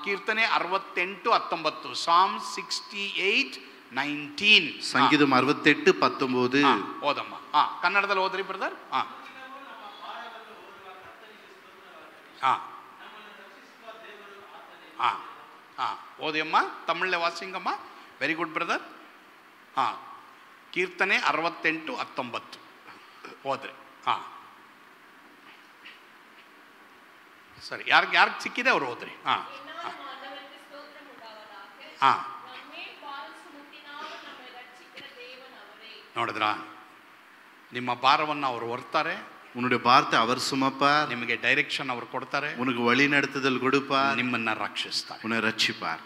கீர்த்தனை 68:19, Psalm 68:19. சங்கீதம் 68:19 ಓದಮ್ಮ. ಕನ್ನಡದಲ್ಲಿ ಓದ್ರಿ ಬ್ರದರ್. ಓದಿಯಮ್ಮ, ತಮಿಳ್ಳೆ ವಾಸಿಂಗಮ್ಮ. Very good brother. ಕೀರ್ತನೆ 68:19 ಓದ್ರಿ. ಸರಿ, ಯಾರಿಗೆ ಸಿಕ್ಕಿದೆ ಅವ್ರು ಹೋದ್ರಿ. ನೋಡಿದ್ರಾ, ನಿಮ್ಮ ಭಾರವನ್ನು ಅವರು ಹೊರ್ತಾರೆ, உன்னுடைய பாரத்தை அவர் சுமப்பார், ನಿಮಗೆ ಡೈರೆಕ್ಷನ್ ಅವರು ಕೊಡ್ತಾರೆ, உனக்கு வழி நடத்துதல் கொடுப்பார், ನಿಮ್ಮನ್ನ ರಕ್ಷಿಸ್ತಾರೆ, உன்னை ரட்சிப்பார்.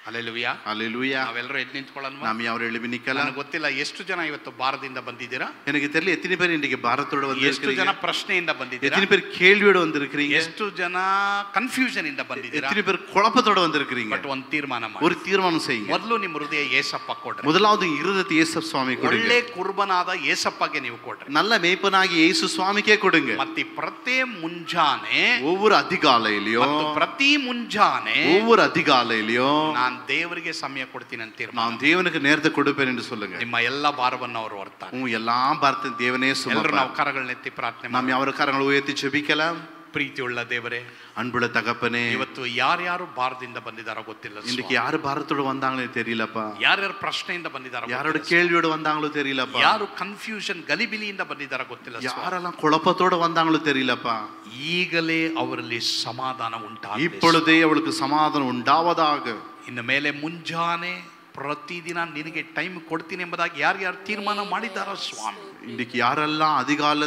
Hallelujah, hallelujah. ನಾವೆಲ್ಲರೂ ಎದ್ದು ನಿಂತ್ಕೊಳ್ಳೋಣ. நாம் யாரும் எழுப்பி நிக்கலாம். ನನಗೆ ಗೊತ್ತಿಲ್ಲ ಎಷ್ಟು ಜನ ಇವತ್ತು ಭಾರತದಿಂದ ಬಂದಿದ್ದೀರಾ. எனக்கு தெரியல எத்தனை பேர் இன்னைக்கு பாரத்தோட ಎಷ್ಟು ಜನ ಪ್ರಶ್ನೆಯಿಂದ ಬಂದಿದ್ದೀರಾ, எத்தனை பேர் கேள்வியோட வந்திருக்கீங்க, ಎಷ್ಟು ಜನ ಕನ್ಫ್ಯೂಷನ್ ಇಂದ ಬಂದಿದ್ದೀರಾ, எத்தனை பேர் குழப்பத்தோட வந்திருக்கீங்க. ಬಟ್ ಒಂದು ತೀರ್ಮಾನ ಮಾಡಿ, ஒரு தீர்மானம் செய்யுங்க. ಮೊದಲು ನಿಮ್ಮ ಹೃದಯ ಯೇಸಪ್ಪ ಕೊಡ್ರಿ. முதலாவது இருதயத்தை இயேசு சுவாமி கொடுங்க. ಒಳ್ಳೆ ಕುರ್ಬನಾದ ಯೇಸಪ್ಪಗೆ ನೀವು ಕೊಡ್ರಿ. நல்ல ಮೇய்ಪನಾಗಿ ಯೇಸು ಸ್ವಾಮಿಗೆ கொடுங்க. ಮತ್ತೆ ಪ್ರತಿ ಮುಂಜಾನೆ, ஒவ்வொரு அதிகாலையிலயும், ಮತ್ತು ಪ್ರತಿ ಮುಂಜಾನೆ, ஒவ்வொரு அதிகாலையிலயும் ನಾನು ದೇವರಿಗೆ ಸಮಯ ಕೊಡ್ತೀನಿ ಅಂತ ತೀರ್ಮಾನ. நான் தேவனுக்கு நேரத்தை கொடுப்பேன் என்று சொல்லுங்க. ನಿಮ್ಮ ಎಲ್ಲ ಭಾರವನ್ನು ಅವರು ಹೊರ್ತಾರೆ. எல்லா பாரத்தையும் தேவனே சுமப்பார். ನಾವು ಕರಗಳನ್ನೆತ್ತಿ ಪ್ರಾರ್ಥನೆ நாம் ಯಾವರ ಕರಗಳು ಉಯರ್ತಿ ಜಪಿக்கலாம். ಪ್ರೀತಿಯುಳ್ಳ ದೇವರೇ, அன்புள்ள தகப்பனே, ಇವತ್ತು ಯಾರ್ಯಾರು ಭಾರತದಿಂದ ಬಂದಿದ್ದಾರೋ ಗೊತ್ತಿಲ್ಲ. இன்னைக்கு யாரு பாரத்தோட வந்தாங்களோ தெரியலப்பா. ಯಾರ್ಯಾರು ಪ್ರಶ್ನೆಯಿಂದ ಬಂದಿದ್ದಾರೋ, யாரோட கேள்வியோட வந்தாங்களோ தெரியலப்பா. ಯಾರು ಕನ್ಫ್ಯೂಷನ್ ಗಲಿಬಿಲಿಯಿಂದ ಬಂದಿದ್ದಾರೋ ಗೊತ್ತಿಲ್ಲ. யாரெல்லாம் குழப்பத்தோட வந்தாங்களோ தெரியலப்பா. ಈಗಲೇ ಅವರಲ್ಲಿ ಸಮಾಧಾನ ಉಂಟಾಗಲಿ. இப்பொழுதே அவளுக்கு சமாதானம் உண்டாவதாக. ಇನ್ನು ಮೇಲೆ ಮುಂಜಾನೆ ಪ್ರತಿದಿನ ನಿನಗೆ ಟೈಮ್ ಕೊಡ್ತೀನಿ ಎಂಬುದಾಗಿ ಯಾರ್ಯಾರು ತೀರ್ಮಾನ ಮಾಡಿದ್ದಾರೋ ಸ್ವಾಮಿ, இன்னைக்கு யாரெல்லாம் அதிகால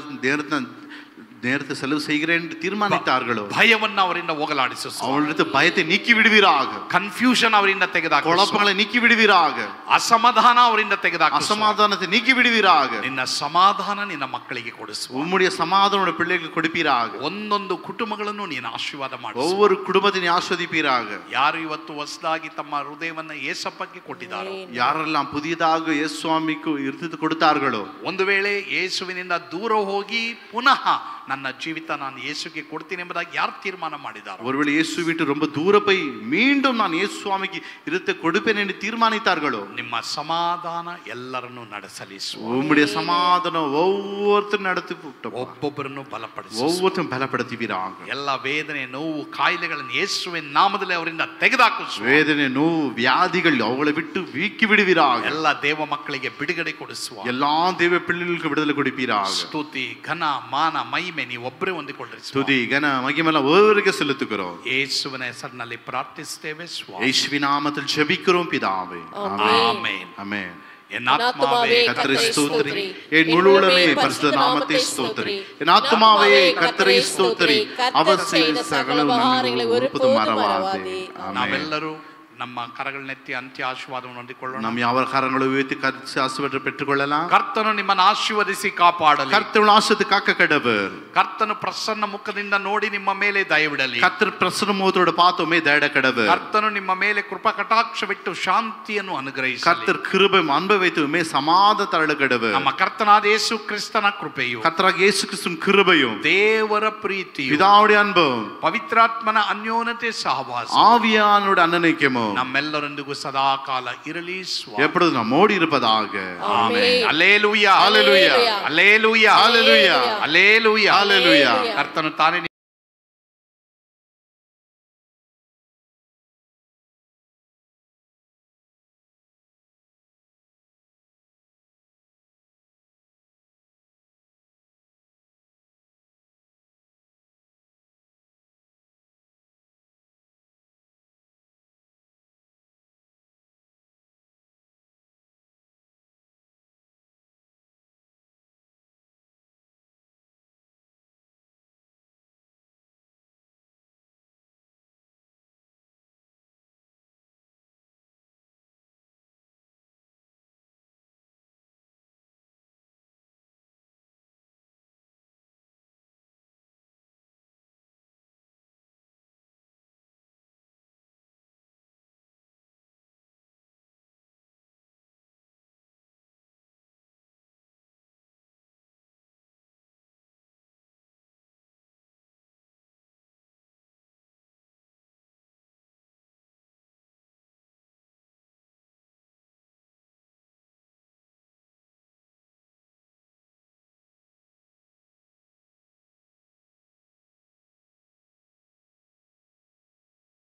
நேரத்தை செலவு செய்கிறேன் என்று தீர்மானித்தார்களோ, ಭಯವನ್ನು ಅವರಿಂದ ಹೋಗಲಾಡಿಸು. அவர்களுக்கு பயத்தை நீக்கி விடுவீராக. ಕನ್ಫ್ಯೂಷನ್ ಅವರಿಂದ ತೆಗೆದಾಕು. குழப்பங்களை நீக்கி விடுவீராக. ಅಸಮಾಧಾನ ಅವರಿಂದ ತೆಗೆದಾಕು. அசமாதானத்தை நீக்கி விடுவீராக. ನಿನ್ನ ಸಮಾಧಾನ ನಿನ್ನ ಮಕ್ಕಳಿಗೆ ಕೊಡಿಸು. உம்முடைய சமாதானம் பிள்ளைகளுக்கு கொடுப்பீராக. ಒಂದೊಂದು ಕುಟುಂಬಗಳನ್ನು ನೀನು ಆಶೀರ್ವಾದ ಮಾಡು. ஒவ்வொரு குடும்பத்தையும் ஆசீர்வதிப்பீராக. ಯಾರು ಇವತ್ತು ಹೊಸದಾಗಿ ತಮ್ಮ ಹೃದಯವನ್ನು ಯೇಸಪ್ಪಕ್ಕೆ ಕೊಟ್ಟಿದ್ದಾರೋ, யாரெல்லாம் புதியதாக இயேசு சுவாமிக்கு இருதயத்தை கொடுத்தார்களோ, ಒಂದು ವೇಳೆ ಯೇಸುವಿನಿಂದ ದೂರ ಹೋಗಿ ಪುನಃ ನನ್ನ ಜೀವಿತ ನಾನು ಯೇಸುಗೆ ಕೊಡ್ತೀನಿ ಎಂಬುದಾಗಿ ಯಾರು ತೀರ್ಮಾನ ಮಾಡಿದಾರೋ, ஒருவேளை இயேசு விட்டு ரொம்ப தூர போய் மீண்டும் நான் இயேசு சுவாமிக்கு இருதயத்தை கொடுப்பேன் என்று தீர்மானித்தார்களோ, ನಿಮ್ಮ ಸಮಾಧಾನ ಎಲ್ಲರನ್ನು ನಡೆಸಲಿ. உம்முடைய சமாதானம் ஒவ்வொருத்தரும் நடத்தி ಒಬ್ಬೊಬ್ಬರನ್ನು ಬಲಪಡಿಸು. ஒவ்வொருத்தரும் பலப்படுத்துவீராக. ಎಲ್ಲ ವೇದನೆ, ನೋವು, ಕಾಯಿಲೆಗಳನ್ನು ಯೇಸುವಿನ ನಾಮದಲ್ಲಿ ಅವರಿಂದ ತೆಗೆದಾಕು. வேதனை, நோவு, வியாதிகள் அவளை விட்டு வீக்கி விடுவீராக. ಎಲ್ಲ ದೇವ ಮಕ್ಕಳಿಗೆ ಬಿಡುಗಡೆ ಕೊಡಿಸುವ. எல்லா தேவ பிள்ளைகளுக்கு விடுதலை கொடுப்பீராக. ಸ್ತುತಿ, ಘನ, ಮಾನ, ಮಹಿಮೆ ನೀವು ಒಬ್ಬರೇ ಹೊಂದಿಕೊಳ್ಳ್ರಿ. ಸ್ತುತಿ, ಘನ, ಮಹಿಮೆಲ್ಲ ಒಬ್ಬರಿಗೆ ಸಲ್ಲುತ್ತುகிறோம். ಯೇಸುವಿನ ಹೆಸರಿನಲ್ಲಿ ಪ್ರಾರ್ಥಿಸುತ್ತೇವೆ ಸ್ವಾಮಿ. ಯೇಸುವಿನ ನಾಮದಲ್ಲಿ ಜಪಿக்கிறோம் பிதாவே. ಆಮೆನ್. ಆಮೆನ್. என் ஆத்மாவே கர்த்தரை ஸ்தோத்திரி, என் முழு உள்ளமே பரிசுத்த நாமத்தை ஸ்தோத்திரி. என் ஆத்மாவே கர்த்தரை ஸ்தோத்திரி, அவர் செய்த சகல நன்மைகளை ஒருபோதும் மறவாதே. ನಾವೆಲ್ಲರೂ ನಮ್ಮ ಕರಗಳನ್ನೆತ್ತಿ ಅಂತ್ಯ ಆಶೀರ್ವಾದವನ್ನು ಹೊಂದಿಕೊಳ್ಳೋಣ. நாம் யாவர் கரங்களை உயர்த்தி கர்த்தர் ஆசீர்வாதத்தை பெற்றுக்கொள்ளலாம். ಕರ್ತನು ನಿಮ್ಮನ್ನು ಆಶೀರ್ವದಿಸಿ ಕಾಪಾಡಲಿ. கர்த்தர் ஆசீர்வாதத்தை காக்க கடவர். ಕರ್ತನು ಪ್ರಸನ್ನ ಮುಖದಿಂದ ನೋಡಿ ನಿಮ್ಮ ಮೇಲೆ ದಯವಿಡಲಿ. கர்த்தர் பிரசன்ன முகத்தோடு பார்த்தோமே ದಯಡ கடவர். ಕರ್ತನು ನಿಮ್ಮ ಮೇಲೆ ಕೃಪಾ ಕಟಾಕ್ಷವಿಟ್ಟು ಶಾಂತಿಯನ್ನು ಅನುಗ್ರಹಿಸಲಿ. கர்த்தர் கிருபை அன்பை வைத்துமே சமாதான தரಳ கடவர். ನಮ್ಮ ಕರ್ತನಾದ ಯೇಸು ಕ್ರಿಸ್ತನ ಕೃಪೆಯು, கர்த்தராக இயேசு கிறிஸ்துவின் கிருபையும், ದೇವರ ಪ್ರೀತಿಯು, பிதாவுடைய அன்பும், ಪವಿತ್ರಾತ್ಮನ ಅನ್ಯೋನ್ಯತೆ ಸಹವಾಸ, ஆவியானவருடைய அன்னனைக்குமோ ನಮ್ಮೆಲ್ಲರೊಂದಿಗೂ ಸದಾ ಕಾಲ ಇರಲಿ. எப்பொழுது நம்மோடு இருப்பதாக. Amen. Hallelujah, hallelujah, hallelujah, hallelujah, hallelujah. Hallelujah. ಕರ್ತನು ತಾನೇ